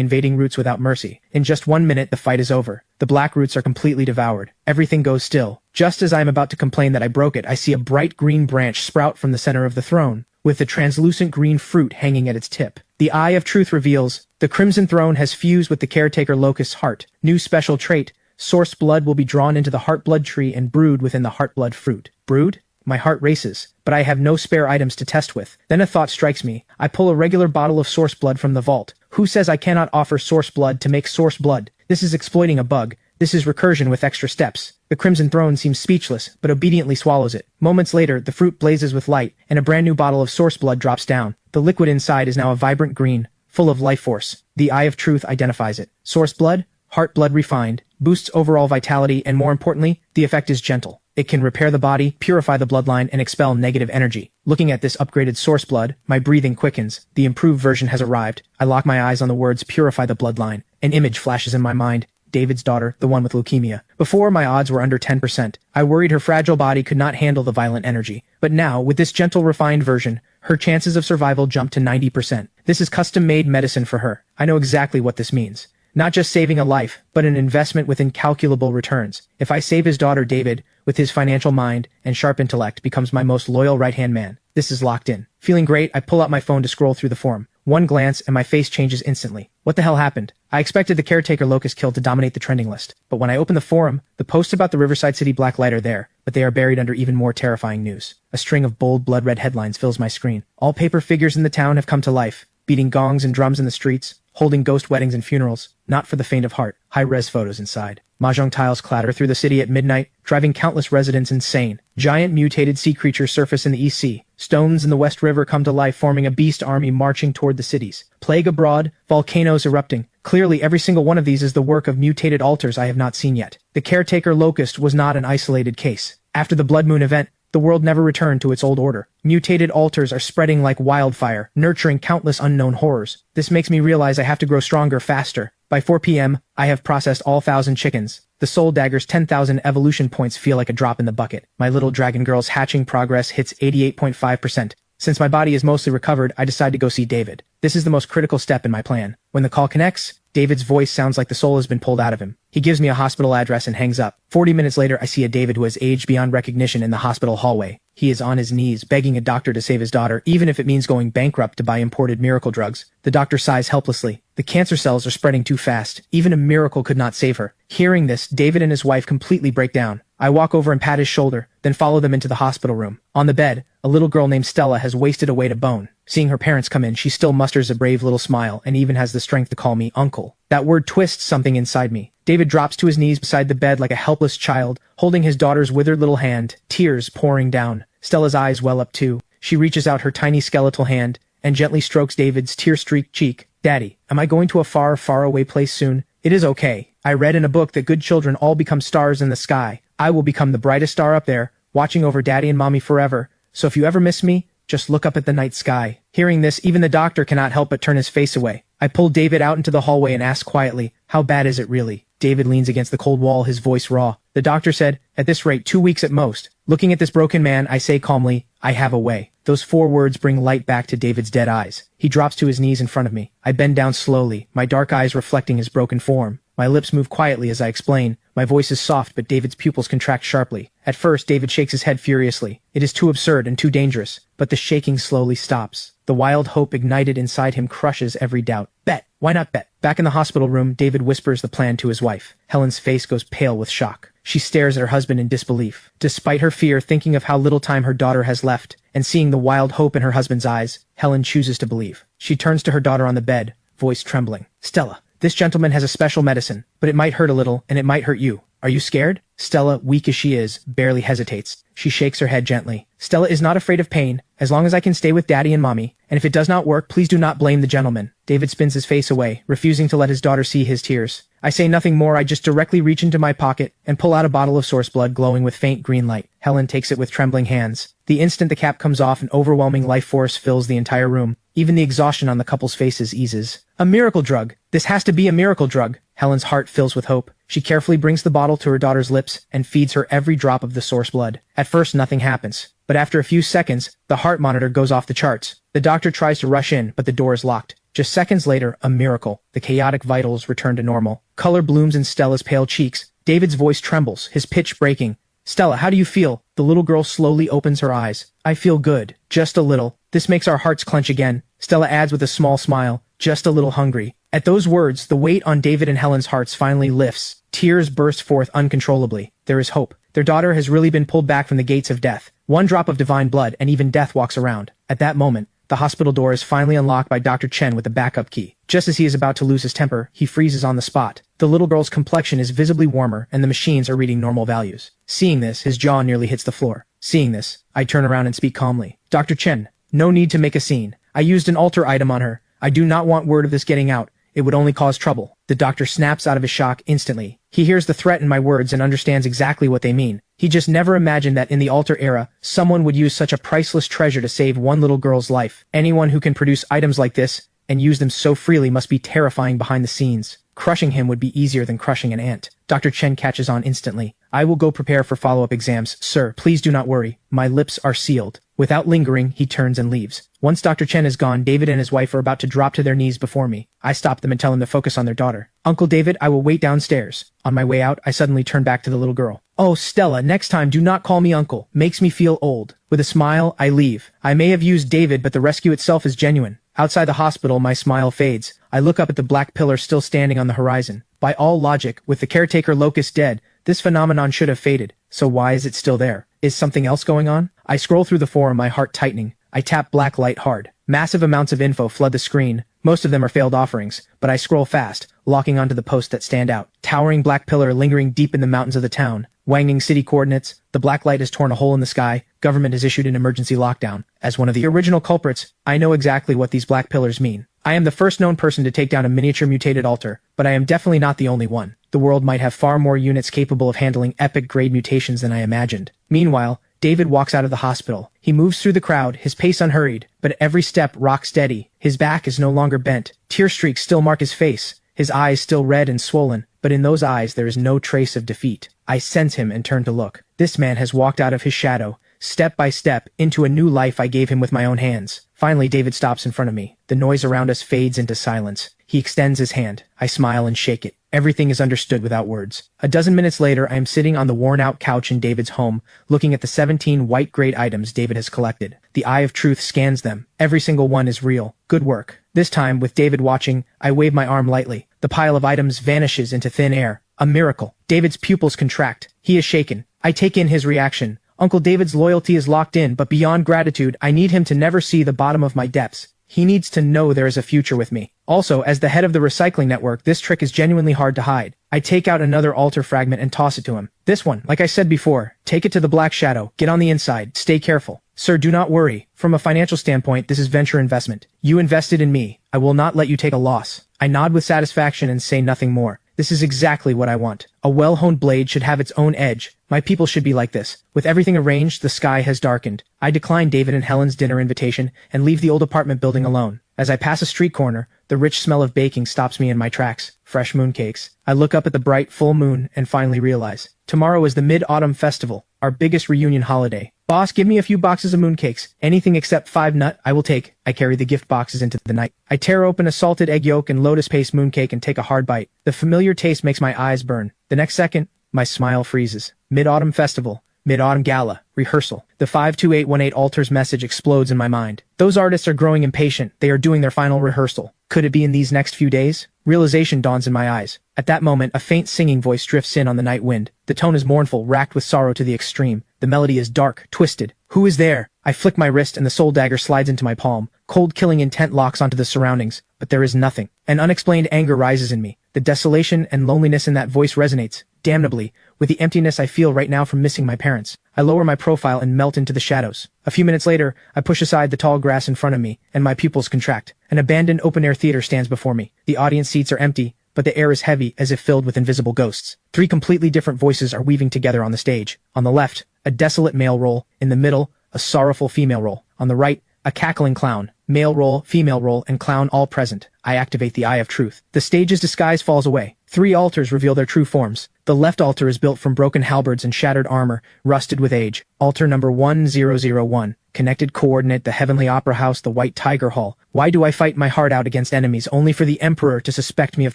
invading roots without mercy. In just 1 minute, the fight is over. The black roots are completely devoured. Everything goes still. Just as I am about to complain that I broke it, I see a bright green branch sprout from the center of the throne, with the translucent green fruit hanging at its tip. The Eye of Truth reveals, the Crimson Throne has fused with the Caretaker Locust's heart. New special trait, source blood will be drawn into the heart blood tree and brewed within the heart blood fruit. Brewed? My heart races, but I have no spare items to test with. Then a thought strikes me. I pull a regular bottle of source blood from the vault. Who says I cannot offer source blood to make source blood? This is exploiting a bug. This is recursion with extra steps. The Crimson Throne seems speechless, but obediently swallows it. Moments later, the fruit blazes with light, and a brand new bottle of source blood drops down. The liquid inside is now a vibrant green, full of life force. The Eye of Truth identifies it. Source blood, heart blood refined, boosts overall vitality, and more importantly, the effect is gentle. It can repair the body, purify the bloodline, and expel negative energy. Looking at this upgraded source blood, my breathing quickens. The improved version has arrived. I lock my eyes on the words purify the bloodline. An image flashes in my mind. David's daughter, the one with leukemia. Before, my odds were under 10%. I worried her fragile body could not handle the violent energy. But now, with this gentle, refined version, her chances of survival jump to 90%. This is custom-made medicine for her. I know exactly what this means. Not just saving a life, but an investment with incalculable returns. If I save his daughter, David, with his financial mind and sharp intellect, becomes my most loyal right-hand man. This is locked in. Feeling great, I pull out my phone to scroll through the forum. One glance, and my face changes instantly. What the hell happened? I expected the Caretaker Locust kill to dominate the trending list. But when I open the forum, the posts about the Riverside City Black Light are there, but they are buried under even more terrifying news. A string of bold, blood-red headlines fills my screen. All paper figures in the town have come to life, beating gongs and drums in the streets, holding ghost weddings and funerals. Not for the faint of heart. High-res photos inside. Mahjong tiles clatter through the city at midnight, driving countless residents insane. Giant mutated sea creatures surface in the East Sea. Stones in the West River come to life, forming a beast army marching toward the cities. Plague abroad, volcanoes erupting. Clearly, every single one of these is the work of mutated altars I have not seen yet. The Caretaker Locust was not an isolated case. After the Blood Moon event, the world never returned to its old order. Mutated altars are spreading like wildfire, nurturing countless unknown horrors. This makes me realize I have to grow stronger faster. By 4 p.m., I have processed all 1,000 chickens. The Soul Dagger's 10,000 evolution points feel like a drop in the bucket. My little dragon girl's hatching progress hits 88.5%. Since my body is mostly recovered, I decide to go see David. This is the most critical step in my plan. When the call connects, David's voice sounds like the soul has been pulled out of him. He gives me a hospital address and hangs up. 40 minutes later, I see a David who has aged beyond recognition in the hospital hallway. He is on his knees, begging a doctor to save his daughter, even if it means going bankrupt to buy imported miracle drugs. The doctor sighs helplessly. The cancer cells are spreading too fast. Even a miracle could not save her. Hearing this, David and his wife completely break down. I walk over and pat his shoulder, then follow them into the hospital room. On the bed, a little girl named Stella has wasted away to bone. Seeing her parents come in, she still musters a brave little smile and even has the strength to call me uncle. That word twists something inside me. David drops to his knees beside the bed like a helpless child, holding his daughter's withered little hand, tears pouring down. Stella's eyes well up too. She reaches out her tiny skeletal hand and gently strokes David's tear-streaked cheek. Daddy, am I going to a far, far away place soon? It is okay. I read in a book that good children all become stars in the sky, I will become the brightest star up there, watching over Daddy and Mommy forever. So if you ever miss me, just look up at the night sky. Hearing this, even the doctor cannot help but turn his face away. I pull David out into the hallway and ask quietly, how bad is it really? David leans against the cold wall, his voice raw. The doctor said, at this rate, 2 weeks at most. Looking at this broken man, I say calmly, I have a way. Those 4 words bring light back to David's dead eyes. He drops to his knees in front of me. I bend down slowly, my dark eyes reflecting his broken form. My lips move quietly as I explain. My voice is soft, but David's pupils contract sharply. At first, David shakes his head furiously. It is too absurd and too dangerous. But the shaking slowly stops. The wild hope ignited inside him crushes every doubt. Bet. Why not bet? Back in the hospital room, David whispers the plan to his wife. Helen's face goes pale with shock. She stares at her husband in disbelief. Despite her fear, thinking of how little time her daughter has left, and seeing the wild hope in her husband's eyes, Helen chooses to believe. She turns to her daughter on the bed, voice trembling. Stella, this gentleman has a special medicine, but it might hurt a little, and it might hurt you. Are you scared? Stella, weak as she is, barely hesitates. She shakes her head gently. Stella is not afraid of pain, as long as I can stay with Daddy and Mommy, and if it does not work, please do not blame the gentleman. David spins his face away, refusing to let his daughter see his tears. I say nothing more, I just directly reach into my pocket and pull out a bottle of source blood glowing with faint green light. Helen takes it with trembling hands. The instant the cap comes off, an overwhelming life force fills the entire room. Even the exhaustion on the couple's faces eases. A miracle drug. This has to be a miracle drug. Helen's heart fills with hope. She carefully brings the bottle to her daughter's lips and feeds her every drop of the source blood. At first, nothing happens. But after a few seconds, the heart monitor goes off the charts. The doctor tries to rush in, but the door is locked. Just seconds later, a miracle. The chaotic vitals return to normal. Color blooms in Stella's pale cheeks. David's voice trembles, his pitch breaking. Stella, how do you feel? The little girl slowly opens her eyes. I feel good. Just a little. This makes our hearts clench again. Stella adds with a small smile. Just a little hungry. At those words, the weight on David and Helen's hearts finally lifts. Tears burst forth uncontrollably. There is hope. Their daughter has really been pulled back from the gates of death. One drop of divine blood, and even death walks around. At that moment, the hospital door is finally unlocked by Dr. Chen with a backup key. Just as he is about to lose his temper, he freezes on the spot. The little girl's complexion is visibly warmer, and the machines are reading normal values. Seeing this, his jaw nearly hits the floor. Seeing this, I turn around and speak calmly. Dr. Chen, no need to make a scene. I used an alter item on her. I do not want word of this getting out. It would only cause trouble. The doctor snaps out of his shock instantly. He hears the threat in my words and understands exactly what they mean. He just never imagined that in the alter era, someone would use such a priceless treasure to save one little girl's life. Anyone who can produce items like this and use them so freely must be terrifying behind the scenes. Crushing him would be easier than crushing an ant. Dr. Chen catches on instantly. I will go prepare for follow-up exams. Sir, please do not worry. My lips are sealed. Without lingering, he turns and leaves. Once Dr. Chen is gone, David and his wife are about to drop to their knees before me. I stop them and tell them to focus on their daughter. Uncle David, I will wait downstairs. On my way out, I suddenly turn back to the little girl. Oh, Stella, next time do not call me uncle. Makes me feel old. With a smile, I leave. I may have used David, but the rescue itself is genuine. Outside the hospital, my smile fades. I look up at the black pillar still standing on the horizon. By all logic, with the caretaker locust dead, this phenomenon should have faded. So why is it still there? Is something else going on? I scroll through the forum, my heart tightening. I tap black light hard. Massive amounts of info flood the screen. Most of them are failed offerings, but I scroll fast, locking onto the posts that stand out. Towering black pillar lingering deep in the mountains of the town. Wanging city coordinates. The black light has torn a hole in the sky. Government has issued an emergency lockdown. As one of the original culprits, I know exactly what these black pillars mean. I am the first known person to take down a miniature mutated altar, but I am definitely not the only one. The world might have far more units capable of handling epic grade mutations than I imagined. Meanwhile, David walks out of the hospital. He moves through the crowd, his pace unhurried, but every step rock steady. His back is no longer bent. Tear streaks still mark his face. His eyes still red and swollen, but in those eyes there is no trace of defeat. I sense him and turn to look. This man has walked out of his shadow, step by step, into a new life I gave him with my own hands. Finally, David stops in front of me. The noise around us fades into silence. He extends his hand. I smile and shake it. Everything is understood without words. A dozen minutes later, I am sitting on the worn-out couch in David's home, looking at the 17 white grade items David has collected. The eye of truth scans them. Every single one is real. Good work. This time, with David watching, I wave my arm lightly. The pile of items vanishes into thin air. A miracle. David's pupils contract. He is shaken. I take in his reaction. Uncle David's loyalty is locked in, but beyond gratitude, I need him to never see the bottom of my depths. He needs to know there is a future with me. Also, as the head of the recycling network, this trick is genuinely hard to hide. I take out another altar fragment and toss it to him. This one, like I said before, take it to the Black Shadow. Get on the inside. Stay careful. Sir, do not worry. From a financial standpoint, this is venture investment. You invested in me. I will not let you take a loss. I nod with satisfaction and say nothing more. This is exactly what I want. A well-honed blade should have its own edge. My people should be like this. With everything arranged, the sky has darkened. I decline David and Helen's dinner invitation and leave the old apartment building alone. As I pass a street corner, the rich smell of baking stops me in my tracks. Fresh mooncakes. I look up at the bright, full moon and finally realize. Tomorrow is the Mid-Autumn Festival, our biggest reunion holiday. Boss, give me a few boxes of mooncakes. Anything except 5-nut, I will take. I carry the gift boxes into the night. I tear open a salted egg yolk and lotus paste mooncake and take a hard bite. The familiar taste makes my eyes burn. The next second, my smile freezes. Mid-Autumn Festival. Mid-Autumn Gala. Rehearsal. The 52818 Altars message explodes in my mind. Those artists are growing impatient. They are doing their final rehearsal. Could it be in these next few days? Realization dawns in my eyes. At that moment, a faint singing voice drifts in on the night wind. The tone is mournful, racked with sorrow to the extreme. The melody is dark, twisted. Who is there? I flick my wrist and the soul dagger slides into my palm. Cold killing intent locks onto the surroundings, but there is nothing. An unexplained anger rises in me. The desolation and loneliness in that voice resonates, damnably, with the emptiness I feel right now from missing my parents. I lower my profile and melt into the shadows. A few minutes later, I push aside the tall grass in front of me, and my pupils contract. An abandoned open-air theater stands before me. The audience seats are empty, but the air is heavy as if filled with invisible ghosts. 3 completely different voices are weaving together on the stage. On the left, a desolate male role. In the middle, a sorrowful female role. On the right, a cackling clown. Male role, female role, and clown all present. I activate the Eye of Truth. The stage's disguise falls away. 3 altars reveal their true forms. The left altar is built from broken halberds and shattered armor, rusted with age. Altar number 1001. Connected coordinate, the Heavenly Opera House, the White Tiger Hall. Why do I fight my heart out against enemies only for the Emperor to suspect me of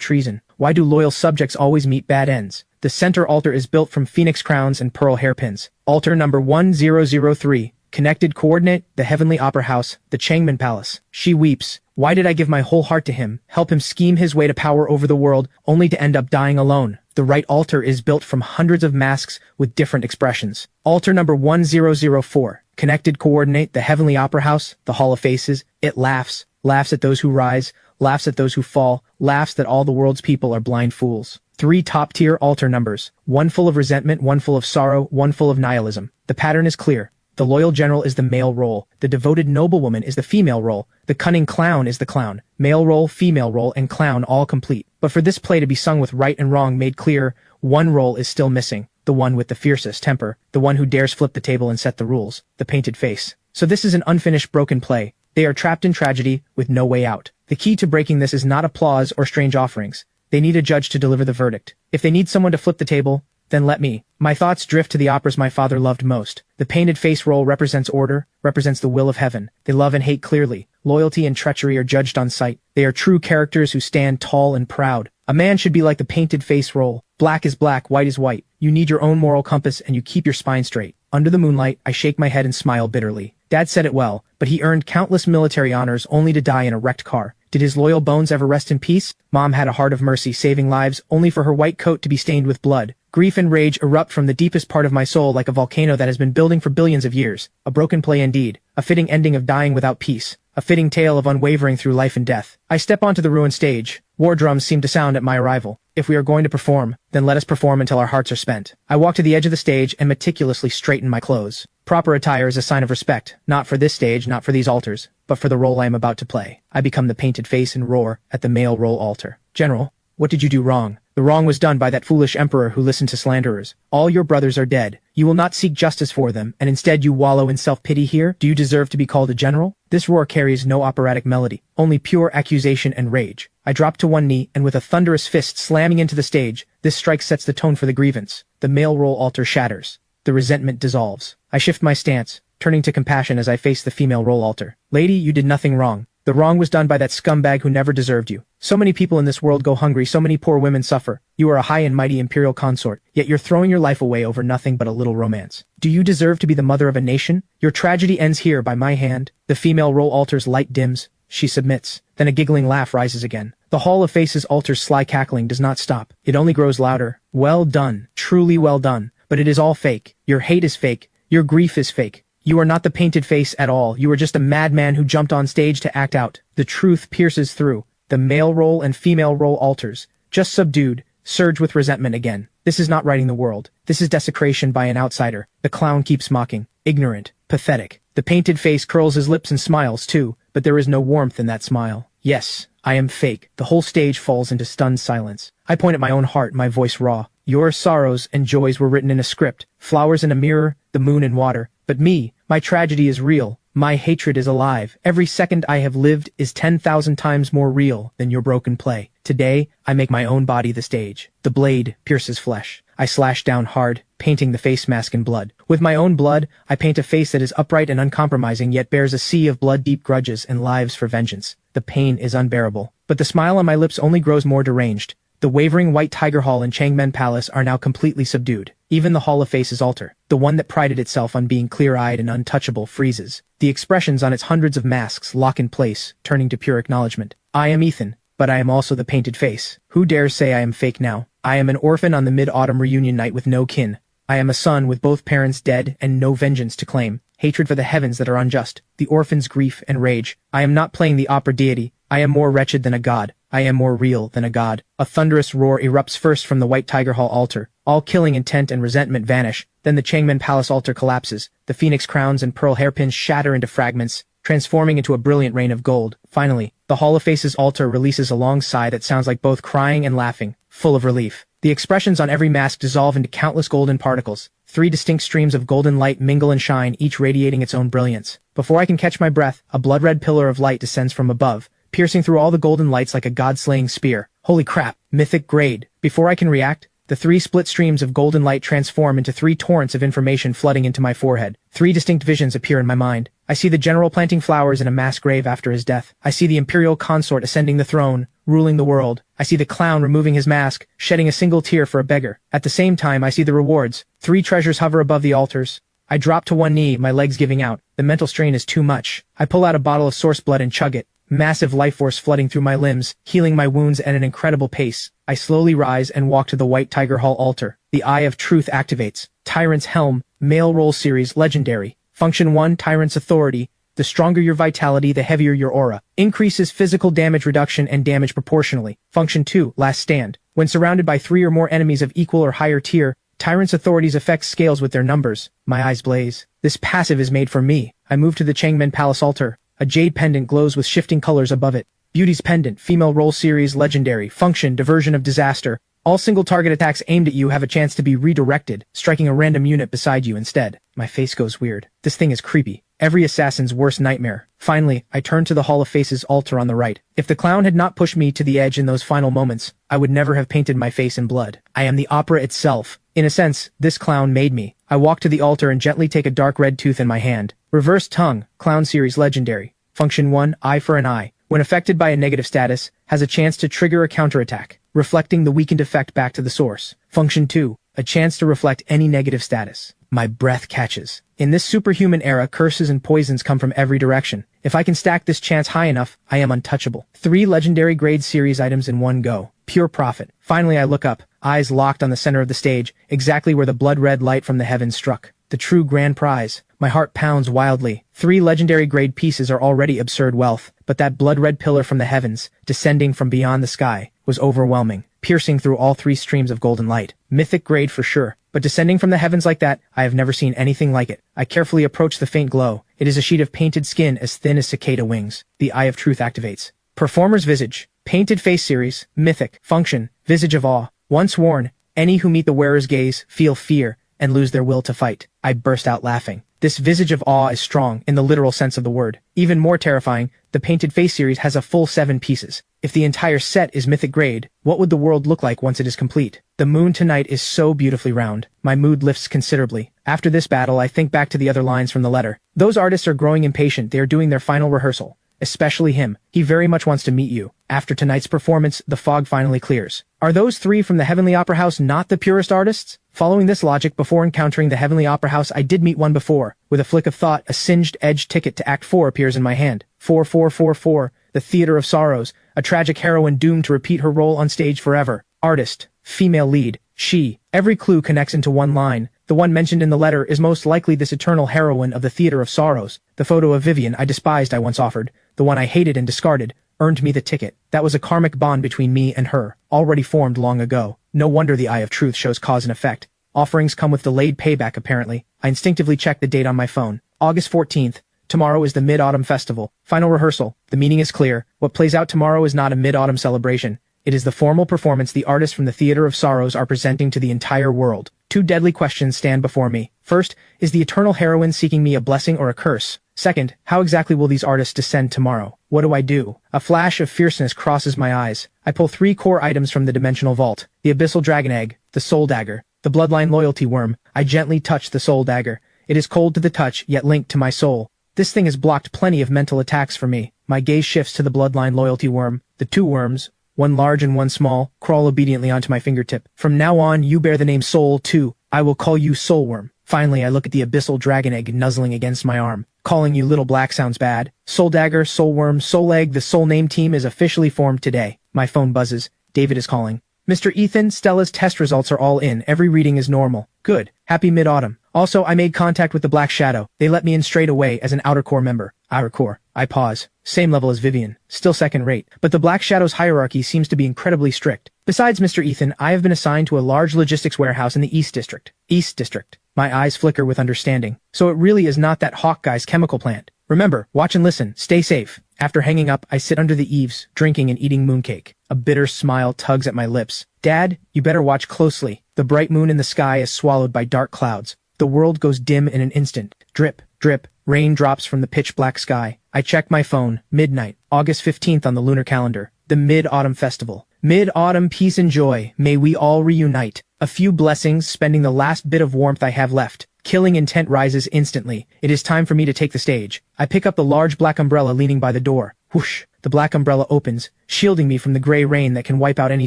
treason? Why do loyal subjects always meet bad ends? The center altar is built from phoenix crowns and pearl hairpins. Altar number 1003. Connected coordinate, the Heavenly Opera House, the Changman Palace. She weeps. Why did I give my whole heart to him, help him scheme his way to power over the world, only to end up dying alone? The right altar is built from hundreds of masks with different expressions. Altar number 1004. Connected coordinate, the Heavenly Opera House, the Hall of Faces. It laughs. Laughs at those who rise, laughs at those who fall, laughs that all the world's people are blind fools. 3 top-tier altar numbers. 1 full of resentment, 1 full of sorrow, 1 full of nihilism. The pattern is clear. The loyal general is the male role. The devoted noblewoman is the female role. The cunning clown is the clown. Male role, female role, and clown all complete. But for this play to be sung with right and wrong made clear, one role is still missing. The one with the fiercest temper. The one who dares flip the table and set the rules. The painted face. So this is an unfinished broken play. They are trapped in tragedy with no way out. The key to breaking this is not applause or strange offerings. They need a judge to deliver the verdict. If they need someone to flip the table, then let me. My thoughts drift to the operas my father loved most. The painted face role represents order, represents the will of heaven. They love and hate clearly. Loyalty and treachery are judged on sight. They are true characters who stand tall and proud. A man should be like the painted face role. Black is black, white is white. You need your own moral compass and you keep your spine straight. Under the moonlight, I shake my head and smile bitterly. Dad said it well, but he earned countless military honors only to die in a wrecked car. Did his loyal bones ever rest in peace? Mom had a heart of mercy, saving lives only for her white coat to be stained with blood. Grief and rage erupt from the deepest part of my soul like a volcano that has been building for billions of years. A broken play indeed. A fitting ending of dying without peace. A fitting tale of unwavering through life and death. I step onto the ruined stage. War drums seem to sound at my arrival. If we are going to perform, then let us perform until our hearts are spent. I walk to the edge of the stage and meticulously straighten my clothes. Proper attire is a sign of respect, not for this stage, not for these altars, but for the role I am about to play. I become the painted face and roar at the male role altar. General, what did you do wrong? The wrong was done by that foolish emperor who listened to slanderers. All your brothers are dead. You will not seek justice for them, and instead you wallow in self-pity here? Do you deserve to be called a general? This roar carries no operatic melody, only pure accusation and rage. I drop to one knee, and with a thunderous fist slamming into the stage, this strike sets the tone for the grievance. The male role altar shatters. The resentment dissolves. I shift my stance, turning to compassion as I face the female role altar. Lady, you did nothing wrong. The wrong was done by that scumbag who never deserved you. So many people in this world go hungry, so many poor women suffer. You are a high and mighty imperial consort, yet you're throwing your life away over nothing but a little romance. Do you deserve to be the mother of a nation? Your tragedy ends here by my hand. The female role altar's light dims. She submits. Then a giggling laugh rises again. The Hall of Faces altar's sly cackling does not stop. It only grows louder. Well done. Truly well done. But it is all fake. Your hate is fake. Your grief is fake. You are not the painted face at all. You are just a madman who jumped on stage to act out. The truth pierces through. The male role and female role altars, just subdued, surge with resentment again. This is not righting the world. This is desecration by an outsider. The clown keeps mocking. Ignorant. Pathetic. The painted face curls his lips and smiles too, but there is no warmth in that smile. Yes, I am fake. The whole stage falls into stunned silence. I point at my own heart, my voice raw. Your sorrows and joys were written in a script, flowers in a mirror, the moon in water. But me, my tragedy is real. My hatred is alive. Every second I have lived is 10,000 times more real than your broken play. Today, I make my own body the stage. The blade pierces flesh. I slash down hard, painting the face mask in blood. With my own blood, I paint a face that is upright and uncompromising yet bears a sea of blood-deep grudges and lives for vengeance. The pain is unbearable. But the smile on my lips only grows more deranged. The wavering white tiger hall and Changmen Palace are now completely subdued. Even the Hall of Faces altar, the one that prided itself on being clear-eyed and untouchable, freezes. The expressions on its hundreds of masks lock in place, turning to pure acknowledgement. I am Ethan, but I am also the painted face. Who dares say I am fake now? I am an orphan on the mid-autumn reunion night with no kin. I am a son with both parents dead and no vengeance to claim. Hatred for the heavens that are unjust. The orphan's grief and rage. I am not playing the opera deity. I am more wretched than a god. I am more real than a god. A thunderous roar erupts first from the White Tiger Hall altar. All killing intent and resentment vanish. Then the Changmen Palace altar collapses. The phoenix crowns and pearl hairpins shatter into fragments, transforming into a brilliant rain of gold. Finally, the Hall of Faces altar releases a long sigh that sounds like both crying and laughing, full of relief. The expressions on every mask dissolve into countless golden particles. 3 distinct streams of golden light mingle and shine, each radiating its own brilliance. Before I can catch my breath, a blood-red pillar of light descends from above, piercing through all the golden lights like a god-slaying spear. Holy crap, Mythic-Grade. Before I can react, the 3 split streams of golden light transform into 3 torrents of information flooding into my forehead. 3 distinct visions appear in my mind. I see the general planting flowers in a mass grave after his death. I see the imperial consort ascending the throne, ruling the world. I see the clown removing his mask, shedding a single tear for a beggar. At the same time, I see the rewards. 3 treasures hover above the altars. I drop to one knee, my legs giving out. The mental strain is too much. I pull out a bottle of source blood and chug it. Massive life force flooding through my limbs, healing my wounds at an incredible pace. I slowly rise and walk to the White Tiger Hall altar. The Eye of Truth activates. Tyrant's Helm, Male Roll Series, Legendary. Function 1, Tyrant's Authority. The stronger your vitality, the heavier your aura. Increases physical damage reduction and damage proportionally. Function 2, Last Stand. When surrounded by 3 or more enemies of equal or higher tier, Tyrant's Authority's effect scales with their numbers. My eyes blaze. This passive is made for me. I move to the Changmen Palace altar. A jade pendant glows with shifting colors above it. Beauty's Pendant, Female Roll Series, Legendary. Function, Diversion of Disaster. All single target attacks aimed at you have a chance to be redirected, striking a random unit beside you instead. My face goes weird. This thing is creepy. Every assassin's worst nightmare. Finally, I turn to the Hall of Faces altar on the right. If the clown had not pushed me to the edge in those final moments, I would never have painted my face in blood. I am the opera itself. In a sense, this clown made me. I walk to the altar and gently take a dark red tooth in my hand. Reverse Tongue, Clown Series, Legendary. Function 1, Eye for an Eye. When affected by a negative status, has a chance to trigger a counterattack, reflecting the weakened effect back to the source. Function 2, a chance to reflect any negative status. My breath catches. In this superhuman era, curses and poisons come from every direction. If I can stack this chance high enough, I am untouchable. 3 legendary grade series items in one go. Pure profit. Finally, I look up, eyes locked on the center of the stage, exactly where the blood-red light from the heavens struck. The true grand prize. My heart pounds wildly. 3 legendary grade pieces are already absurd wealth, but that blood-red pillar from the heavens, descending from beyond the sky, was overwhelming, piercing through all 3 streams of golden light. Mythic grade for sure, but descending from the heavens like that, I have never seen anything like it. I carefully approach the faint glow. It is a sheet of painted skin as thin as cicada wings. The Eye of Truth activates. Performer's Visage. Painted Face Series. Mythic. Function. Visage of Awe. Once worn, any who meet the wearer's gaze feel fear and lose their will to fight. I burst out laughing. This Visage of Awe is strong, in the literal sense of the word. Even more terrifying, the Painted Face series has a full 7 pieces. If the entire set is Mythic grade, what would the world look like once it is complete? The moon tonight is so beautifully round. My mood lifts considerably. After this battle, I think back to the other lines from the letter. Those artists are growing impatient. They are doing their final rehearsal. Especially him. He very much wants to meet you. After tonight's performance, the fog finally clears. Are those 3 from the Heavenly Opera House not the purest artists? Following this logic, before encountering the Heavenly Opera House, I did meet one before. With a flick of thought, a singed edged ticket to Act 4 appears in my hand. 4444, the Theater of Sorrows, a tragic heroine doomed to repeat her role on stage forever. Artist, female lead, she. Every clue connects into one line. The one mentioned in the letter is most likely this eternal heroine of the Theater of Sorrows. The photo of Vivian I despised I once offered, the one I hated and discarded, earned me the ticket. That was a karmic bond between me and her, already formed long ago. No wonder the Eye of Truth shows cause and effect. Offerings come with delayed payback apparently. I instinctively check the date on my phone. August 14th, Tomorrow is the Mid-Autumn Festival. Final rehearsal. The meaning is clear. What plays out tomorrow is not a mid-autumn celebration. It is the formal performance the artists from the Theater of Sorrows are presenting to the entire world. Two deadly questions stand before me. First, is the eternal heroine seeking me a blessing or a curse? Second, how exactly will these artists descend tomorrow? What do I do? A flash of fierceness crosses my eyes. I pull 3 core items from the dimensional vault. The abyssal dragon egg, the soul dagger, the bloodline loyalty worm. I gently touch the soul dagger. It is cold to the touch, yet linked to my soul. This thing has blocked plenty of mental attacks for me. My gaze shifts to the bloodline loyalty worm. The 2 worms, one large and one small, crawl obediently onto my fingertip. From now on, you bear the name Soul too. I will call you Soulworm. Finally, I look at the abyssal dragon egg nuzzling against my arm. Calling you Little Black sounds bad. Soul Dagger, Soulworm, Soul Egg, the Soul Name team is officially formed today. My phone buzzes. David is calling. Mr. Ethan, Stella's test results are all in. Every reading is normal. Good. Happy mid-autumn. Also, I made contact with the Black Shadow. They let me in straight away as an Outer Core member. Outer Core. I pause. Same level as Vivian. Still second rate. But the Black Shadow's hierarchy seems to be incredibly strict. Besides Mr. Ethan, I have been assigned to a large logistics warehouse in the East District. East District. My eyes flicker with understanding. So it really is not that Hawk guy's chemical plant. Remember, watch and listen. Stay safe. After hanging up, I sit under the eaves, drinking and eating mooncake. A bitter smile tugs at my lips. Dad, you better watch closely. The bright moon in the sky is swallowed by dark clouds. The world goes dim in an instant. Drip, drip, rain drops from the pitch-black sky. I check my phone. Midnight, August 15th on the lunar calendar. The Mid-Autumn Festival. Mid-Autumn peace and joy. May we all reunite. A few blessings, spending the last bit of warmth I have left. Killing intent rises instantly. It is time for me to take the stage. I pick up the large black umbrella leaning by the door. Whoosh! The black umbrella opens, shielding me from the gray rain that can wipe out any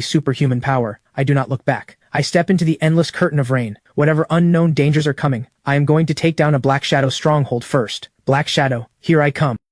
superhuman power. I do not look back. I step into the endless curtain of rain. Whatever unknown dangers are coming, I am going to take down a Black Shadow stronghold first. Black Shadow, here I come.